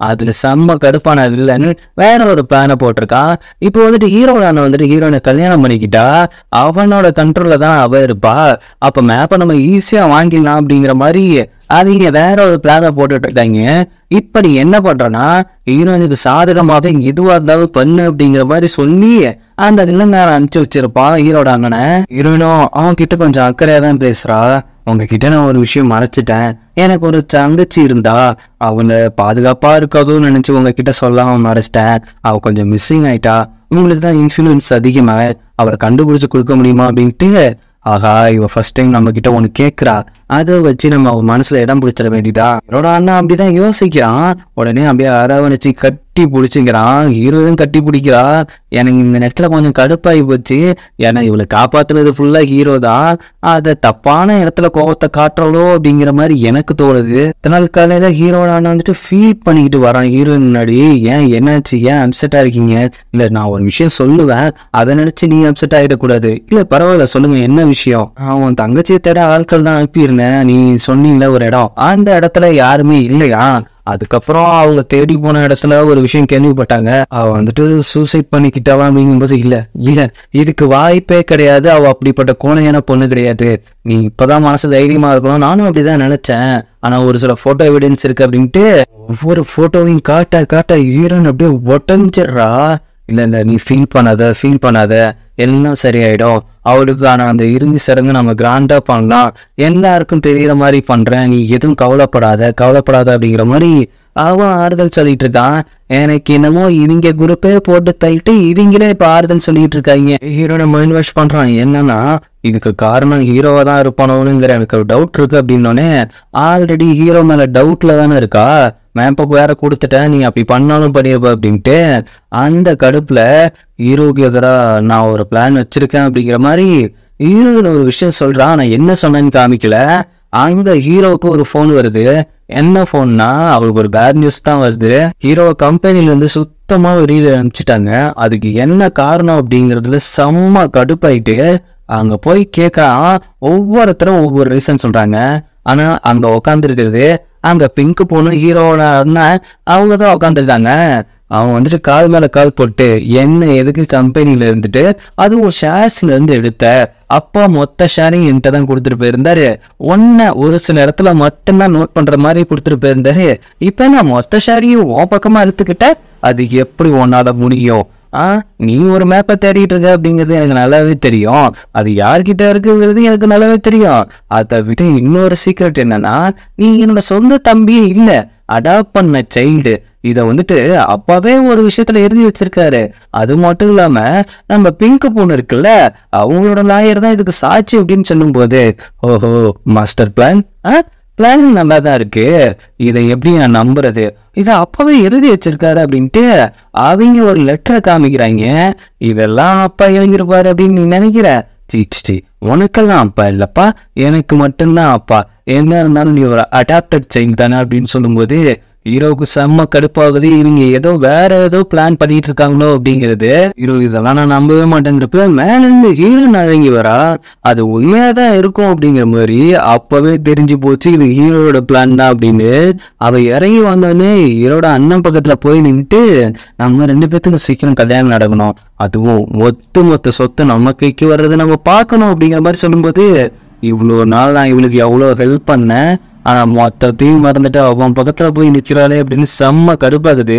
அதுல செம்ம கடுப்பான இல்லைன்னு வேற ஒரு பிளானை போட்டிருக்கான். இப்போ வந்துட்டு ஹீரோனை வந்துட்டு ஹீரோயினை கல்யாணம் பண்ணிக்கிட்டா அவனோட கண்ட்ரோல்ல தான் அவ இருப்பா, அப்ப மேப்பை நம்ம ஈஸியா வாங்கிடலாம் அப்படிங்கிற மாதிரி அவங்க வேற ஒரு பிளானை போட்டுட்டு இருக்காங்க. இப்படி என்ன பண்றேன்னா ஹீரோயினுக்கு சாதகமாக எதுவா இருந்தாலும் பண்ணு அப்படிங்கிற மாதிரி சொல்லி அந்த வில்லங்காரன் அனுப்பிச்சு வச்சிருப்பான் ஹீரோட அண்ணனை. ஹீரோயினும் அவன் கிட்ட கொஞ்சம் அக்கறையா தான் பேசுறா. உங்ககிட்ட நான் ஒரு விஷயம் மறைச்சிட்டேன், எனக்கு ஒரு தங்கச்சி இருந்தா அவளை பாதுகாப்பா இருக்காதுன்னு நினைச்சு உங்ககிட்ட சொல்லாம மறைச்சிட்டேன், அவ கொஞ்சம் மிஸ்ஸிங் ஆயிட்டா, உங்களுக்கு தான் இன்ஃப்ளூயன்ஸ் அதிகமா, அவளை கண்டுபிடிச்சு கொடுக்க முடியுமா அப்படின்ட்டு. ஆகா இவ ஃபர்ஸ்ட் டைம் நம்ம கிட்ட ஒண்ணு கேட்கிறா, அதை வச்சு நம்ம அவன் மனசுல இடம் பிடிச்சிட வேண்டியதா. என்னோட அண்ணா அப்படிதான் யோசிக்கிறான். உடனே அப்படியே அரவணைச்சு கட்டி பிடிச்சிக்கிறான். ஹீரோயும் கட்டி பிடிக்கிறா. எனக்கு இந்த நேரத்துல கொஞ்சம் கடுப்பாகி போச்சு, ஏன்னா இவளை காப்பாத்துறது ஃபுல்லா ஹீரோ தான், அதை தப்பான இடத்துல கோபத்தை காட்டுறவளோ அப்படிங்கிற மாதிரி எனக்கு தோணுது. இதனால காலையில ஹீரோட அண்ணன் வந்துட்டு ஃபீல் பண்ணிக்கிட்டு வரான் ஹீரோயின் முன்னாடி. ஏன் என்னாச்சு, ஏன் அப்செட்டா இருக்கீங்க, இல்ல நான் ஒரு விஷயம் சொல்லுவேன் அதை நினைச்சு நீ அப்செட் ஆகிடக்கூடாது, இல்ல பரவாயில்ல சொல்லுங்க என்ன விஷயம். அவன் தங்கச்சியை தேட ஆட்கள் தான் அனுப்பியிருந்தேன், நீ சொன்னீங்கள ஒரு இடம், அந்த இடத்துல யாருமே இல்லையா, அதுக்கப்புறம் அவங்க தேடி போன இடத்துல ஒரு விஷயம் கேள்விப்பட்டாங்க, அவ வந்துட்டு சூசைட் பண்ணிக்கிட்டவா அப்படிங்கும்போது இல்ல இதுக்கு வாய்ப்பே கிடையாது, அவ அப்படிப்பட்ட கோணையான பொண்ணு கிடையாது, நீ இப்பதான் மனசு தைரியமா இருக்கணும், நானும் அப்படிதான் நினைச்சேன், ஆனா ஒரு சில போட்டோ எவிடன்ஸ் இருக்கு அப்படின்ட்டு ஒவ்வொரு போட்டோவையும் காட்ட ஹீரோன் அப்படியே ஒட்டஞ்சிடுறா. இல்ல நீ ஃபீல் பண்ணாத எல்லாம் சரியாயிடும், அவளுக்கான அந்த இறுதி சடங்கு நம்ம கிராண்டா பண்ணலாம், எல்லாருக்கும் தெரியற மாதிரி பண்றேன், நீ எதுவும் கவலைப்படாத அப்படிங்கிற மாதிரி அவன் ஆறுதல் சொல்லிட்டு இருக்கான். எனக்கு என்னமோ இவங்க குரூப்பே போட்டு தள்ளிட்டு இவங்களே இப்ப ஆறுதல் சொல்லிட்டு இருக்காங்க. ஹீரோனை மைண்ட் வாஷ் பண்றான். என்னன்னா இதுக்கு காரணம் ஹீரோவா தான் இருப்பானோங்கிற எனக்கு ஒரு டவுட் இருக்கு அப்படின்னோடனே, ஆல்ரெடி ஹீரோ மேல டவுட்ல தானே இருக்கா, மேப்பை வேற கொடுத்துட்டேன், நீ அப்படி பண்ணாலும் பண்ணிருப்ப அப்படின்ட்டு அந்த கடுப்புல ஹீரோக்கு எதிரா நான் ஒரு பிளான் வச்சிருக்கேன் அப்படிங்கிற மாதிரி ஹீரோன்னு ஒரு விஷயம் சொல்றான். நான் என்ன சொன்னேன்னு காமிக்கல. அங்க ஹீரோவுக்கு ஒரு போன் வருது. என்ன போன்னா அவருக்கு ஒரு பேட் நியூஸ் தான் வருது. ஹீரோ கம்பெனில இருந்து சுத்தமா வெளியில அனுப்பிச்சிட்டாங்க. அதுக்கு என்ன காரணம் அப்படிங்கறதுல செம்ம கடுப்பாயிட்டு அங்க போய் கேட்கறான். ஒவ்வொருத்தரும் ஒவ்வொரு ரீசன் சொல்றாங்க. ஆனா அங்க உட்காந்து இருக்கிறது அங்க பிங்க் பொண்ணு ஹீரோட அண்ணன் அவங்கதான் உட்காந்துருக்காங்க. அவன் வந்துட்டு கால் மேல கால் போட்டு என்ன எதுக்கு கம்பெனில இருந்துட்டு அதுவும் ஷேர்ஸ்ல இருந்து எடுத்த, அப்பா மொத்த ஷேரையும் என்கிட்ட தான் கொடுத்துட்டு போயிருந்தாரு, ஒரு சில இடத்துல மட்டும்தான் நோட் பண்ற மாதிரி கொடுத்துட்டு போயிருந்தாரு, இப்ப நான் மொத்த ஷேரையும் உன் பக்கமா எடுத்துக்கிட்ட, அது எப்படி ஒன்னால முடியும், நீ ஒரு மேப்பை தேடிட்டு இருக்க அப்படிங்கிறது எனக்கு நல்லாவே தெரியும், அது யார்கிட்ட இருக்குங்கிறது எனக்கு நல்லாவே தெரியும், அதை விட இன்னொரு சீக்ரெட் என்னன்னா நீ என்னோட சொந்த தம்பியே இல்ல, அடாப்ட் பண்ண சைல்டு. இதை வந்துட்டு அப்பாவே ஒரு விஷயத்துல எழுதி வச்சிருக்காரு. அது மட்டும் இல்லாம நம்ம பிங்க் பொண்ணு இருக்குல்ல, அவங்களோட லாயர் தான் இதுக்கு சாட்சி அப்படின்னு சொல்லும் போது, ஓஹோ மாஸ்டர் பிளான், பிளான் நல்லா தான் இருக்கு, இதை எப்படி நான் நம்புறது, இதை அப்பவே எழுதி வச்சிருக்காரு அப்படின்ட்டு அவங்க ஒரு லெட்டரை காமிக்கிறாங்க. இதெல்லாம் அப்பா எழுதிருப்பாரு அப்படின்னு நீ நினைக்கிற? சி உனக்கெல்லாம் அப்பா இல்லப்பா, எனக்கு மட்டும்தான் அப்பா, என்ன இருந்தாலும் நீ ஒரு அடாப்டட் சைல்டு தானே அப்படின்னு சொல்லும்போது ஹீரோவுக்கு செம்ம கடுப்பாகுது. இவங்க ஏதோ வேற ஏதோ பிளான் பண்ணிட்டு இருக்காங்களோ அப்படிங்கிறது. ஹீரோ இதெல்லாம் நான் நம்பவே மாட்டேங்கிறப்ப மேல இருந்து ஹீரோ இறங்கி வரா, அது உண்மையாதான் இருக்கும் அப்படிங்கிற மாதிரி அப்பவே தெரிஞ்சு போச்சு இது ஹீரோட பிளான் தான் அப்படின்னு. அவ இறங்கி வந்தோடனே ஹீரோட அண்ணன் பக்கத்துல போய் நின்றுட்டு, நம்ம 2 பேத்துக்கும் சீக்கிரம் கல்யாணம் நடக்கணும், அதுவும் மொத்த சொத்து நம்ம கைக்கு வர்றது நம்ம பார்க்கணும் அப்படிங்கிற மாதிரி சொல்லும்போது, இவ்வளோ நாள் நான் இவளுக்கு எவ்வளோ ஹெல்ப் பண்ணேன், ஆனா மொத்தத்தையும் மறந்துட்டு அவன் பக்கத்துல போய் நிக்கிறாளே அப்படின்னு செம்ம கடுப்பாகுது.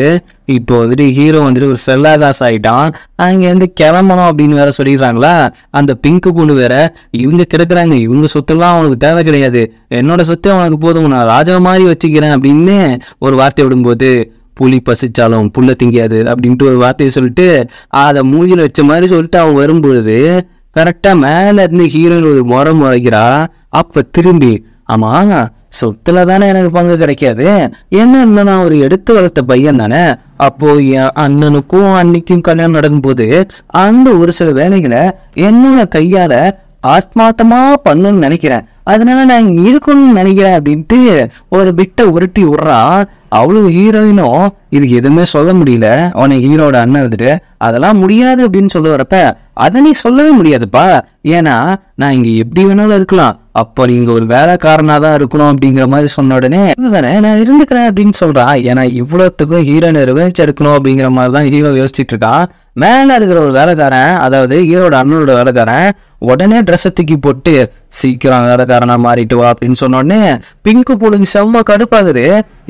இப்போ வந்துட்டு ஹீரோ வந்துட்டு ஒரு செல்லாதாஸ் ஆயிட்டான். அங்க இருந்து கிளம்பணும் அப்படின்னு வேற சொல்லிடுறாங்களா. அந்த பிங்க் பொண்ணு வேற, இவங்க கிடக்குறாங்க, இவங்க சொத்துலாம் அவனுக்கு தேவை கிடையாது, என்னோட சொத்து அவனுக்கு போதும், நான் ராஜா மாதிரி வச்சுக்கிறேன் அப்படின்னு ஒரு வார்த்தை விடும்போது, புலி பசிச்சாலும் புல்ல திங்காது அப்படின்ட்டு ஒரு வார்த்தையை சொல்லிட்டு அதை மூஞ்சில வச்ச மாதிரி சொல்லிட்டு அவன் வரும்பொழுது கரெக்டா மேல இருந்து ஹீரோயின் ஒரு முறைக்கிறா. அப்ப திரும்பி, ஆமா சொத்துல தானே எனக்கு பங்கு கிடைக்காது, என்ன இருந்தா நான் ஒரு எடுத்து வளர்த்த பையன் தானே, அப்போ என் அண்ணனுக்கும் அன்னைக்கும் கல்யாணம் நடக்கும் போது அந்த ஒரு சில வேலைகளை என்னோட கையால ஆத்மார்த்தமா பண்ணணும்னு நினைக்கிறேன், அதனால நான் இங்க இருக்கணும்னு நினைக்கிறேன் அப்படின்ட்டு ஒரு பிட்டை உருட்டி விடுறா. அவ்வளவு ஹீரோயினும் இதுக்கு எதுவுமே சொல்ல முடியல. அவனை ஹீரோட அண்ணன் வந்துட்டு அதெல்லாம் முடியாது அப்படின்னு சொல்ல வரப்ப, அதை நீ சொல்லவே முடியாதுப்பா, ஏன்னா நான் இங்க எப்படி வேணாலும் இருக்கலாம், அப்போ நீங்க ஒரு வேலைக்காரனா தான் இருக்கணும் அப்படிங்கிற மாதிரி சொன்ன உடனே தானே நான் இருந்துக்கிறேன் அப்படின்னு சொல்றா. ஏன்னா இவ்வளவுத்துக்கும் ஹீரோயினை ரிவெஞ்ச் எடுக்கணும் அப்படிங்கிற மாதிரிதான் ஹீரோ யோசிச்சுட்டு இருக்கான். மேல இருக்கிற ஒரு வேலைக்காரன், அதாவது ஹீரோட அண்ணனோட வேலைக்காரன், உடனே ட்ரெஸ்ஸை தூக்கி போட்டு சீக்கிரம் வேலைக்காரனா மாறிட்டு வா அப்படின்னு சொன்ன உடனே பிங்க் பொண்ணுக்கு செம்ம கடுப்பாகுது.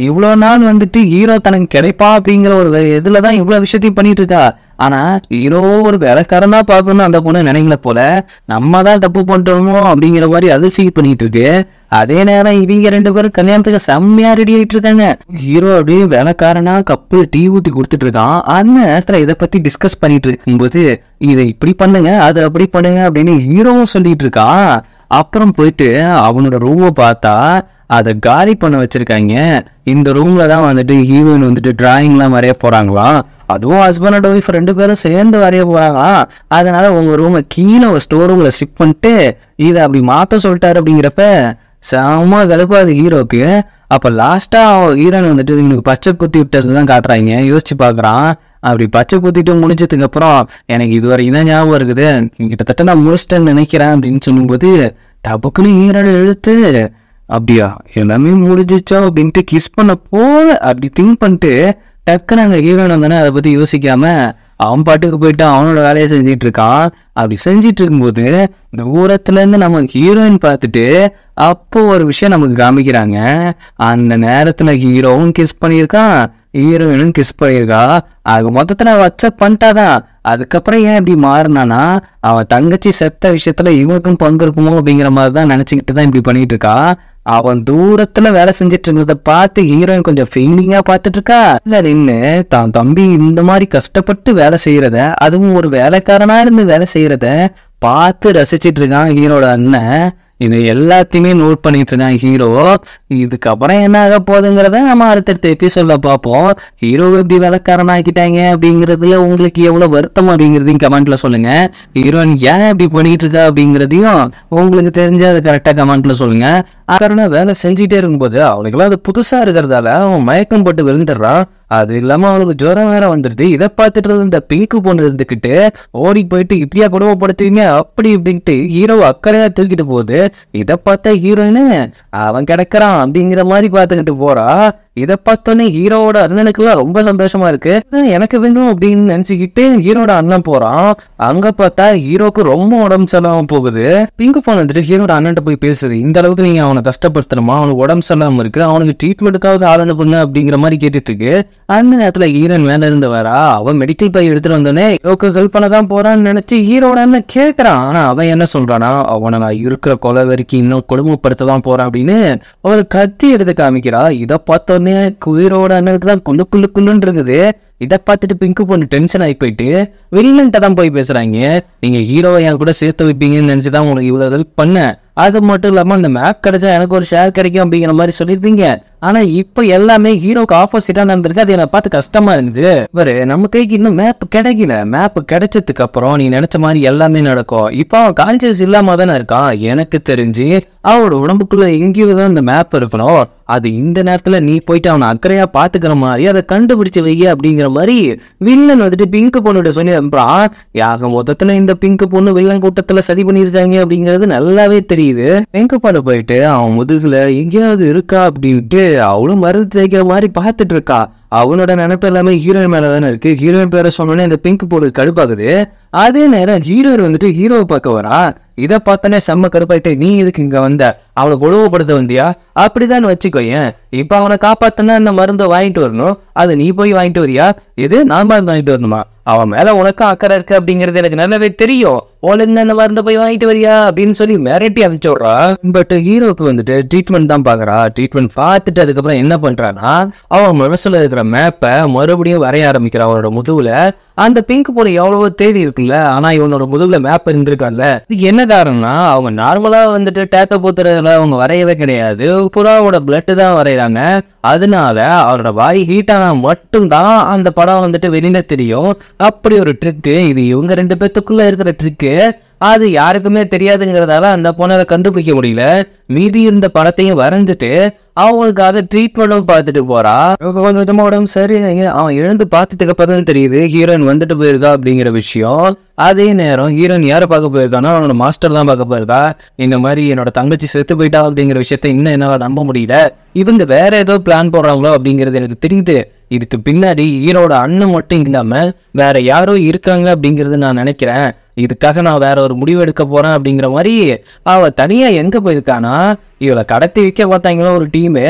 இவ்வளவு நாள் வந்துட்டு ஹீரோ தனக்கு கிடைப்பா அப்படிங்கிற ஒரு இதுலதான் இவ்வளவு விஷயத்தையும் பண்ணிட்டு இருக்கா. ஆனா ஹீரோ ஒரு வேலைக்காரன் தான் பார்க்கணும் அந்த பொண்ணு நினைக்கல போல, நம்ம தான் தப்பு பண்ணிட்டோமோ அப்படிங்கிற மாதிரி அது ஃபீல் பண்ணிட்டு இருக்கு. அதே நேரம் இவங்க 2 பேரும் கல்யாணத்துக்கு செம்மையா ரெடி ஆயிட்டு இருக்காங்க. ஹீரோ அப்படியே வேலைக்காரனா கப்பு டீ ஊத்தி கொடுத்துட்டு இருக்கான். அந்த நேரத்துல இதை பத்தி டிஸ்கஸ் பண்ணிட்டு இருக்கும்போது, இதை இப்படி பண்ணுங்க அதை அப்படி பண்ணுங்க அப்படின்னு ஹீரோவும் சொல்லிட்டு இருக்கான். அப்புறம் போயிட்டு அவனோட ரூமை பார்த்தா அதை காலி பண்ண வச்சிருக்காங்க. இந்த ரூம்ல தான் வந்துட்டு ஹீரோயின் வந்துட்டு டிராயிங்லாம் வரைய போறாங்களாம். அதுவும் ஹஸ்பண்ட் அண்ட் ஒய்ஃப் 2 பேரும் சேர்ந்து வரைய போறாங்களாம். அதனால உங்க ரூமை கீழே ஒரு ஸ்டோர் ரூம்ல ஷிஃப்ட் பண்ணிட்டு இதை அப்படி மாத்த சொல்லிட்டாரு அப்படிங்கிறப்ப செம்ம கடுப்பாது ஹீரோக்கு. அப்ப லாஸ்டா ஹீரோயின் வந்துட்டு இவனுக்கு பச்சை குத்தி விட்டதுதான் காட்டுறாங்க. யோசிச்சு பாக்குறான். அப்படி பச்சை குத்திட்டு முடிச்சதுக்கு அப்புறம் எனக்கு இது வரைக்கும் தான் ஞாபகம் இருக்குது, கிட்டத்தட்ட நான் முடிச்சிட்டேன்னு நினைக்கிறேன் அப்படின்னு சொல்லும்போது டபக்குன்னு ஹீரோட எழுத்து, அப்படியா எல்லாமே முடிஞ்சிச்சா அப்படின்ட்டு கிஸ் பண்ண போல அப்படி திங்க் பண்ணிட்டு டக்குன்னு அங்க ஹீரோயின் வந்தானே அதை பத்தி யோசிக்காம அவன் பாட்டுக்கு போயிட்டு அவனோட வேலையை செஞ்சிட்டு இருக்கான். அப்படி செஞ்சிட்டு இருக்கும்போது தூரத்துல இருந்து நம்ம ஹீரோயின் பார்த்துட்டு அப்போ ஒரு விஷயம் நமக்கு காமிக்கிறாங்க. அந்த நேரத்துல ஹீரோவும் கிஸ் பண்ணியிருக்கான், ஹீரோயினும் கிஸ் பண்ணியிருக்கா. அது மொத்தத்துல வாட்ஸ்அப் பண்ணிட்டாதான். அதுக்கப்புறம் ஏன் இப்படி மாறினானா, அவன் தங்கச்சி செத்த விஷயத்துல இவனுக்கும் பங்கு இருக்குமோ அப்படிங்கிற மாதிரிதான் நினைச்சுக்கிட்டு தான் இப்படி பண்ணிட்டு இருக்கா. அவன் தூரத்துல வேலை செஞ்சுட்டு இருக்கிறத பார்த்து ஹீரோயின் கொஞ்சம் ஃபீலிங்கா பார்த்துட்டு இருக்கா. இல்ல நின்று தான் தம்பி இந்த மாதிரி கஷ்டப்பட்டு வேலை செய்யறத, அதுவும் ஒரு வேலைக்காரனா இருந்து வேலை செய்யறத பார்த்து ரசிச்சிட்டு இருக்கான் ஹீரோட அண்ணன். இது எல்லாத்தையுமே நோட் பண்ணிட்டு இருக்கான் ஹீரோ. இதுக்கப்புறம் என்ன ஆக போகுதுங்கிறத நம்ம அடுத்தடுத்த எபிசோட்ல பார்ப்போம். ஹீரோ எப்படி வேலைக்காரன் ஆக்கிட்டாங்க அப்படிங்கிறதுல உங்களுக்கு எவ்வளவு வருத்தம் அப்படிங்கிறதையும் கமெண்ட்ல சொல்லுங்க. ஹீரோயின் ஏன் இப்படி பண்ணிட்டு இருக்கா அப்படிங்கிறதையும் உங்களுக்கு தெரிஞ்ச அதை கரெக்டா கமெண்ட்ல சொல்லுங்க. காரணம் வேலை செஞ்சுட்டே இருக்கும்போது அவனுக்குலாம் அது புதுசா இருக்கிறதால அவன் மயக்கம் போட்டு விழுந்துடுறான். அது இல்லாம அவனுக்கு ஜுரம் வேற வந்துடுது. இதை பார்த்துட்டு இந்த பிங்க் பொண்ணு இருந்துக்கிட்டு ஓடி போயிட்டு இப்படியா கொடுமைப்படுத்துவீங்க அப்படி இப்படின்ட்டு ஹீரோ அக்கறையா தூக்கிட்டு போகுது. இதை பார்த்தா ஹீரோயினு அவன் கிடைக்கிறான் அப்படிங்கிற மாதிரி பார்த்துக்கிட்டு போறா. இதை பார்த்தோன்னே ஹீரோவோட அண்ணனுக்குலாம் ரொம்ப சந்தோஷமா இருக்கு. எனக்கு வேணும் அப்படின்னு நினைச்சுக்கிட்டு ஹீரோட அண்ணன் போறான். அங்க பார்த்தா ஹீரோக்கு ரொம்ப உடம்பு சரியில்லாம போகுது. பிங்க் பொண்ணு வந்துட்டு ஹீரோட அண்ணன் போய் பேசுது, இந்த அளவுக்கு நீங்க அவனை கஷ்டப்படுத்தணுமா, அவனுக்கு உடம்பு சரியில்லாம இருக்கு, அவனுக்கு ட்ரீட்மெண்ட்டுக்காவது ஆள் அனுப்புங்க அப்படிங்கிற மாதிரி கேட்டுட்டு இருக்கு. அந்த நேரத்துல ஹீரோயின் மேல இருந்து வரா. அவன் மெடிக்கல் பை எடுத்துட்டு வந்தோடனே ஹீரோக்கு ஹெல்ப் பண்ணதான் போறான்னு நினைச்சு ஹீரோட அண்ணன் கேட்கறான். ஆனா அவன் என்ன சொல்றானா, அவனை நான் இருக்கிற கொலை வரைக்கும் இன்னும் கொடுமைப்படுத்ததான் போறான் அப்படின்னு ஒரு கத்தி எடுத்து காமிக்கிறா. இதை பார்த்தோன்னே உடனே குயிரோட அண்ணனுக்கு தான் குள்ளுன்னு இருக்குது. இதை பார்த்துட்டு பிங்க் பொண்ணு டென்ஷன் ஆகி போயிட்டு வில்லன்ட்ட தான் போய் பேசுறாங்க. நீங்க ஹீரோவை என் கூட சேர்த்து வைப்பீங்கன்னு நினைச்சுதான் உங்களுக்கு இவ்வளவு ஹெல்ப் பண்ண. அது மட்டும் இல்லாம அந்த மேப் கிடைச்சா எனக்கு ஒரு ஷேர் கிடைக்கும் அப்படிங்கிற மாதிரி சொல்லியிருந்தீங்க. ஆனா இப்ப எல்லாமே ஹீரோக்கு ஆப்போசிட்டா நடந்திருக்கு. அது என்னை பார்த்து கஷ்டமா இருந்தது. நம்ம கைக்கு இன்னும் மேப் கிடைக்கல. மேப் கிடைச்சதுக்கு அப்புறம் நீ நினைச்ச மாதிரி எல்லாமே நடக்கும். இப்போ அவன் கான்சியஸ் இல்லாம தானே இருக்கான். எனக்கு தெரிஞ்சு அவனோட உடம்புக்குள்ள எங்கேயோ தான் இந்த மேப் இருக்கணும். அது இந்த நேரத்துல நீ போயிட்டு அவனை அக்கறையா பாத்துக்கிற மாதிரி அதை கண்டுபிடிச்சு வைய அப்படிங்கிற மாதிரி வில்லன் வந்துட்டு பிங்க் பொண்ணுகிட்ட சொல்லி அனுப்புறான். யாக மொத்தத்துல இந்த பிங்க் பொண்ணு வில்லன் கூட்டத்துல சதி பண்ணிருக்காங்க அப்படிங்கிறது நல்லாவே தெரியுது. பிங்க் பொண்ணு போயிட்டு அவன் முதுகுல எங்கேயாவது இருக்கா அப்படின்ட்டு அவளும் மருந்து தேய்க்கிற மாதிரி பார்த்துட்டு இருக்கா. அவனோட நினைப்பு எல்லாமே ஹீரோயின் மேல தானே இருக்கு. ஹீரோயின் பேரை சொன்னோன்னே இந்த பிங்க் பொண்ணு கடுப்பாகுது. அதே நேரம் ஹீரோயின் வந்துட்டு ஹீரோவை பார்க்க வரா. இதை பார்த்தோன்னே செம்ம கடுப்பாயிட்டு, நீ இதுக்கு இங்க வந்த, அவனை உழவுபடுத்த வந்தியா அப்படிதான் வச்சுக்கோயேன். இப்ப அவனை காப்பாத்தனா அந்த மருந்தை வாங்கிட்டு வரணும். அது நீ போய் வாங்கிட்டு வரியா? இது நான் மருந்து வாங்கிட்டு வரணுமா? அவன் மேல உனக்கும் அக்கறை இருக்கு அப்படிங்கிறது எனக்கு நல்லாவே தெரியும். ஒழுங்கு அந்த மருந்தை போய் வாங்கிட்டு வரியா அப்படின்னு சொல்லி மிரட்டி அனுப்பிச்சு விட்றா. பட் ஹீரோக்கு வந்துட்டு ட்ரீட்மெண்ட் தான் பாக்குறா. ட்ரீட்மெண்ட் பார்த்துட்டு அதுக்கப்புறம் என்ன பண்றான்னா அவன் மனசுல இருக்கிற மேப்பை மறுபடியும் வரைய ஆரம்பிக்கிறான். அவனோட முதுகுல அந்த பிங்க் போல எவ்வளவோ தேடி இருக்குல்ல, ஆனா இவனோட முதுகுல மேப் இருந்திருக்கான்ல. இதுக்கு என்ன காரணம்னா அவங்க நார்மலா வந்துட்டு டேட்டோ போத்துறதுல அவங்க வரையவே கிடையாது. புறாவோட பிளட் தான் வரைகிறாங்க. அதனால அவரோட வாய் ஹீட் ஆனா மட்டும்தான் அந்த படம் வந்துட்டு வெளியில தெரியும். அப்படி ஒரு ட்ரிக்கு. இது இவங்க 2 பேத்துக்குள்ள இருக்கிற ட்ரிக்கு. அது யாருக்குமே தெரியாதுங்கிறதால அந்த பொண்ணை கண்டுபிடிக்க முடியல. மீதி இருந்த படத்தையும் வரைஞ்சிட்டு அவங்களுக்காக ட்ரீட்மெண்ட்டும் பார்த்துட்டு போறா. கொஞ்சம் கொஞ்சமா உடம்பு சரி. அவன் எழுந்து பார்த்துட்டு அப்புறம் தெரியுது ஹீரோயின் வந்துட்டு போயிருக்கா அப்படிங்கிற விஷயம். அதே நேரம் ஹீரோயின் யாரை பார்க்க போயிருக்கானா அவனோட மாஸ்டர் தான் பார்க்க போயிருக்கா. இந்த மாதிரி என்னோட தங்கச்சி செத்து போயிட்டா அப்படிங்கிற விஷயத்த இன்னும் என்னால நம்ப முடியல. இவங்க வேற ஏதோ பிளான் போடுறாங்களோ அப்படிங்கிறது எனக்கு தெரியுது. இதுக்கு பின்னாடி ஹீரோட அண்ணன் மட்டும் இல்லாம வேற யாரோ இருக்காங்க அப்படிங்கறது நான் நினைக்கிறேன். இதுக்காக நான் வேற ஒரு முடிவு எடுக்க போறேன் அப்படிங்கிற மாதிரி அவ தனியா எங்க போயிருக்கானா இவளை கடத்தி வைக்க பார்த்தாங்களோ ஒரு டீமு.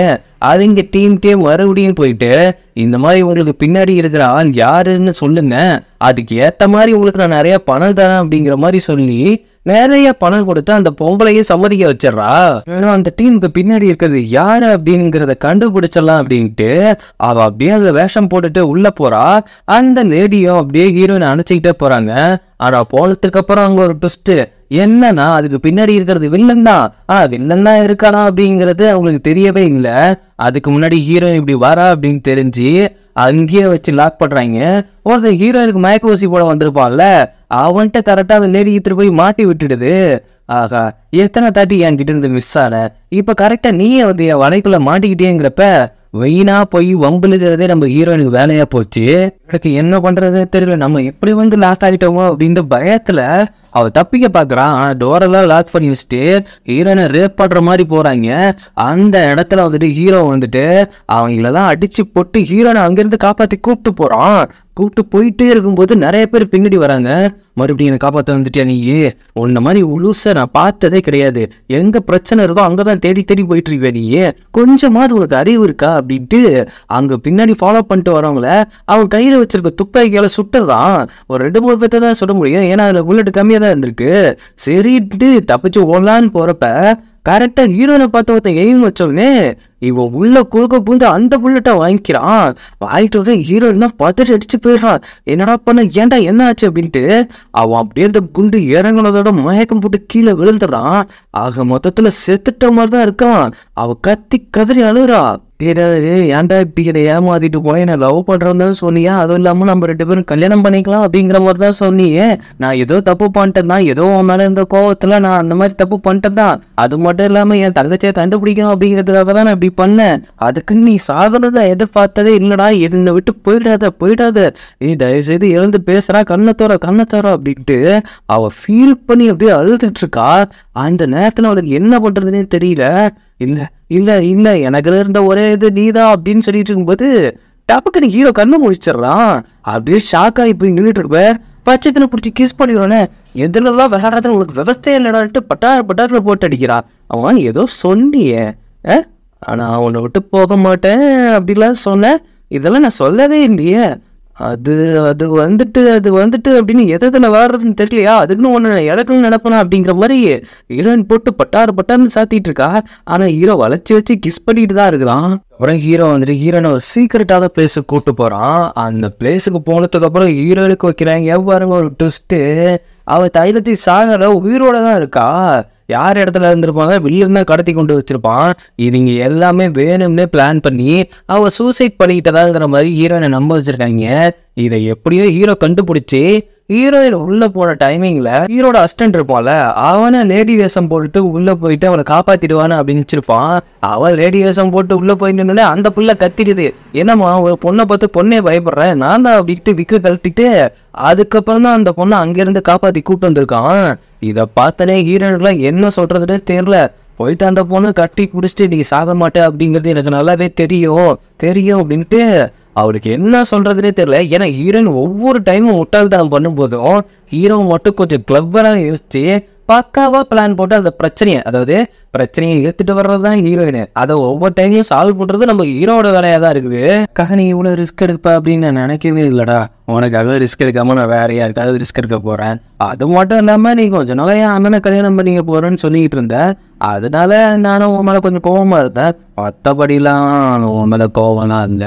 அவங்க டீம் மறுபடியும் போயிட்டு இந்த மாதிரி உங்களுக்கு பின்னாடி இருக்கிற ஆள் யாருன்னு சொல்லுங்க, அதுக்கு ஏத்த மாதிரி உங்களுக்கு நான் நிறைய பணம் தரேன் அப்படிங்கிற மாதிரி சொல்லி நிறைய பணம் கொடுத்து அந்த பொங்கலையே சம்மதிக்க வச்சிடறா. அந்த டீமுக்கு பின்னாடி இருக்கிறது யாரு அப்படிங்கிறத கண்டுபிடிச்சிடலாம் அப்படின்ட்டு அவ அப்படியே அந்த வேஷம் போட்டுட்டு உள்ள போறா. அந்த லேடியும் அப்படியே ஹீரோயினை அணைச்சிக்கிட்டே போறாங்க. ஆனா போனதுக்கு அப்புறம் அங்க ஒரு ட்விஸ்ட் என்னன்னா அதுக்கு பின்னாடி இருக்கிறது வில்லன் தான். வில்லன் தான் இருக்கானா அப்படிங்கிறது அவங்களுக்கு தெரியவே இல்லை. அதுக்கு முன்னாடி ஹீரோயின் இப்படி வரா அப்படின்னு தெரிஞ்சு அங்கேயே வச்சு லாக் பண்றாங்க. ஒருத்தர் ஹீரோயினுக்கு மயக்க ஊசி போட வந்திருப்பான்ல, அவன்கிட்ட கரெக்டா அந்த லேடி எடுத்துட்டு போய் மாட்டி விட்டுடுது. ஆகா, எத்தனை தாட்டி என்கிட்ட இருந்து மிஸ் ஆன. இப்ப கரெக்டா நீயே வந்து என் வலைக்குள்ள மாட்டிக்கிட்டேங்கிறப்ப வெயினா போய் வம்புலுங்கிறதே நம்ம ஹீரோயினுக்கு வேலையா போச்சு. எனக்கு என்ன பண்றது தெரியல, நம்ம எப்படி வந்து லாக் ஆகிட்டோமோ அப்படின்ற பயத்துல அவ தப்பிக்க பாக்குறான். ஆனா டோரெல்லாம் லாக் பண்ணி வச்சுட்டு ஹீரோயினை ரேப் பண்ற மாதிரி போறாங்க. அந்த இடத்துல வந்துட்டு ஹீரோ வந்துட்டு அவங்களெல்லாம் அடிச்சு போட்டு ஹீரோனை அங்கிருந்து காப்பாத்தி கூப்பிட்டு போறான். கூப்பிட்டு போயிட்டே இருக்கும்போது நிறைய பேர் பின்னாடி வராங்க. மறுபடியும் என்னை காப்பாற்ற வந்துட்டியா நீ? உன்ன மாதிரி உலுச நான் பார்த்ததே கிடையாது. எங்க பிரச்சனை இருக்கோ அங்கதான் தேடி தேடி போயிட்டு இருக்க நீ. கொஞ்சமாவது உனக்கு அறிவு இருக்கா அப்படின்ட்டு அங்க பின்னாடி ஃபாலோ பண்ணிட்டு வரவங்கள அவன் கையில வச்சிருக்க துப்பாக்கியால சுட்டுறான். ஒரு 2-3 பேர்த்த தான் சுட முடியும், ஏன்னா அதுல புல்லட் கம்மியா தான் இருந்திருக்கு. சரிட்டு தப்பிச்சு ஓடலான்னு போறப்ப கரெக்டா ஹீரோனை பார்த்து ஒருத்தன் எய்ம் வச்சோடனே இவன் உள்ள குறுக்க பூந்து அந்த புல்லட்டை வாங்கிக்கிறான். வாங்கிட்டு ஹீரோயின் தான் பார்த்துட்டு அடிச்சு போயிடுறான். என்னடா பண்ண, ஏன்டா என்ன ஆச்சு அப்படின்ட்டு அவன் அப்படியே அந்த குண்டு இறங்கினதோட மயக்கம் போட்டு கீழே விழுந்துடுறான். ஆக மொத்தத்துல செத்துட்ட மாதிரி தான் இருக்கான். அவ கத்தி கதறி அழுறா. ஏன்டா இப்படி ஏமாத்திட்டு போய் நான் லவ் பண்றேன்னு சொன்னியா, அதுவும் இல்லாம நம்ம 2 பேரும் கல்யாணம் பண்ணிக்கலாம் அப்படிங்கிற மாதிரி தான் சொன்னியே. நான் ஏதோ தப்பு பண்ணிட்டேன் தான், ஏதோ உன் மேல இருந்த கோவத்துல நான் அந்த மாதிரி தப்பு பண்ணிட்டேன் தான். அது மட்டும் இல்லாம என் தங்கச்சியை கண்டுபிடிக்கணும் அப்படிங்கிறதுக்காக தான் நான் இப்படி பண்ணேன். அதுக்கு நீ சாகனத எதிர்பார்த்ததே இல்லடா. என்னை விட்டு போயிடாத தயவுசெய்து இறந்து பேசுறா, கண்ணத்தோர அப்படின்ட்டு அவ ஃபீல் பண்ணி அப்படியே அழுதுட்டு இருக்கா. அந்த நேரத்துல அவளுக்கு என்ன பண்றதுன்னே தெரியல. இல்ல எனக்கு இருந்த ஒரே இது நீதான் அப்படின்னு சொல்லிட்டு இருக்கும்போது டப்புக்கு ஹீரோ கண்ணு முடிச்சிடறான். அப்படியே ஷாக் ஆகி போய் நின்றுட்டு இருப்ப. பச்சைக்கனை பிடிச்சி கிஸ் பண்ணிடுவானே, எதுலாம் விளையாடுறதுன்னு உங்களுக்கு விவசாயம் இல்லடான்ட்டு பட்டாரு போட்டு அடிக்கிறான். அவன் ஏதோ சொன்னியே, ஆனா உன்னை விட்டு போக மாட்டேன் அப்படிலாம் சொன்ன, இதெல்லாம் நான் சொல்லவே இல்லையே. அது அது வந்துட்டு அப்படின்னு எதுல வர்றதுன்னு தெரியலையா, அதுக்குன்னு ஒண்ணு இறக்கணும்னு நினைப்பனா அப்படிங்கிற மாதிரி ஹீரோயின் போட்டு பட்டாருன்னு சாத்திட்டு இருக்கா. ஆனா ஹீரோ வளைச்சு வச்சு கிஸ் பண்ணிட்டு தான் இருக்கிறான். அப்புறம் ஹீரோ வந்துட்டு ஹீரோனை ஒரு சீக்கிரட்டான பிளேஸுக்கு கூட்டு போறான். அந்த பிளேஸுக்கு போனதுக்கு அப்புறம் ஹீரோனுக்கு வைக்கிறாங்க பாருங்க ஒரு ட்விஸ்ட். அவ தைலத்தை சாகர உயிரோட தான் இருக்கா. யார் இடத்துல இருந்திருப்பாங்க, வில்லன் தான் கடத்தி கொண்டு வச்சிருப்பான். இவங்க எல்லாமே வேணும்னே பிளான் பண்ணி அவ சூசைட் பண்ணிக்கிட்டதாங்கிற மாதிரி ஹீரோயினை நம்ப வச்சிருக்காங்க. இதை எப்படியோ ஹீரோ கண்டுபிடிச்சி ஹீரோயின் உள்ள போன டைமிங்ல ஹீரோட அசிஸ்டன்ட் இருப்பான்ல, அவனை லேடி வேஷம் போட்டுட்டு உள்ள போயிட்டு அவனை காப்பாத்திடுவான்னு அப்படின்னு வச்சிருப்பான். அவன் லேடி வேஷம் போட்டு உள்ள போயிட்டு அந்த புள்ள கத்திடுது, என்னம்மா ஒரு பொண்ணை பார்த்து பொண்ணே பயப்படுறேன் நான் தான் அப்படின்ட்டு விக்கு கழட்டிட்டு அதுக்கப்புறம் தான் அந்த பொண்ணை அங்கிருந்து காப்பாத்தி கூப்பிட்டு வந்திருக்கான். இதை பார்த்தனே ஹீரோயினுக்குலாம் என்ன சொல்றதுன்னு தெரியல. போயிட்டு அந்த பொண்ணு கட்டி குடிச்சிட்டு நீ சாக மாட்டே அப்படிங்கிறது எனக்கு நல்லாவே தெரியும் அப்படின்ட்டு அவருக்கு என்ன சொல்றதுன்னே தெரியல. ஏன்னா ஹீரோயின் ஒவ்வொரு டைமும் முட்டாள்தான் பண்ணும்போதும் ஹீரோ மட்டும் கொஞ்சம் கிளப்பரா யோசிச்சு பக்காவா பிளான் போட்டு அந்த பிரச்சனையை எடுத்துட்டு வர்றதுதான் ஹீரோயின். அதை ஒவ்வொரு டைமையும் சால்வ் பண்றது நம்ம ஹீரோட வேலையா தான் இருக்குது. நீ இவ்வளவு ரிஸ்க் எடுப்ப அப்படின்னு நான் நினைக்கவே இல்லடா. உனக்காக ரிஸ்க் எடுக்காம நான் வேற யாருக்காவது ரிஸ்க் எடுக்க போறேன். அது மட்டும் இல்லாம நீ கொஞ்சம் நாளா என் அண்ணனை கல்யாணம் பண்ணிக்க போறேன்னு சொல்லிட்டு இருந்த. அதனால நானும் உன் மேல கொஞ்சம் கோவமா இருந்தேன். மற்றபடிலாம் உன் மேல கோவம்லாம் இல்ல.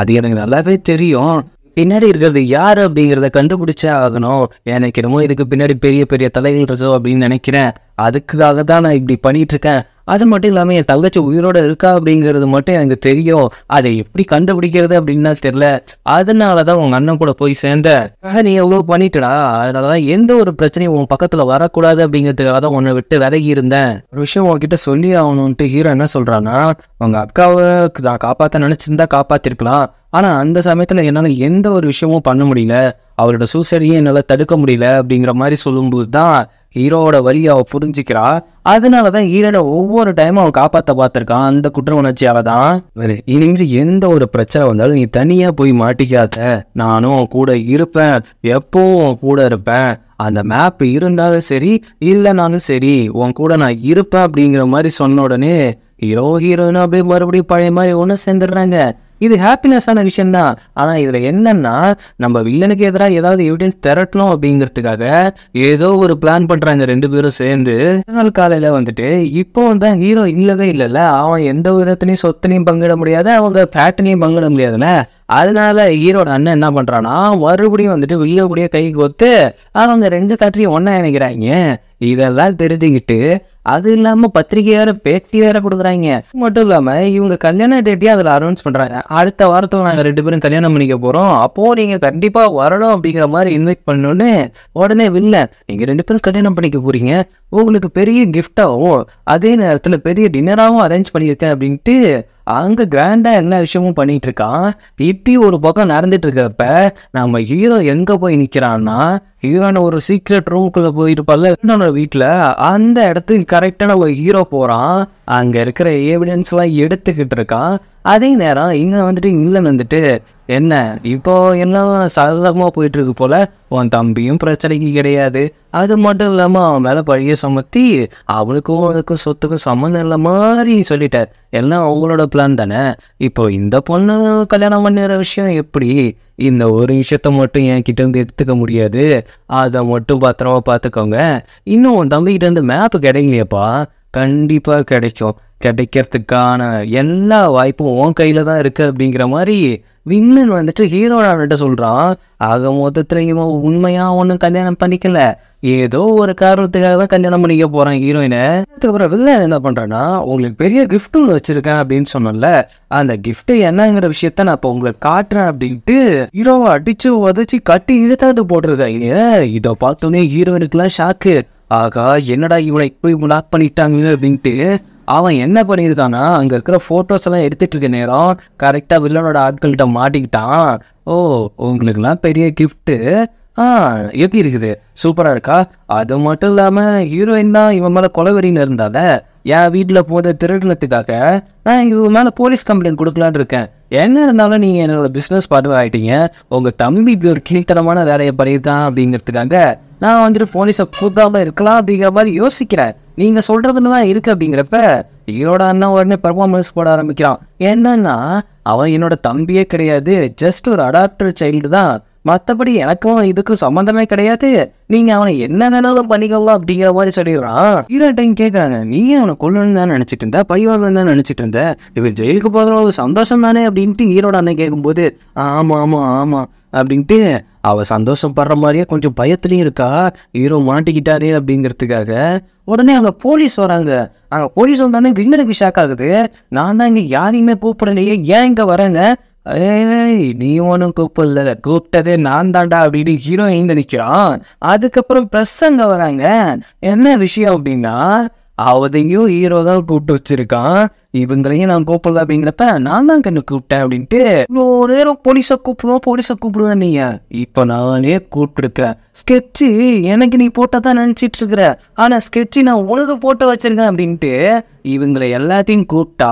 அது எனக்கு நல்லாவே தெரியும். பின்னாடி இருக்கிறது யாரு அப்படிங்கிறத கண்டுபிடிச்சே ஆகணும். எனக்கு என்னமோ இதுக்கு பின்னாடி பெரிய பெரிய தலைகள் இருக்கோ அப்படின்னு நினைக்கிறேன். அதுக்காக தான் நான் இப்படி பண்ணிட்டு இருக்கேன். அது மட்டும் இல்லாம என் தங்கச்சி உயிரோட இருக்கா அப்படிங்கிறது மட்டும் எனக்கு தெரியும். அதை எப்படி கண்டுபிடிக்கிறது அப்படின்னு தெரியல. அதனாலதான் உங்க அண்ணன் கூட போய் சேர்ந்த. நீ எவ்வளவு பண்ணிட்டடா, அதனாலதான் எந்த ஒரு பிரச்சனையும் உன் பக்கத்துல வரக்கூடாது அப்படிங்கிறதுக்காக தான் உன்னை விட்டு விலகி இருந்தேன். ஒரு விஷயம் உன்கிட்ட சொல்லி ஆகணும்ட்டு ஹீரோ என்ன சொல்றான்னா, உங்க அக்காவை நான் காப்பாத்த நினைச்சிருந்தா காப்பாத்திருக்கலாம். ஆனா அந்த சமயத்துல என்னால எந்த ஒரு விஷயமும் பண்ண முடியல, அவரோட சூசைடையும் என்னால தடுக்க முடியல அப்படிங்கிற மாதிரி சொல்லும்போது தான் ஹீரோவோட வழியை அவ புரிஞ்சுக்கிறா. அதனாலதான் ஹீரோட ஒவ்வொரு டைமும் அவன் காப்பாத்த பார்த்திருக்கான். அந்த குற்ற உணர்ச்சியால தான். இனிமேல் எந்த ஒரு பிரச்சனை வந்தாலும் நீ தனியா போய் மாட்டிக்காத, நானும் கூட இருப்பேன், எப்பவும் கூட இருப்பேன். அந்த மேப் இருந்தாலும் சரி இல்லைனாலும் சரி உன் கூட நான் இருப்பேன் அப்படிங்கிற மாதிரி சொன்ன உடனே ஹீரோயின் அப்படியே மறுபடியும் பழைய மாதிரி ஒன்று சேர்ந்துடுறாங்க. இது ஹாப்பினஸான விஷயம் தான். ஆனா இதுல என்னன்னா, நம்ம வில்லனுக்கு எதிராக ஏதாவது எவிடன்ஸ் திரட்டணும் அப்படிங்கிறதுக்காக ஏதோ ஒரு பிளான் பண்றாங்க ரெண்டு பேரும் சேர்ந்து. நாள் காலையில வந்துட்டு இப்போ தான் ஹீரோ இல்லவே இல்லைல்ல, அவன் எந்த விதத்திலையும் சொத்துலையும் பங்கிட முடியாது, அவங்க பேட்டனையும் பங்கிட முடியாதுல்ல. அதனால ஹீரோட அண்ணன் என்ன பண்றான்னா, மறுபடியும் வந்துட்டு வில்லக்கூடிய கை கோத்து அவங்க ரெண்டு கட்சியும் ஒன்னா இணைக்கிறாங்க. இதெல்லாம் தெரிஞ்சுக்கிட்டு அது இல்லாம பத்திரிகை வேற பேட்டி வேற கொடுக்குறாங்க. மட்டும் இல்லாம இவங்க கல்யாண டேட்டையும் அதுல அனௌன்ஸ் பண்றாங்க. அடுத்த வாரத்துல நாங்க ரெண்டு பேரும் கல்யாணம் பண்ணிக்க போறோம், அப்போ நீங்க கண்டிப்பா வரணும் அப்படிங்கிற மாதிரி இன்வைட் பண்ணோன்னு உடனே நீங்க ரெண்டு பேரும் கல்யாணம் பண்ணிக்க போறீங்க, உங்களுக்கு பெரிய கிஃப்டாவும் அதே நேரத்துல பெரிய டின்னராகவும் அரேஞ்ச் பண்ணியிருக்கேன் அப்படின்ட்டு அங்க கிராண்டா எல்லா விஷயமும் பண்ணிட்டு இருக்கான். இப்படி ஒரு பக்கம் நடந்துட்டு இருக்கப்ப நம்ம ஹீரோ எங்க போய் நிக்கிறான்னா, ஹீரோன ஒரு சீக்ரெட் ரூமுக்குள்ள போயிருப்பால வீட்டுல, அந்த இடத்துக்கு கரெக்டா நம்ம ஹீரோ போறான். அங்க இருக்கிற எவிடன்ஸ் எல்லாம் எடுத்துக்கிட்டு இருக்கான். அதே நேரம் இங்க வந்துட்டு இல்லைன்னு வந்துட்டு என்ன இப்போ எல்லாம் சாதாரணமா போயிட்டு இருக்கு போல, உன் தம்பியும் பிரச்சனைக்கு கிடையாது, அது மட்டும் இல்லாம அவன் மேல பழிய சுமத்தி அவனுக்கும் அதுக்கும் சொத்துக்கும் சம்மந்தம் இல்லை மாதிரி சொல்லிட்டார். எல்லாம் அவங்களோட பிளான் தானே. இப்போ இந்த பொண்ணு கல்யாணம் பண்ணுற விஷயம் எப்படி, இந்த ஒரு விஷயத்த மட்டும் என் கிட்ட இருந்து எடுத்துக்க முடியாது, அதை மட்டும் பத்திரமா பார்த்துக்கோங்க. இன்னும் உன் தம்பிக்கிட்ட இருந்து மேப்பு கிடைக்கலையப்பா, கண்டிப்பா கிடைக்கிறதுக்கான எல்லா வாய்ப்பும் உன் கையில தான் இருக்கு அப்படிங்கிற மாதிரி வில்லன் வந்துட்டு ஹீரோட சொல்றான். ஆக மொத்தத்துல இவன் உண்மையா ஒன்னும் கல்யாணம் பண்ணிக்கல, ஏதோ ஒரு காரணத்துக்காக தான் கல்யாணம் பண்ணிக்க போறான் ஹீரோயினை. அதுக்கப்புறம் வில்லன் என்ன பண்றான்னா, உங்களுக்கு பெரிய கிஃப்ட் ஒன்று வச்சிருக்கேன் அப்படின்னு சொன்னல, அந்த கிஃப்ட் என்னங்கிற விஷயத்த நான் இப்போ உங்களுக்கு காட்டுறேன் அப்படின்ட்டு ஹீரோவை அடிச்சு உதச்சி கட்டி இழுத்தாது போட்டிருக்காங்க. இதை பார்த்தோன்னே ஹீரோயினுக்குலாம் ஷாக்கு. ஆகா என்னடா இவனை இப்படி லாக் பண்ணிட்டாங்க அப்படின்ட்டு அவன் என்ன பண்ணியிருக்கானா, அங்க இருக்கிற போட்டோஸ் எல்லாம் எடுத்துட்டு இருக்க நேரம் கரெக்டா வில்லனோட ஆட்கள்கிட்ட மாட்டிக்கிட்டான். ஓ உங்களுக்குலாம் பெரிய கிஃப்ட், எப்படி இருக்குது, சூப்பரா இருக்கா. அது மட்டும் இல்லாம ஹீரோயின் தான் இவன் மேல கொலவெறின்னு இருந்தால, என் வீட்டுல போத திருடனத்துக்காக நான் இவன் மேல போலீஸ் கம்ப்ளைண்ட் கொடுக்கலான்னு இருக்கேன். என்ன இருந்தாலும் நீங்க என்னோட பிசினஸ் பார்ட்னர் ஆயிட்டீங்க, உங்க தம்பி இப்படி ஒரு கீழ்த்தனமான வேலையை பண்ணியிருக்கான் அப்படிங்கிறதுக்காக நான் வந்துட்டு போலீஸை கூப்பிடாம இருக்கலாம் அப்படிங்கிற மாதிரி யோசிக்கிறேன். நீங்க சொல்றதுலதான் இருக்கு அப்படிங்கிறப்ப ஹீரோட அண்ணன் உடனே பெர்ஃபார்மன்ஸ் போட ஆரம்பிக்கிறான். என்னன்னா அவன் என்னோட தம்பியே கிடையாது, ஜஸ்ட் ஒரு அடாப்டர் சைல்டு தான், மற்றபடி எனக்கும் இதுக்கும் சம்மந்தமே கிடையாது, நீங்க அவனை என்ன வேணாலும் பண்ணிக்கலாம் அப்படிங்கிற மாதிரி சொல்லிடுறான். ஹீரோ டைம் கேட்கறாங்க, நீ அவனை கொல்லணும் தான் நினைச்சிட்டு இருந்த, பழிவாங்கன்னு தான் நினைச்சிட்டு இருந்த, இவன் ஜெயிலுக்கு போகிற ஒரு சந்தோஷம் தானே அப்படின்ட்டு ஹீரோட அண்ணன் கேட்கும்போது ஆமா ஆமா ஆமா அப்படின்ட்டு அவ சந்தோஷப்படுற மாதிரியே கொஞ்சம் பயத்துலையும் இருக்கா. ஹீரோ மாட்டிக்கிட்டாரே அப்படிங்கிறதுக்காக உடனே அங்கே போலீஸ் வராங்க. அங்கே போலீஸ் வந்தானே வில்லனுக்கு ஷாக் ஆகுது. நான் தான் இங்கே யாரையுமே கூப்பிடலையே, ஏன் இங்கே வரேங்க? ஏய் நீ ஒன்றும் கூப்பிடல, கூப்பிட்டதே நான் தாண்டா அப்படின்னு ஹீரோ எழுந்து நிற்கிறான். அதுக்கப்புறம் ப்ரெஸ் அங்கே வராங்க. என்ன விஷயம் அப்படின்னா அவதையும் ஹீரோ தான் கூப்பிட்டு வச்சிருக்கான், இவங்களையும் நான் கூப்பிடல அப்படிங்கிறப்ப நான் தான் கண்ணு கூப்பிட்டேன் அப்படின்ட்டு இவ்வளோ நேரம் போலீஸை கூப்பிடுவேன் நீங்க, இப்போ நானே கூப்பிட்டுருக்கேன். ஸ்கெட்சு எனக்கு நீ போட்டதான் நினச்சிட்டு இருக்கிற, ஆனால் ஸ்கெட்சு நான் உனக்கு போட்டு வச்சிருக்கேன் அப்படின்ட்டு இவங்களை எல்லாத்தையும் கூப்பிட்டா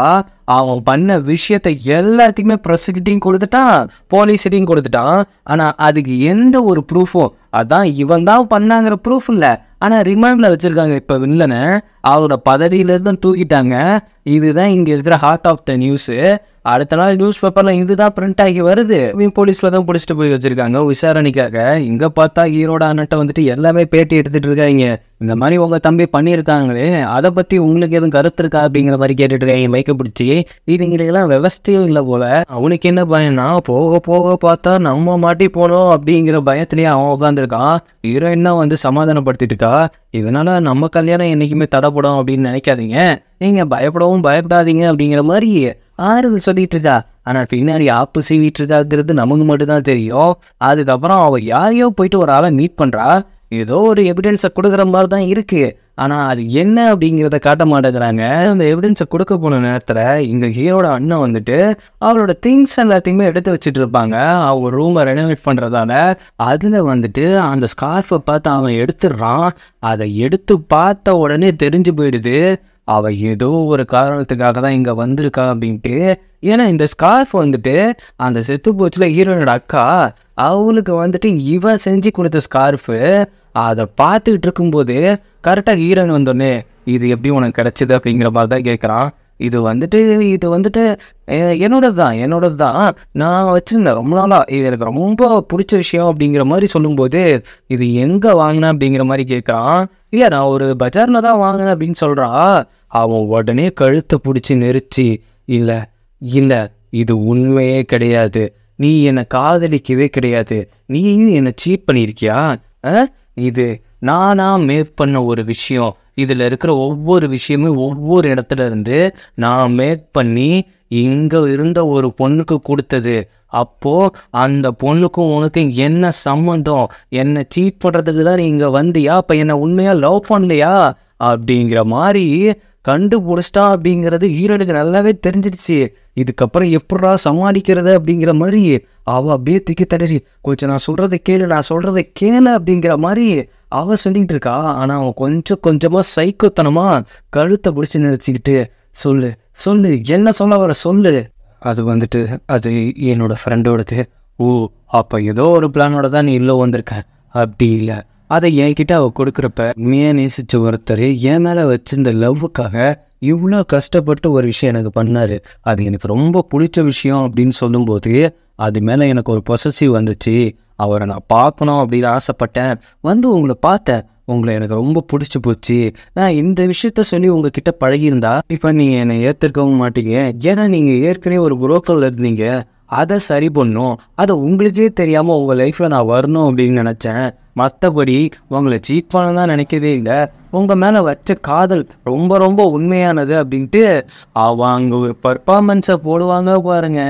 அவன் பண்ண விஷயத்தை எல்லாத்தையுமே ப்ரெஸ்கிட்டையும் கொடுத்துட்டான், போலீஸ்கிட்டையும் கொடுத்துட்டான். ஆனால் அதுக்கு எந்த ஒரு ப்ரூஃபும், அதான் இவன் தான் பண்ணாங்கிற ப்ரூஃப் இல்லை, ஆனால் ரிமைண்டில் வச்சுருக்காங்க. இப்போ வில்லனை அவரோட பதவியிலேருந்து தூக்கிட்டாங்க. இதுதான் இங்கே இருக்கிற ஹார்ட் ஆஃப் த நியூஸு. அடுத்த நாள் நியூஸ் பேப்பரில் இதுதான் பிரிண்ட் ஆகி வருது. இவன் போலீஸில் தான் பிடிச்சிட்டு போய் வச்சுருக்காங்க விசாரணைக்காக. இங்கே பார்த்தா ஹீரோட அண்ணட்ட வந்துட்டு எல்லாமே பேட்டி எடுத்துகிட்டு இருக்காங்க. இந்த மாதிரி உங்கள் தம்பி பண்ணியிருக்காங்களே, அதை பற்றி உங்களுக்கு எதுவும் கருத்து இருக்கா அப்படிங்கிற மாதிரி கேட்டுட்டு இருக்காங்க மைக்க பிடிச்சி. இவங்களுக்கெல்லாம் விவசாயம் இல்லை போல. அவனுக்கு என்ன பயம்னா போக போக பார்த்தா நம்ம மாட்டி போனோம் அப்படிங்கிற பயத்திலேயே அவன் உட்காந்துருக்கான். ஹீரோயின் தான் வந்து சமாதானப்படுத்திட்டு இருக்கா. இதனால நம்ம கல்யாணம் என்றைக்குமே தடைப்படும் அப்படின்னு நினைக்காதீங்க, நீங்கள் பயப்படவும் பயப்படாதீங்க அப்படிங்கிற மாதிரி ஆறுதல் சொல்லிட்டு இருக்கா. ஆனால் பின்னாடி ஆப்பு சீவிட்டு இருக்காங்கிறது நமக்கு மட்டும்தான் தெரியும். அதுக்கப்புறம் அவள் யாரையோ போயிட்டு ஒரு ஆளை மீட் பண்ணுறா. ஏதோ ஒரு எவிடன்ஸை கொடுக்குற மாதிரி தான் இருக்குது, ஆனால் அது என்ன அப்படிங்கிறத காட்ட மாட்டேங்கிறாங்க. அந்த எவிடன்ஸை கொடுக்க போன நேரத்தில் இங்கே ஹீரோட அண்ணன் வந்துட்டு அவரோட திங்ஸ் எல்லாத்தையுமே எடுத்து வச்சுட்டு இருப்பாங்க. அவங்க ரூமை ரெனோவேட் பண்ணுறதால அதில் வந்துட்டு அந்த ஸ்கார்ஃபை பார்த்து அவன் எடுத்துடுறான். அதை எடுத்து பார்த்த உடனே தெரிஞ்சு போயிடுது அவள் ஏதோ ஒரு காரணத்துக்காக தான் இங்கே வந்திருக்கா அப்படின்ட்டு. ஏன்னா இந்த ஸ்கார்ஃப் வந்துட்டு அந்த செத்து போச்சுல ஹீரோனோட அக்கா, அவளுக்கு வந்துட்டு இவன் செஞ்சு கொடுத்த ஸ்கார்ஃபு. அதை பார்த்துக்கிட்டு இருக்கும்போது கரெக்டாக ஹீரோயின் வந்தோடனே இது எப்படி உனக்கு கிடச்சிது அப்படிங்கிற மாதிரி தான் கேட்குறான். இது வந்துட்டு என்னோடது தான் நான் வச்சுருந்தேன் ரொம்ப நாளாக, இது எனக்கு ரொம்ப பிடிச்ச விஷயம் அப்படிங்கிற மாதிரி சொல்லும்போது இது எங்கே வாங்கினேன் அப்படிங்கிற மாதிரி கேட்குறான். இல்லை நான் ஒரு பஜாரில் தான் வாங்கினேன் அப்படின்னு சொல்கிறா. அவன் உடனே கழுத்தை பிடிச்சி நெரிச்சு, இல்லை இது உண்மையே கிடையாது, நீ என்னை காதலிக்கவே கிடையாது, நீயும் என்னை சீட் பண்ணியிருக்கியா, இது நானா மேக் பண்ண ஒரு விஷயம், இதில் இருக்கிற ஒவ்வொரு விஷயமும் ஒவ்வொரு இடத்துல இருந்து நான் மேக் பண்ணி இங்கே இருந்த ஒரு பொண்ணுக்கு கொடுத்தது. அப்போது அந்த பொண்ணுக்கும் உனக்கு என்ன சம்மந்தம், என்னை சீட் பண்ணுறதுக்கு தான் நீ இங்கே வந்தியா, அப்போ என்னை உண்மையாக லவ் பண்ணலையா அப்படிங்கிற மாதிரி கண்டுபிடிச்சிட்டா அப்படிங்கிறது ஹீரோனுக்கு நல்லாவே தெரிஞ்சிடுச்சு. இதுக்கப்புறம் எப்படா சமாளிக்கிறது அப்படிங்கிற மாதிரி அவள் அப்படியே திக்கி தடறி கொஞ்சம் நான் சொல்கிறத கேளு அப்படிங்கிற மாதிரி அவள் சொல்லிகிட்டு இருக்கா. ஆனால் அவன் கொஞ்சமாக சைக்கோத்தனமாக கழுத்தை பிடிச்சி நினச்சிக்கிட்டு சொல்லு என்ன சொல்ல வர சொல்லு. அது வந்துட்டு அது என்னோட ஃப்ரெண்டோடது. ஓ அப்போ ஏதோ ஒரு பிளானோட தான் நீ இல்லை வந்திருக்க. அப்படி இல்லை, அதை என்கிட்ட அவள் கொடுக்குறப்ப உண்மையாக நேசித்த ஒருத்தர் என் மேலே வச்சிருந்த லவ்வுக்காக இவ்வளோ கஷ்டப்பட்டு ஒரு விஷயம் எனக்கு பண்ணார், அது எனக்கு ரொம்ப பிடிச்ச விஷயம் அப்படின்னு சொல்லும்போது அது மேலே எனக்கு ஒரு பொசசிவ் வந்துச்சு. அவரை நான் பார்க்கணும் அப்படின்னு ஆசைப்பட்டேன், உங்களை பார்த்தேன், உங்களை எனக்கு ரொம்ப பிடிச்சி போச்சு. நான் இந்த விஷயத்த சொல்லி உங்ககிட்ட பழகியிருந்தா இப்போ நீங்கள் என்னை ஏற்றுக்கவும் மாட்டீங்க. ஏன்னா நீங்கள் ஏற்கனவே ஒரு புரோக்கரில் இருந்தீங்க, அதை சரி பண்ணும், அதை உங்களுக்கே தெரியாமல் உங்கள் லைஃப்பில் நான் வரணும் அப்படின்னு நினச்சேன். மற்றபடி உங்களை சீட் பண்ண தான் நினைக்கவே இல்லை, உங்கள் மேலே வச்ச காதல் ரொம்ப ரொம்ப உண்மையானது அப்படின்ட்டு அவங்க ஒரு பர்ஃபார்மன்ஸை போடுவாங்க பாருங்க.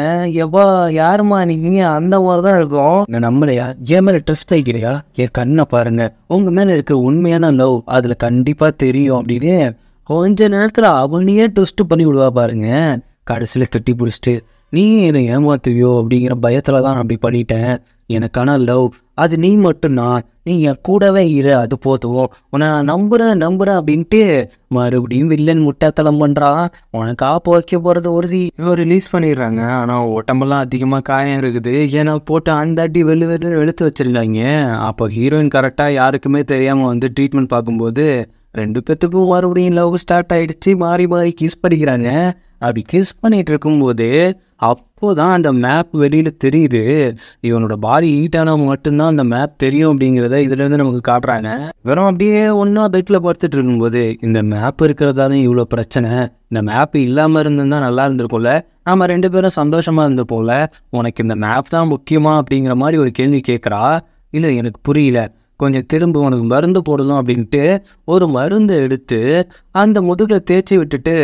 எவ்வளோ யாருமா நீங்கள் அந்த மாதிரி தான் இருக்கும். நான் நம்மளையா என் மேலே ட்ரெஸ்ட் வைக்கிறையா, என் கண்ணை பாருங்க, உங்கள் மேலே இருக்கிற உண்மையான லவ் அதில் கண்டிப்பாக தெரியும் அப்படின்னு கொஞ்ச நேரத்தில் அவனையே ட்விஸ்ட் பண்ணி விடுவா பாருங்க. கடைசியில் கட்டி பிடிச்சிட்டு நீ என்னை ஏமாத்துவியோ அப்படிங்கிற பயத்தில் தான் அப்படி பண்ணிட்டேன், எனக்கான லவ் அது நீ மட்டும்தான், நீ என் கூடவே இரு, அது போதும், உன்னை நான் நம்புறேன் அப்படின்ட்டு மறுபடியும் வில்லன் முட்டாத்தலம் பண்ணுறான். உனக்கு ஆப்பு வைக்க போகிறது உறுதி. இவன் ரிலீஸ் பண்ணிடுறாங்க. ஆனால் உடம்பெல்லாம் அதிகமாக காயம் இருக்குது. ஏன்னா போட்டு அந்தாட்டி வெளுத்து வச்சிருக்காங்க. அப்போ ஹீரோயின் கரெக்டாக யாருக்குமே தெரியாமல் வந்து ட்ரீட்மெண்ட் பார்க்கும்போது 2 பேத்துக்கும் மறுபடியும் லவ் ஸ்டார்ட் ஆகிடுச்சு. மாறி கிஸ் பண்ணிக்கிறாங்க. அப்படி கிஸ் பண்ணிட்டு இருக்கும்போது அப்போதான் அந்த மேப் வெளியில் தெரியுது. இவனோட பாடி ஹீட்டானவங்க மட்டும்தான் அந்த மேப் தெரியும் அப்படிங்கிறத இதுலேருந்து நமக்கு காட்டுறாங்க. வெறும் அப்படியே ஒன்றா பெட்டில் படுத்துட்டு இருக்கும்போது இந்த மேப் இருக்கிறதால இவ்வளோ பிரச்சனை, இந்த மேப் இல்லாமல் இருந்திருந்தா நல்லா இருந்திருக்கும்ல, நம்ம 2 பேரும் சந்தோஷமாக இருந்திருப்போம்ல, உனக்கு இந்த மேப் தான் முக்கியமா அப்படிங்கிற மாதிரி ஒரு கேள்வி கேட்குறா. இல்லை எனக்கு புரியல, கொஞ்சம் திரும்ப உனக்கு மருந்து போடணும் அப்படின்ட்டு ஒரு மருந்து எடுத்து அந்த முதுகில் தேய்ச்சி விட்டுட்டு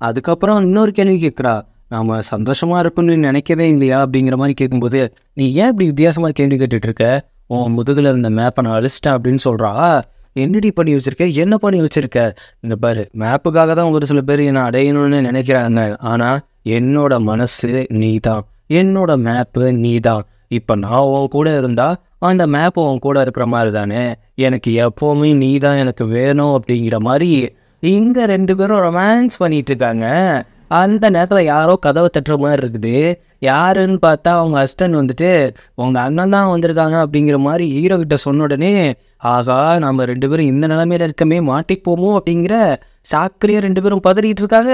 அதுக்கப்புறம் இன்னொரு கேள்வி கேட்குறா. நாம் சந்தோஷமாக இருக்குன்னு நினைக்கவே இல்லையா அப்படிங்கிற மாதிரி கேட்கும்போது, நீ ஏன் இப்படி வித்தியாசமாக கேள்வி கேட்டுட்டு இருக்க, உன் முதுகில் இருந்த மேப்பை நான் அழிச்சிட்டேன் அப்படின்னு சொல்கிறா. என்னடி பண்ணி வச்சுருக்க, என்ன பண்ணி வச்சுருக்க, இந்த பாரு மேப்புக்காக தான் ஒரு சில பேர் என்னை அடையணும்னு நினைக்கிறாங்க, ஆனால் என்னோட மனசு நீ தான், என்னோட மேப்பு நீ தான். இப்போ நான் உன் கூட இருந்தால் அந்த மேப்பு உன் கூட இருக்கிற மாதிரி தானே, எனக்கு எப்போவுமே நீ தான் எனக்கு வேணும் அப்படிங்கிற மாதிரி இங்கே 2 பேரும் ரொமான்ஸ் பண்ணிட்டு இருக்காங்க. அந்த நேரத்தில் யாரோ கதவை தட்டுற மாதிரி இருக்குது. யாருன்னு பார்த்தா அவங்க ஹஸ்பண்ட் வந்துட்டு உங்கள் அண்ணன் தான் வந்திருக்காங்க அப்படிங்கிற மாதிரி ஹீரோ கிட்ட சொன்ன உடனே, ஆகா நம்ம 2 பேரும் இந்த நிலைமையில இருக்கமே, மாட்டிப்போமோ அப்படிங்கிற சாக்கிலேயே 2 பேரும் பதறிட்டு இருக்காங்க.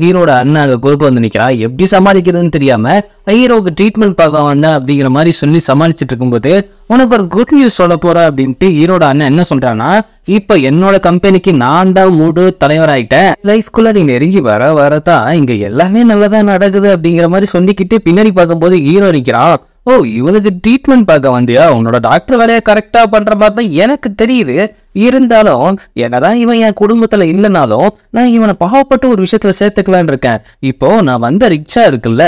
ஹீரோட அண்ணன் அங்கே குறுக்க வந்து நிற்கிறா. எப்படி சமாளிக்கிறதுன்னு தெரியாம ஹீரோவுக்கு ட்ரீட்மெண்ட் பார்க்க வந்தேன் அப்படிங்கிற மாதிரி சொல்லி சமாளிச்சுட்டு இருக்கும்போது, உனக்கு ஒரு குட் நியூஸ் சொல்ல போற அப்படின்ட்டு ஹீரோட அண்ணன் என்ன சொல்றான்னா, இப்போ என்னோட கம்பெனிக்கு நான் தான் முழு தலைவராயிட்டேன், லைஃப்குள்ள நீ நெருங்கி வரதான் இங்க எல்லாமே நல்லதான் நடக்குது அப்படிங்கிற மாதிரி சொல்லிக்கிட்டு பின்னாடி பார்க்கும்போது ஹீரோ நிற்கிறான். ஓ இவனுக்கு ட்ரீட்மெண்ட் பார்க்க வந்தியா, உன்னோட டாக்டர் வேலையை கரெக்டா பண்ற மாதிரி தான் எனக்கு தெரியுது. இருந்தாலும் என்னதான் இவன் என் குடும்பத்துல இல்லைனாலும் நான் இவனை பாவப்பட்டு ஒரு விஷயத்துல சேர்த்துக்கலான் இருக்கேன். இப்போ நான் வந்த ரிக்ஷா இருக்குல்ல,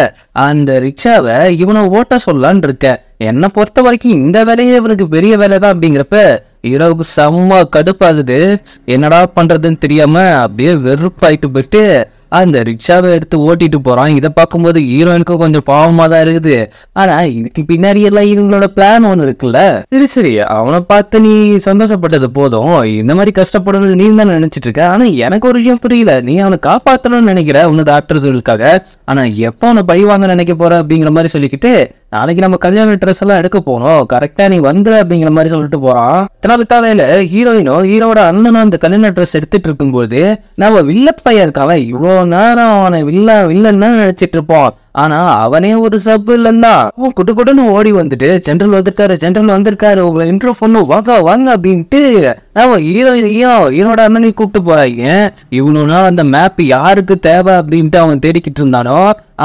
அந்த ரிக்ஷாவை இவனை ஓட்ட சொல்லலான் இருக்கேன். என்னை பொறுத்த வரைக்கும் இந்த வேலையே இவனுக்கு பெரிய வேலை தான் அப்படிங்கிறப்ப ஹீரோவுக்கு செம்ம கடுப்பாகுது. என்னடா பண்றதுன்னு தெரியாம அப்படியே வெறுப்பாயிட்டு போயிட்டு அந்த ரிக்ஷாவை எடுத்து ஓட்டிட்டு போறான். இதை பார்க்கும்போது ஹீரோயினுக்கும் கொஞ்சம் பாவமா தான் இருக்குது. ஆனா இதுக்கு பின்னாடி எல்லாம் இவங்களோட பிளான் ஒன்று இருக்குல்ல. சரி அவனை பார்த்து நீ சந்தோஷப்பட்டது போதும், இந்த மாதிரி கஷ்டப்படுறது நீ தான் நினைச்சிட்டு இருக்க. ஆனா எனக்கு ஒரு விஷயம் புரியல, நீ அவனை காப்பாற்றணும்னு நினைக்கிற உன்னோட ஆற்றுதலுக்காக, ஆனா எப்போ அவனை பழி வாங்க நினைக்க போற அப்படிங்கிற மாதிரி சொல்லிக்கிட்டு, நாளைக்கு நம்ம கல்யாண ட்ரெஸ் எல்லாம் எடுக்க போனோம், கரெக்டா நீ வந்து அப்படிங்கிற மாதிரி சொல்லிட்டு போறான். இதனால காலையில ஹீரோயினும் ஹீரோட அண்ணனும் அந்த கல்யாண ட்ரெஸ் எடுத்துட்டு இருக்கும்போது நம்ம வில்லப்பையா இருக்கான். இவ்வளோ நேரம் அவனை வில்லன் தான் நினைச்சிட்டு இருப்போம். ஆனா அவனே ஒரு சப்பு இல்லைன்னா அவன் குட்டுன்னு ஓடி வந்துட்டு ஜென்ரல் வந்திருக்காரு உங்களை இன்ட்ரோ பண்ணு வாங்க அப்படின்ட்டு நம்ம ஹீரோட அண்ணனை கூப்பிட்டு போறாங்க. இவனுனா அந்த மேப் யாருக்கு தேவை அப்படின்ட்டு அவன் தேடிக்கிட்டு இருந்தானோ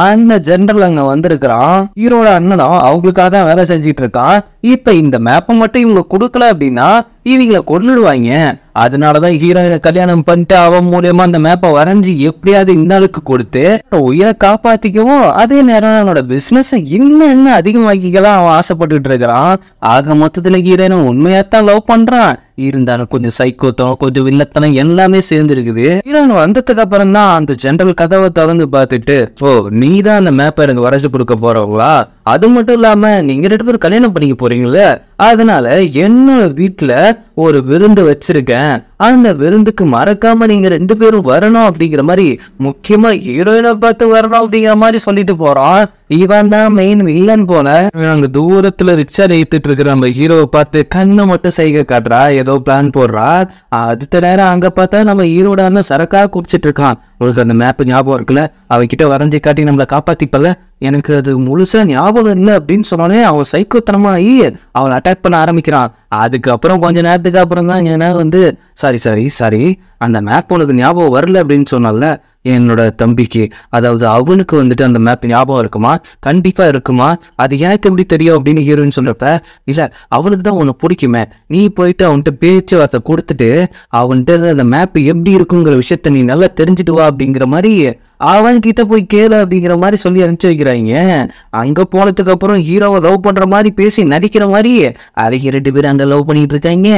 அந்த ஜென்ரல் அங்க வந்திருக்கிறான். ஹீரோட அண்ணனும் அவங்களுக்காக தான் வேலை செஞ்சுட்டு இருக்கான். இப்ப இந்த மேப்பை மட்டும் இவங்க கொடுக்கல அப்படின்னா இவங்களை கொன்னுடுவாங்க. அதனாலதான் ஹீரோயினை கல்யாணம் பண்ணிட்டு அவன் மூலியமா அந்த மேப்பை வரைஞ்சி எப்படியாவது இந்த ஆளுக்கு கொடுத்து உயிரை காப்பாத்திக்கவும், அதே நேரம் அவனோட பிசினஸ் இன்னும் அதிகமாக்கிக்கலாம் அவன் ஆசைப்பட்டுட்டு இருக்கிறான். ஆக மொத்தத்துல ஹீரோயினை உண்மையாத்தான் லவ் பண்றான். இருந்தாலும் கொஞ்சம் சைக்கோத்தனம் கொஞ்சம் வில்லத்தனம் எல்லாமே சேர்ந்து இருக்குது. ஹீரோயின் வந்ததுக்கு அப்புறம் தான் அந்த ஜென்ரல் கதவை திறந்து பார்த்துட்டு, ஓ நீ தான் அந்த மேப்பை எனக்கு வரைச்சு கொடுக்க போறவங்களா, அது மட்டும் இல்லாம நீங்க 2 பேரும் கல்யாணம் பண்ணிக்க போறீங்களே, அதனால என்னோட வீட்டுல ஒரு விருந்து வச்சிருக்கேன், அந்த விருந்துக்கு மறக்காம நீங்க 2 பேரும் வரணும் அப்படிங்கிற மாதிரி முக்கியமா ஹீரோயினை பார்த்து வரணும் அப்படிங்கிற மாதிரி சொல்லிட்டு போறான். இவன் தான் மெயின் வில்லன் போல. அங்க தூரத்துல ரிக்ஷா ஏத்துட்டு இருக்கிற நம்ம ஹீரோவை பார்த்து கண்ணை மட்டும் செய்க காட்டுறா, ஏதோ பிளான் போடுறா. அடுத்த நேரம் அங்க பார்த்தா நம்ம ஹீரோட அண்ணன் சரக்கா குடிச்சிட்டு இருக்கான். உங்களுக்கு அந்த மேப் ஞாபகம் இருக்குல்ல, அவகிட்ட வரைஞ்சி காட்டி நம்மளை காப்பாத்திப்பல, எனக்கு அது முழுசா ஞாபகம் இல்லை அப்படின்னு சொன்னாலே அவன் சைக்கோத்தனமாகி அவளை அட்டாக் பண்ண ஆரம்பிக்கிறான். அதுக்கப்புறம் கொஞ்ச நேரத்துக்கு அப்புறம் தான் ஏன்னா வந்து சாரி அந்த மேப் உனக்கு ஞாபகம் வரல அப்படின்னு சொன்னால, என்னோட தம்பிக்கு அதாவது அவனுக்கு வந்துட்டு அந்த மேப் ஞாபகம் இருக்குமா, கண்டிப்பா இருக்குமா, அது எனக்கு எப்படி தெரியும் அப்படின்னு ஹீரோயின் சொல்றப்ப, இல்ல அவனுக்கு தான் உன்னை பிடிக்குமே, நீ போயிட்டு அவன்கிட்ட பேச்சுவார்த்தை கொடுத்துட்டு அவன்கிட்ட அந்த மேப் எப்படி இருக்குங்கிற விஷயத்த நீ நல்லா தெரிஞ்சுட்டு வா அப்படிங்கிற மாதிரி அவன் கிட்ட போய் கேளு அப்படிங்கிற மாதிரி சொல்லி அனுப்பிச்சு வைக்கிறாங்க. அங்க போனதுக்கு அப்புறம் ஹீரோவை லவ் பண்ற மாதிரி பேசி நடிக்கிற மாதிரி அவங்க 2 பேரும் அங்க லவ் பண்ணிட்டு இருக்காங்க.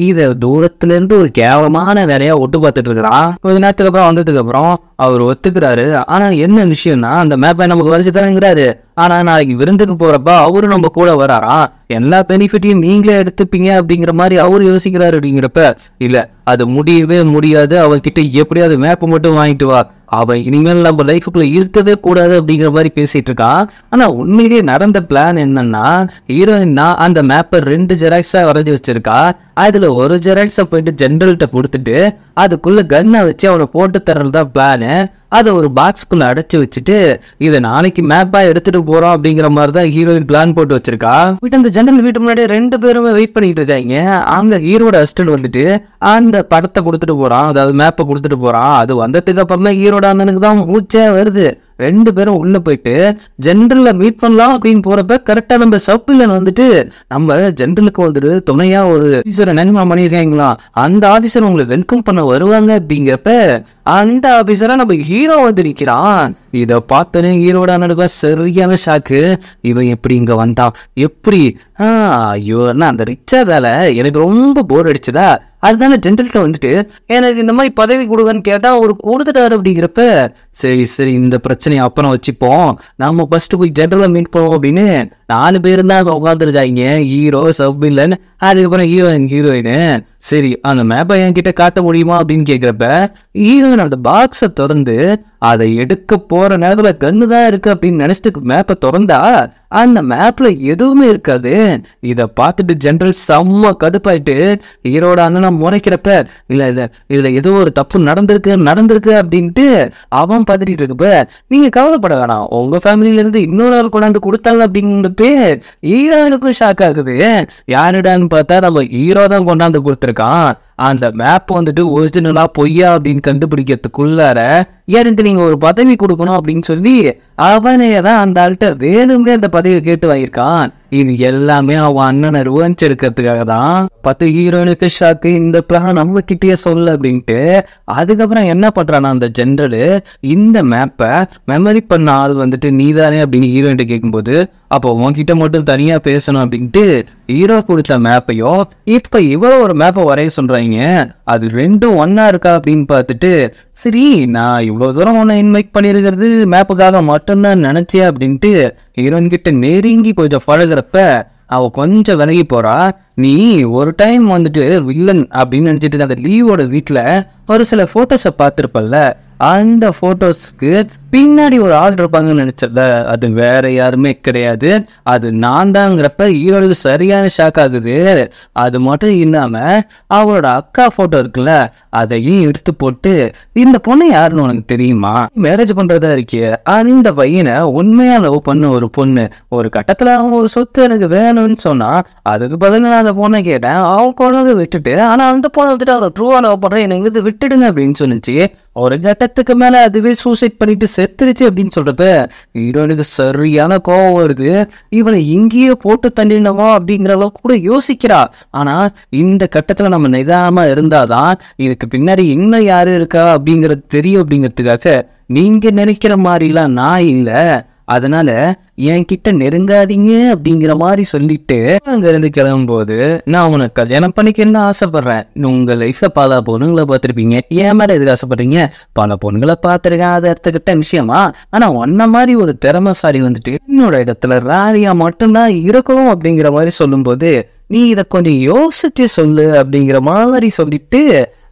இத தூரத்துல இருந்து ஒரு கேவலமான வேலையா ஒட்டு பார்த்துட்டு இருக்கிறான். கொஞ்ச நேரத்துக்கு அப்புறம் வந்ததுக்கு அப்புறம் அவர் ஒத்துக்கிறாரு. ஆனா என்ன விஷயம்னா அந்த மேப்பை நமக்கு வரைச்சு தரங்கிறாரு. ஆனா நாளைக்கு விருந்துக்கு போறப்ப அவரு நம்ம கூட வராராம். எல்லா பெனிஃபிட்டையும் நீங்களே எடுத்துப்பீங்க அப்படிங்கிற மாதிரி அவரு யோசிக்கிறாரு. அப்படிங்கிறப்ப இல்ல அது முடியவே முடியாது, அவன்கிட்ட எப்படியாவது மேப்பை மட்டும் வாங்கிட்டு வா, அவன் இனிமேல் நம்ம லைஃபுக்குள்ள இருக்கவே கூடாது அப்படிங்கிற மாதிரி பேசிட்டு இருக்கான். ஆனா உண்மையிலேயே நடந்த பிளான் என்னன்னா, ஹீரோயின் தான் அந்த மேப்பை 2 ஜெராக்ஸா வரைஞ்சி வச்சிருக்கா. அதுல ஒரு ஜெராக்ஸை போயிட்டு ஜெனரல்கிட்ட கொடுத்துட்டு அதுக்குள்ள கன்னை வச்சு அவனை போட்டு தர்றதுதான் பிளானு. அதை ஒரு பாக்ஸ்குள்ள அடைச்சு வச்சுட்டு இதை நாளைக்கு மேப்பா எடுத்துட்டு போறோம் அப்படிங்கிற மாதிரி தான் ஹீரோயின் பிளான் போட்டு வச்சிருக்கா. அந்த ஜெனரல் வீட்டு முன்னாடி 2 பேருமே வெயிட் பண்ணிட்டு இருக்காங்க. அங்க ஹீரோட அசிஸ்டன்ட் வந்துட்டு அந்த படத்தை கொடுத்துட்டு போறான், அதாவது மேப்பை கொடுத்துட்டு போறான். அது வந்ததுக்கு அப்புறம் தான் ஹீரோட அண்ணனுக்கு தான் மூச்சே வருது. 2 பேரும் உள்ள போயிட்டு ஜெனரல்ல மீட் பண்ணலாம் அப்படின்னு போறப்ப கரெக்டா நம்ம சப்வில்லன் வந்துட்டு நம்ம ஜெனரலுக்கு வந்துட்டு துணையா ஒரு ஆபீசரை நினைமா பண்ணிருக்காங்களா, அந்த ஆபீசர் உங்களை வெல்கம் பண்ண வருவாங்க. அப்படிங்கிறப்ப அந்த ஆபீசரா நம்ம ஹீரோ வந்து நிக்கிறான். இதை பார்த்தோன்னே ஹீரோட அண்ணனுக்கு சரியான ஷாக்கு. இவன் எப்படி இங்க வந்தான், எப்படி ஐயோ அந்த ரிச்சாதால எனக்கு ரொம்ப போர் அடிச்சதா, அதுதானே ஜெனரல்கிட்ட வந்துட்டு எனக்கு இந்த மாதிரி பதவி கொடுங்கன்னு கேட்டா அவரு கொடுத்துட்டாரு. அப்படிங்கிறப்ப சரி சரி இந்த பிரச்சனையை அப்புறம் வச்சுப்போம், நம்ம ஃபர்ஸ்ட் போய் ஜெனரலை மீட் பண்ணுவோம் அப்படின்னு 4 பேர் தான் உட்காந்துருக்காங்க. ஹீரோ, சப்வில்லன், அதுக்கப்புறம் ஹீரோயின். சரி அந்த மேப்பை என்கிட்ட காட்ட முடியுமா அப்படின்னு கேட்கிறப்ப ஹீரோயின் அந்த பாக்ஸை திறந்து அதை எடுக்க போற நேரத்துல கண்ணு தான் இருக்கு அப்படின்னு நினைச்சிட்டு மேப்பை திறந்தா அந்த மேப்ல எதுவுமே இருக்காது. இதை பார்த்துட்டு ஜெனரல் செம்ம கடுப்பாயிட்டு ஹீரோட அண்ணனை முறைக்கிறப்ப இல்ல இதுல ஏதோ ஒரு தப்பு நடந்திருக்கு அப்படின்ட்டு அவன் பதறிட்டு இருக்கப்ப நீங்க கவலைப்பட வேணாம், உங்க ஃபேமிலியில இருந்து இன்னொரு ஆள் கொண்டாந்து கொடுத்தாங்க அப்படிங்கிறப்ப ஹீரோயினுக்கும் ஷாக் ஆகுது. யாருடான்னு பார்த்தா நம்ம ஹீரோ தான் கொண்டாந்து கொடுத்துருக்கான். அந்த மேப் வந்துட்டு ஒரிஜினலா பொய்யா அப்படின்னு கண்டுபிடிக்கிறதுக்குள்ளார எனக்கு நீங்க ஒரு பதவி கொடுக்கணும் அப்படின்னு சொல்லி அவனே தான் அந்த ஆள்கிட்ட வேணும்னே அந்த பதவியை கேட்டு வாங்கியிருக்கான். இது எல்லாமே அவன் அண்ணனை ரிவெஞ்ச் எடுக்கிறதுக்காக தான். 10 ஹீரோயினுக்கு ஷாக்கு, இந்த பிளான் நம்ம கிட்டேயே சொல்ல அப்படின்ட்டு. அதுக்கப்புறம் என்ன பண்றானா அந்த ஜெனரல் இந்த மேப்பை மெமரி பண்ண ஆள் வந்துட்டு நீதானே அப்படின்னு ஹீரோயின்ட்டு கேட்கும்போது அப்போ உன்கிட்ட மட்டும் தனியா பேசணும் அப்படின்ட்டு ஹீரோ கொடுத்த மேப்பையும் இப்ப இவ்வளவு ஒரு மேப்பை வரைய சொல்றாங்க. அது 2ம் ஒன்னா இருக்கா அப்படின்னு பார்த்துட்டு சரி நான் இவ்வளவு தூரம் உன்னை இன்வைட் பண்ணிருக்கிறது மேப்புக்காக மட்டும்தான் நினைச்சேன் அப்படின்ட்டு ஹீரோயின் கிட்ட நெருங்கி கொஞ்சம் பழகிறப்ப அவ கொஞ்சம் விலகி போறா. நீ ஒரு டைம் வந்துட்டு வில்லன் அப்படின்னு நினைச்சிட்டு அந்த லீவோட வீட்டுல ஒரு சில போட்டோஸை பார்த்திருப்பல்ல, அந்த போட்டோஸ்க்கு பின்னாடி ஒரு ஆள் இருப்பாங்கன்னு நினைச்சல, அது வேற யாருமே கிடையாது, அது நான் தாங்கிறப்ப ஹீரோனுக்கு சரியான ஷாக் ஆகுது. அது மட்டும் இல்லாம அவரோட அக்கா போட்டோ இருக்குல்ல அதையும் எடுத்து போட்டு இந்த பொண்ணு யாருன்னு உனக்கு தெரியுமா, மேரேஜ் பண்றதா இருக்கே அந்த பையனை உண்மையா லவ் பண்ண ஒரு பொண்ணு, ஒரு கட்டத்துல அவன் ஒரு சொத்து எனக்கு வேணும்னு சொன்னா அதுக்கு பதில் நான் அந்த பொண்ணை கேட்டேன், அவன் கொண்டு விட்டுட்டு ஆனா அந்த பொண்ணை வந்துட்டு அவரை ட்ரூவா லவ் பண்றேன் எனக்கு விட்டுடுங்க அப்படின்னு சொன்னிச்சு. ஒரு கட்டத்துக்கு மேல அதுவே சூசைட் பண்ணிட்டு செத்துருச்சு அப்படின்னு சொல்றப்ப ஹீரோனுக்கு சரியான கோபம் வருது. இவனை இங்கேயே போட்டு தள்ளினவா அப்படிங்கிற அளவுக்கு கூட யோசிக்கிறா. ஆனா இந்த கட்டத்துல நம்ம நிதானமா இருந்தாதான் இதுக்கு பின்னாடி இன்னும் யாரு இருக்கா அப்படிங்கிறது தெரியும். அப்படிங்கிறதுக்காக நீங்க நினைக்கிற மாதிரிலாம் நான் இல்ல, அதனால என்கிட்ட நெருங்காதீங்க அப்படிங்கிற மாதிரி சொல்லிட்டு அங்க இருந்து கிளம்பும்போது நான் உனக்கு கல்யாணம் பண்ணிக்கணும்னு ஆசைப்படுறேன், உங்க லைஃப்ல பல பொண்ணுங்களை பார்த்துருப்பீங்க, ஏன் மேல எதுக்கு ஆசைப்படுறீங்க, பல பொண்ணுங்களை பார்த்துருக்கேன், அதை எடுத்துக்கிட்ட விஷயமா, ஆனா ஒன்ன மாதிரி ஒரு திறமைசாலி வந்துட்டு என்னோட இடத்துல ராணியா மட்டும்தான் இருக்கணும் அப்படிங்கிற மாதிரி சொல்லும்போது நீ இதை கொஞ்சம் யோசிச்சு சொல்லு அப்படிங்கிற மாதிரி சொல்லிட்டு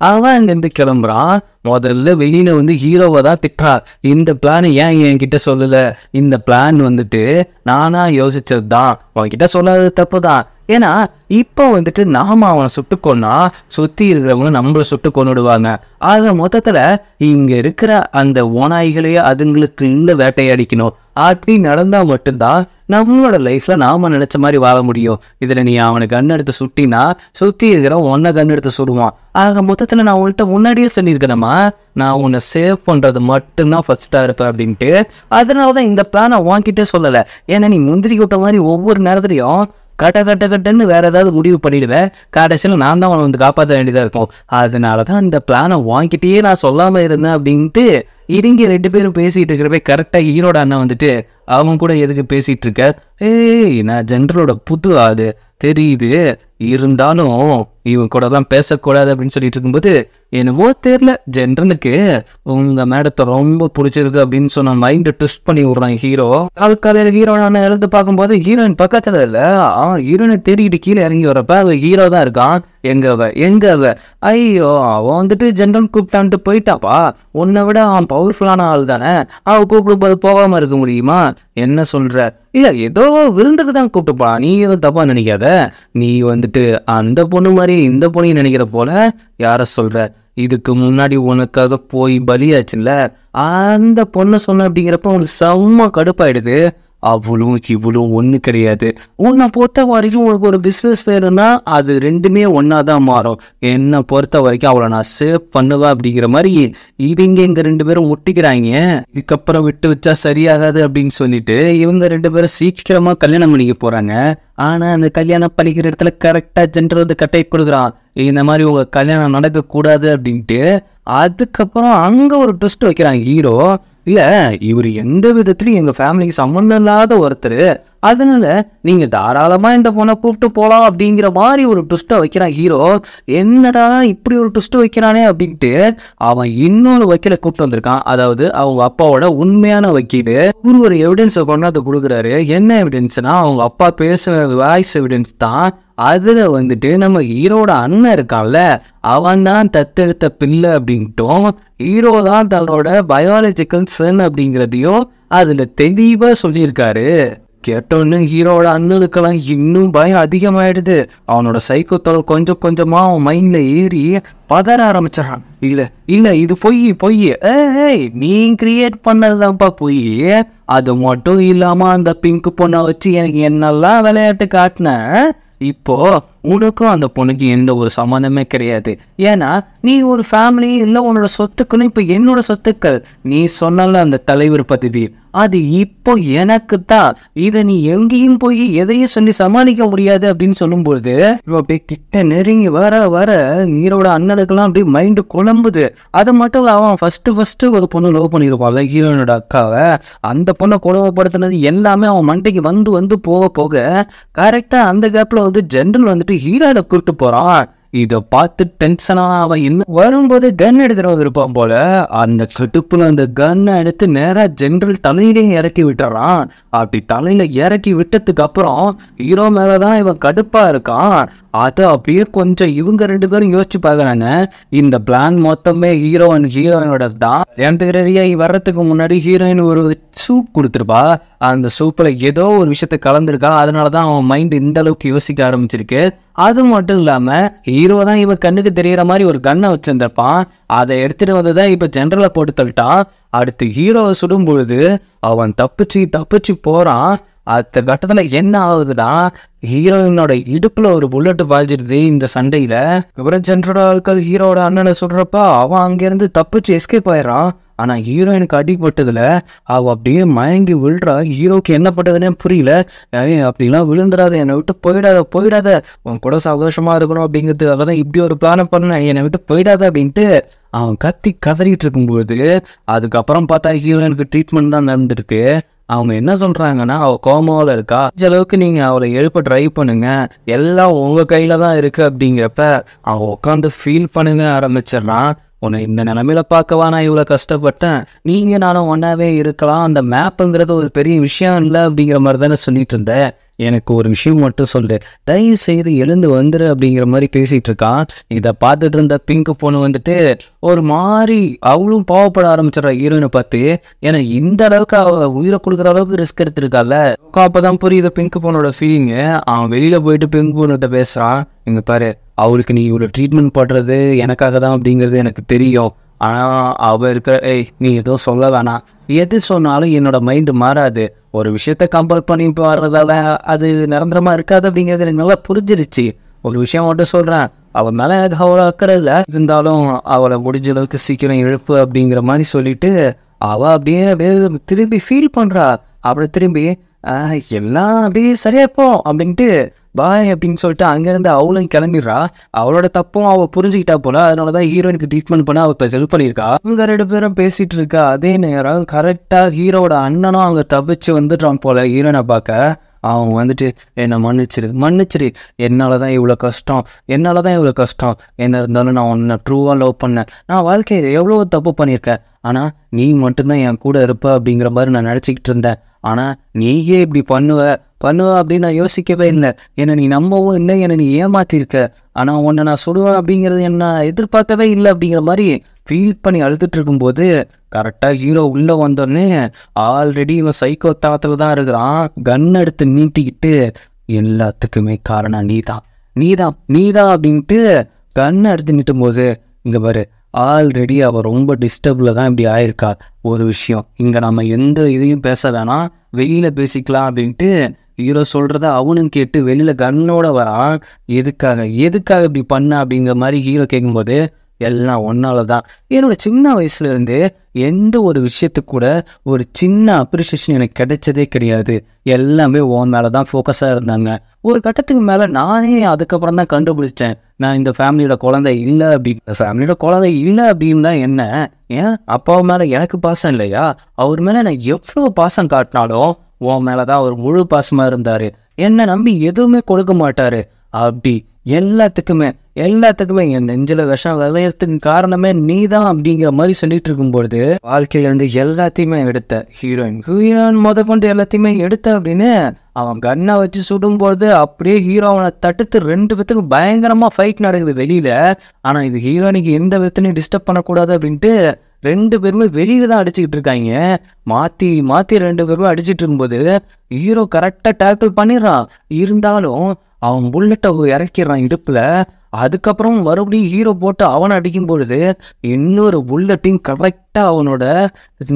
அவன் அங்கிருந்து கிளம்புறான். முதல்ல வெளியில வந்து ஹீரோவை தான் திட்டா, இந்த பிளான் ஏன் என்கிட்ட சொல்லல, இந்த பிளான் வந்துட்டு நானா யோசிச்சது தான், உன்கிட்ட சொல்லாதது தப்புதான். ஏன்னா இப்போ வந்துட்டு நாம அவனை சுட்டு கொன்னா சுத்தி இருக்கிறவங்க நம்மளை சுட்டு கொன்னுடுவாங்க. ஆக மொத்தத்துல இங்க இருக்கிற அந்த ஓநாய்களையே அதுங்களுக்கு இந்த வேட்டையடிக்கணும். அப்படி நடந்தா மட்டும்தான் நம்மளோட லைஃப்ல நாம நினைச்ச மாதிரி வாழ முடியும். இதுல நீ அவனை கண் எடுத்து சுட்டினா சுத்தி இருக்கிற உன்னை கண் எடுத்து சுடுவான். ஆக மொத்தத்துல நான் உன்கிட்ட முன்னாடியே சொல்லியிருக்கேனம்மா, நான் உன்னை சேவ் பண்றது மட்டும்தான் ஃபர்ஸ்டா இருப்பேன் அப்படின்ட்டு. அதனாலதான் இந்த பிளானை உன்கிட்டே சொல்லலை. ஏன்னா நீ முந்திரி கூட்ட மாதிரி ஒவ்வொரு நேரத்துலையும் கட்டன்னு வேற ஏதாவது முடிவு பண்ணிடுவேன், கடைசியில் நான் தான் அவனை வந்து காப்பாற்ற வேண்டியதா இருக்கும். அதனாலதான் இந்த பிளானை வாங்கிட்டே நான் சொல்லாம இருந்தேன் அப்படின்ட்டு இறங்கி 2 பேரும் பேசிட்டு இருக்கிறப்ப கரெக்டா ஹீரோட அண்ணன் வந்துட்டு அவன் கூட எதுக்கு பேசிட்டு இருக்க, ஏய் நான் ஜென்ரலோட புது ஆளு தெரியுது, இருந்தாலும் இவன் கூட தான் பேசக்கூடாது அப்படின்னு சொல்லிட்டு இருக்கும்போது என்னவோ தெரியல ஜென்ரலுக்கு உங்க மேடத்தை ரொம்ப பிடிச்சிருக்கு அப்படின்னு சொன்ன மைண்டை ட்விஸ்ட் பண்ணி விடுறான் ஹீரோ. காலையில ஹீரோ நான் எழுந்து பார்க்கும்போது ஹீரோயின் பக்கத்துல இல்ல, ஹீரோயினை தேடிக்கிட்டு கீழே இறங்கி வரப்ப அது ஹீரோ தான் இருக்கான். எங்க அவ ஐயோ அவன் வந்துட்டு ஜென்ரல் கூப்பிட்டான்ட்டு போயிட்டாப்பா, உன்னை விட அவன் பவர்ஃபுல்லான ஆள் தானே, அவன் கூப்பிடும் போது போகாம இருக்க முடியுமா, என்ன சொல்ற, இல்ல ஏதோ விருந்துக்கு தான் கூப்பிட்டுப்பா, நீ எதுவும் தப்பா நினைக்காத, நீ வந்துட்டு அந்த பொண்ணு மாதிரி இந்த பொண்ணையும் நினைக்கிற போல, யார சொல்ற, இதுக்கு முன்னாடி உனக்காக போய் பலியாச்சுல்ல அந்த பொண்ணை சொன்ன அப்படிங்கிறப்ப உனக்கு செம்ம கடுப்பாயிடுது. அவளும் இவளும் ஒண்ணு கிடையாது, உன்னை பொறுத்த வரைக்கும் உனக்கு ஒரு பிஸ்னஸ் வேணும்னா அது ரெண்டுமே ஒன்னாதான் மாறும், என்னை பொறுத்த வரைக்கும் அவளை நான் சேவ் பண்ணுவேன் அப்படிங்கிற மாதிரி இவங்க ரெண்டு பேரும் முட்டிக்கிறாங்க. இதுக்கப்புறம் விட்டு வச்சா சரியாகாது அப்படின்னு சொல்லிட்டு இவங்க ரெண்டு பேரும் சீக்கிரமா கல்யாணம் பண்ணிக்க போறாங்க. ஆனா அந்த கல்யாணம் பண்ணிக்கிற இடத்துல கரெக்டா ஜென்ரல் வந்து கட்டை கொடுக்குறான், இந்த மாதிரி உங்க கல்யாணம் நடக்க கூடாது அப்படின்ட்டு. அதுக்கப்புறம் அங்க ஒரு ட்விஸ்ட் வைக்கிறான் ஹீரோ, இல்ல இவர் எந்த விதத்துலயும் எங்க ஃபேமிலிக்கு சம்மந்தம் இல்லாத ஒருத்தர், அதனால நீங்க தாராளமா இந்த பொண்ணை கூப்பிட்டு போலாம் அப்படிங்கிற மாதிரி ஒரு ட்விஸ்ட்டை வைக்கிறான் ஹீரோ. என்னடா இப்படி ஒரு ட்விஸ்ட் வைக்கிறானே அப்படின்ட்டு அவன் இன்னொரு வக்கீலை கூப்பிட்டு வந்திருக்கான், அதாவது அவங்க அப்பாவோட உண்மையான வக்கீல். ஒரு எவிடன்ஸை கொண்டாந்து கொடுக்குறாரு. என்ன எவிடன்ஸ்னா அவங்க அப்பா பேசுற வாய்ஸ் எவிடன்ஸ் தான். அதுல வந்துட்டு நம்ம ஹீரோட அண்ணன் இருக்கான்ல அவன் தான் தத்தெடுத்த பிள்ளை அப்படின்ட்டும், ஹீரோ தான் தன்னோட பயாலஜிக்கல் சன் அப்படிங்கிறதையும் அதுல தெளிவா சொல்லியிருக்காரு. கேட்டோன்னு ஹீரோட அண்ணனுக்கெல்லாம் இன்னும் பயம் அதிகமாயிடுது. அவனோட சைக்கோத்தோட கொஞ்சம் கொஞ்சமா அவன் மைண்ட்ல ஏறி பதற ஆரம்பிச்சிடறான். இல்ல இது பொய், ஏய் நீ கிரியேட் பண்ணதுதான்ப்பா பொய், அது மட்டும் இல்லாம அந்த பிங்க் பொண்ணை வச்சு எனக்கு என்னெல்லாம் விளையாட்டு காட்டின, இப்போ உனக்கும் அந்த பொண்ணுக்கு எந்த ஒரு சம்மந்தமே கிடையாது, ஏன்னா நீ ஒரு ஃபேமிலி இல்லை உன்னோட சொத்துக்குன்னு இப்போ என்னோட சொத்துக்கள், நீ சொன்னால அந்த தலைவர் பதவி அது இப்போ எனக்கு தான், இதை நீ எங்கேயும் போய் எதையும் சொல்லி சமாளிக்க முடியாது அப்படின்னு சொல்லும்போது அப்படியே கிட்ட நெருங்கி வர ஹீரோட அண்ணனுக்கெல்லாம் அப்படியே மைண்டு குழம்புது. அது மட்டும் இல்லை அவன் ஃபர்ஸ்ட் ஒரு பொண்ணு லவ் பண்ணியிருப்பாள் ஹீரோனோட அக்காவை, அந்த பொண்ணை குழம்பப்படுத்தினது எல்லாமே அவன் மண்டைக்கு வந்து போக கரெக்டா அந்த கேப்ல வந்து ஜென்ரல் வந்துட்டு ஹீரோட கூப்பிட்டு போறான். இதை பார்த்து டென்ஷனா அவன் இன்னும் வரும்போது கன் எடுத்துட்டு வந்திருப்பான் போல, அந்த கடுப்புல அந்த கன்னை எடுத்து நேரா ஜென்ரல் தலையிலே இறக்கி விட்டுறான். அப்படி தலையில இறக்கி விட்டதுக்கு அப்புறம் ஹீரோ மேலதான் இவன் கடுப்பா இருக்கான். அதை அப்படியே கொஞ்சம் இவங்க ரெண்டு பேரும் யோசிச்சு பாக்குறாங்க, இந்த பிளான் மொத்தமே ஹீரோயினோட தான். என் வர்றதுக்கு முன்னாடி ஹீரோயின் ஒரு சூப் கொடுத்துருப்பா, அந்த சூப்ல ஏதோ ஒரு விஷயத்த கலந்துருக்கா, அதனாலதான் அவன் மைண்ட் இந்த அளவுக்கு யோசிக்க ஆரம்பிச்சிருக்கு. அது மட்டும் இல்லாம ஹீரோ தான் இவன் கண்ணுக்கு தெரியற மாதிரி ஒரு கன்னை வச்சிருந்திருப்பான், அதை எடுத்துட்டு வந்துதான் இப்ப ஜென்ரலை போட்டு தள்ளிட்டான். அடுத்து ஹீரோவை சுடும் பொழுது அவன் தப்பிச்சு போறான். அடுத்த கட்டத்துல என்ன ஆகுதுன்னா ஹீரோயினோட இடுப்புல ஒரு புல்லட் பாய்ச்சிருது இந்த சண்டையில. அப்புறம் ஜென்ரலோட ஆட்கள் ஹீரோட அண்ணனை சுடுறப்ப அவன் அங்கிருந்து தப்பிச்சு எஸ்கேப் ஆயிடுறான். ஆனா ஹீரோயினுக்கு அடிப்பட்டதுல அவ அப்படியே மயங்கி விழுறா. ஹீரோக்கு என்ன பட்டதுன்னே புரியல. அப்படிலாம் விழுந்துடாத, என்னை விட்டு போயிடாத உன் கூட சந்தோஷமா இருக்கணும் அப்படிங்கிறதுக்காக தான் இப்படி ஒரு பிளான பண்ண, என்னை விட்டு போயிடாத அப்படின்ட்டு அவன் கதறிட்டு இருக்கும்போது அதுக்கப்புறம் பார்த்தா ஹீரோயினுக்கு ட்ரீட்மெண்ட் தான் நடந்துருக்கு. அவங்க என்ன சொல்றாங்கன்னா அவ கோமாவில் இருக்கா, இந்த அளவுக்கு நீங்க அவளை எழுப்ப ட்ரை பண்ணுங்க, எல்லாம் உங்க கையில தான் இருக்கு அப்படிங்கிறப்ப அவன் உட்காந்து ஃபீல் பண்ணுங்க ஆரம்பிச்சிடறான். உன்னை இந்த நிலைமையில பார்க்கவா நான் இவ்வளோ கஷ்டப்பட்டேன், நீங்க நானும் ஒன்னாவே இருக்கலாம், அந்த மேப்புங்கிறது ஒரு பெரிய விஷயம் இல்லை அப்படிங்கிற மாதிரி தானே சொல்லிட்டு இருந்தேன், எனக்கு ஒரு விஷயம் மட்டும் சொல்லு, தயவு செய்து எழுந்து வந்துரு அப்படிங்கிற மாதிரி பேசிட்டு இருக்கான். இதை பார்த்துட்டு இருந்த பிங்க் பொண்ணு வந்துட்டு ஒரு மாதிரி அவளும் பாவப்பட ஆரம்பிச்சிடறா ஹீரோயினை பார்த்து. ஏன்னா இந்த அளவுக்கு அவ உயிரை கொடுக்குற அளவுக்கு ரிஸ்க் எடுத்திருக்கால. அப்பதான் புரியுது பிங்க் பொண்ணோட ஃபீலிங்கு. அவன் வெளியில போயிட்டு பிங்க் பொண்ணுகிட்ட பேசுறான், இங்க பாரு அவளுக்கு நீ இவ்வளோ ட்ரீட்மெண்ட் பண்ணுறது எனக்காக தான் அப்படிங்கிறது எனக்கு தெரியும், ஆனால் அவள் இருக்கிற நீ எதுவும் சொல்ல வேணாம், எது சொன்னாலும் என்னோட மைண்டு மாறாது, ஒரு விஷயத்த கம்பேர் பண்ணி வர்றதால அது நிரந்தரமாக இருக்காது அப்படிங்கிறது எனக்கு நல்லா புரிஞ்சிருச்சு, ஒரு விஷயம் மட்டும் சொல்கிறேன், அவள் மேலே எனக்கு அவ்வளோ அக்கறை இல்லை, இருந்தாலும் அவளை முடிஞ்ச அளவுக்கு சீக்கிரம் எழுப்பு அப்படிங்கிற மாதிரி சொல்லிட்டு அவள் அப்படியே திரும்பி ஃபீல் பண்ணுறா. அப்படி திரும்பி எல்லாம் அப்படியே சரியாப்போ அப்படின்ட்டு பாய் அப்படின்னு சொல்லிட்டு அங்கேருந்து அவளும் கிளம்பிடுறா. அவளோட தப்பும் அவள் புரிஞ்சுக்கிட்டா போல, அதனாலதான் ஹீரோயினுக்கு ட்ரீட்மெண்ட் பண்ண அவள் இப்போ ஹெல்ப் பண்ணியிருக்கா. அவங்க ரெண்டு பேரும் பேசிட்டு இருக்கா. அதே நேரம் கரெக்டாக ஹீரோட அண்ணனும் அவங்க தப்பிச்சு வந்துட்டான் போல ஹீரோயினை பார்க்க. அவன் வந்துட்டு என்னை மன்னிச்சிரு, என்னால் தான் இவ்வளோ கஷ்டம், என்ன இருந்தாலும் நான் உன்னை ட்ரூவாக லவ் பண்ணேன், நான் வாழ்க்கையில் எவ்வளோ தப்பு பண்ணியிருக்கேன், ஆனால் நீ மட்டும்தான் என் கூட இருப்ப அப்படிங்கிற மாதிரி நான் நினச்சிக்கிட்டு இருந்தேன், ஆனால் நீயே இப்படி பண்ணுவ அப்படின்னு நான் யோசிக்கவே இல்லை, என்னை நீ நம்பவும் இல்லை, என்னை நீ ஏமாத்திருக்க, ஆனால் உன்னை நான் சுடுவேன் அப்படிங்கிறது என்ன எதிர்பார்க்கவே இல்லை அப்படிங்கிற மாதிரி ஃபீல் பண்ணி அழுதுட்டு இருக்கும்போது கரெக்டாக ஹீரோ உள்ளே வந்தோடனே ஆல்ரெடி இவன் சைக்கோ தாத்தில் தான் இருக்கிறான். கன் எடுத்து நீட்டிக்கிட்டு எல்லாத்துக்குமே காரணம் நீதான் அப்படின்ட்டு கண்ணை எடுத்து நீட்டும் போது இங்கே பாரு, ஆல்ரெடி அவள் ரொம்ப டிஸ்டர்பில் தான் இப்படி ஆயிருக்கா. ஒரு விஷயம் இங்கே நம்ம எந்த இதையும் பேச வேணாம், வெளியில் பேசிக்கலாம் அப்படின்ட்டு ஹீரோ சொல்கிறத அவனும் கேட்டு வெளியில் கண்ணோட வரான். எதுக்காக இப்படி பண்ண அப்படிங்கிற மாதிரி ஹீரோ கேட்கும்போது எல்லாம் ஒன்னால தான். என்னோட சின்ன வயசுலேருந்து எந்த ஒரு விஷயத்துக்கு கூட ஒரு சின்ன அப்ரிஷியேஷன் எனக்கு கிடைச்சதே கிடையாது. எல்லாமே உன் மேலே தான் ஃபோக்கஸாக இருந்தாங்க. ஒரு கட்டத்துக்கு மேலே நானே அதுக்கப்புறம் தான் கண்டுபிடிச்சேன், நான் இந்த ஃபேமிலியோட குழந்தை இல்லை அப்படின்னு தான். என்ன ஏன் அப்பா மேலே எனக்கு பாசம் இல்லையா? அவர் மேலே நான் எவ்வளோ பாசம் காட்டினாலும் உன் மேலே தான் அவர் முழு பாசமாக இருந்தார். என்னை நம்பி எதுவுமே கொடுக்க மாட்டார். அப்படி எல்லாத்துக்குமே என் நெஞ்சில விஷம் விளையறதுக்கு காரணமே நீ தான் அப்படிங்கிற மாதிரி சொல்லிட்டு இருக்கும்பொழுது வாழ்க்கையில இருந்து எல்லாத்தையுமே எடுத்த ஹீரோயின் கொண்டு எல்லாத்தையுமே எடுத்த அப்படின்னு அவன் கண்ணை வச்சு சுடும்பொழுது அப்படியே ஹீரோ அவனை தடுத்து 2 பேத்துக்கும் பயங்கரமா ஃபைட் நடக்குது வெளியில. ஆனா இது ஹீரோயினுக்கு எந்த விதத்துலையும் டிஸ்டர்ப் பண்ணக்கூடாது அப்படின்ட்டு 2 பேருமே வெளியில தான் அடிச்சுக்கிட்டு இருக்காங்க. மாத்தி 2 பேருமே அடிச்சுட்டு இருக்கும்போது ஹீரோ கரெக்டா டேக்கிள் பண்ணிடுறான். இருந்தாலும் அவன் புல்லட்டை இறக்கிறான் இடுப்புல. அதுக்கப்புறம் மறுபடியும் ஹீரோ போட்டு அவனை அடிக்கும் பொழுது இன்னொரு புல்லட்டையும் கரெக்டா அவனோட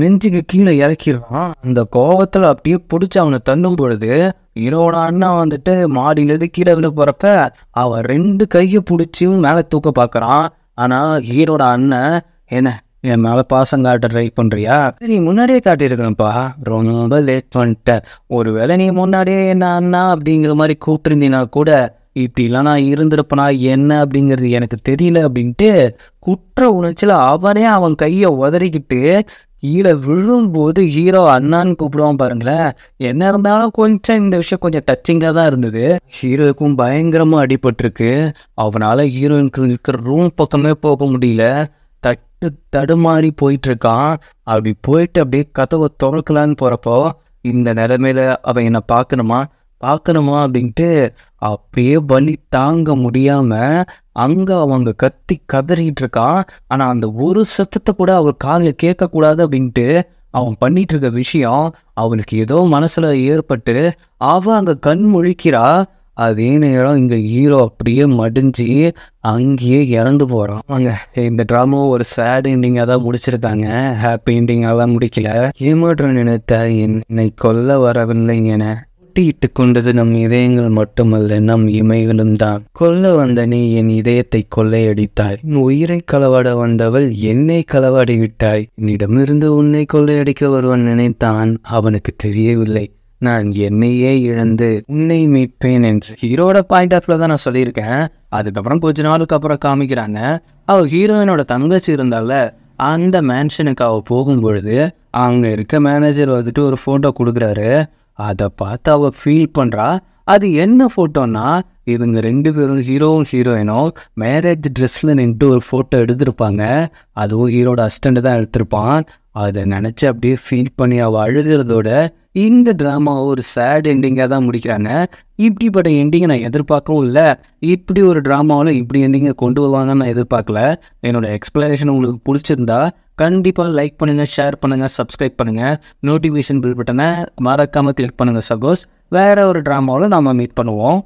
நெஞ்சுக்கு கீழே இறக்கிடுறான். அந்த கோபத்துல அப்படியே பிடிச்சி அவனை தள்ளும் பொழுது ஹீரோட அண்ணா வந்துட்டு மாடியிலேருந்து கீழே விழ போறப்ப அவன் 2 கையை பிடிச்சியும் மேலே தூக்க பார்க்கறான். ஆனா ஹீரோட அண்ணன் என்ன என் மேலே பாசம் காட்ட ட்ரை பண்ணுறியா? சரி முன்னாடியே காட்டியிருக்கணும்ப்பா, ரொம்ப லேட் பண்ணிட்டேன். ஒருவேளை நீ முன்னாடியே என்ன அண்ணா அப்படிங்கிற மாதிரி கூப்பிட்டுருந்தீங்கன்னா கூட இப்படிலாம் நான் இருந்திருப்பனா என்ன அப்படிங்கிறது எனக்கு தெரியல அப்படின்ட்டு குற்ற உணர்ச்சியில் அவன் கையை உதறிக்கிட்டு கீழே விழும்போது ஹீரோ அண்ணான்னு கூப்பிடுவான் பாருங்களேன். என்ன இருந்தாலும் கொஞ்சம் இந்த விஷயம் கொஞ்சம் டச்சிங்காக தான் இருந்தது. ஹீரோவுக்கும் பயங்கரமாக அடிபட்டிருக்கு. அவனால் ஹீரோயினுக்கு இருக்கிற ரூம் பக்கமே போக முடியல. தடுமாறி போயிட்டு இருக்கான். அப்படி போயிட்டு அப்படியே கதவை திறக்கலான்னு போறப்போ இந்த நிலைமையில அவன் என்னை பார்க்கணுமா அப்படின்ட்டு அப்படியே வலி தாங்க முடியாம அங்க அவங்க கத்தி கதறிட்டு இருக்கான். ஆனா அந்த ஒரு சத்தத்தை கூட அவர் காதில் கேட்க கூடாது அப்படின்ட்டு அவன் பண்ணிட்டு இருக்க விஷயம் அவனுக்கு ஏதோ மனசுல ஏற்பட்டு அவன் அங்க கண் முழிக்கிறா. அதே நேரம் இங்க ஹீரோ அப்படியே மடிஞ்சு அங்கேயே இறந்து போறான். வாங்க இந்த ட்ராமா ஒரு சேட் எண்டிங்காக தான் முடிச்சிருக்காங்க, ஹாப்பி எண்டிங்காக முடிக்கல. ஏமாற்ற நினைத்த என்னை கொல்ல வரவில்லை என போட்டியிட்டு கொண்டது நம் இதயங்கள் மட்டுமல்ல, நம் இமைகளும் தான். கொல்ல வந்த நீ என் இதயத்தை கொள்ளையடித்தாய், உயிரை களவாட வந்தவள் என்னை களவாடி விட்டாய். என்னிடமிருந்து உன்னை கொள்ளையடிக்க ஒருவன் நினைத்தான், அவனுக்கு தெரியவில்லை நான் என்னையே இழந்து உன்னை மீட்பேன் என்று. ஹீரோட பாயிண்ட் ஆஃப் வியூ தான் நான் சொல்லியிருக்கேன். அதுக்கப்புறம் கொஞ்ச நாளுக்கு அப்புறம் காமிக்கிறாங்க, அவள் ஹீரோயினோட தங்கச்சி இருந்தால அந்த மேன்ஷனுக்கு அவள் போகும்பொழுது அங்கே இருக்க மேனேஜர் வந்துட்டு ஒரு ஃபோட்டோ கொடுக்குறாரு. அதை பார்த்து அவள் ஃபீல் பண்ணுறா. அது என்ன ஃபோட்டோன்னா இவங்க 2 பேரும் ஹீரோவும் ஹீரோயினும் மேரேஜ் ட்ரெஸ்ஸில் நின்று ஒரு ஃபோட்டோ எடுத்திருப்பாங்க. அதுவும் ஹீரோட அசிஸ்டண்ட் தான் எடுத்திருப்பான். அதை நினச்சி அப்படியே ஃபீல் பண்ணி அவள் அழுகிறதோட இந்த ட்ராமாவை ஒரு சேட் எண்டிங்காக தான் முடிக்கிறாங்க. இப்படிப்பட்ட எண்டிங்கை நான் எதிர்பார்க்கவும் இல்லை. இப்படி ஒரு ட்ராமாவில் இப்படி எண்டிங்கை கொண்டு வருவாங்கன்னு நான் எதிர்பார்க்கல. என்னோட எக்ஸ்பிளனேஷன் உங்களுக்கு பிடிச்சிருந்தா கண்டிப்பாக லைக் பண்ணுங்கள், ஷேர் பண்ணுங்கள், சப்ஸ்கிரைப் பண்ணுங்கள், நோட்டிஃபிகேஷன் பில் பட்டனை மறக்காமல் கிளிக் பண்ணுங்கள். சப்போஸ் வேறு ஒரு ட்ராமாவில் நாம் மீட் பண்ணுவோம்.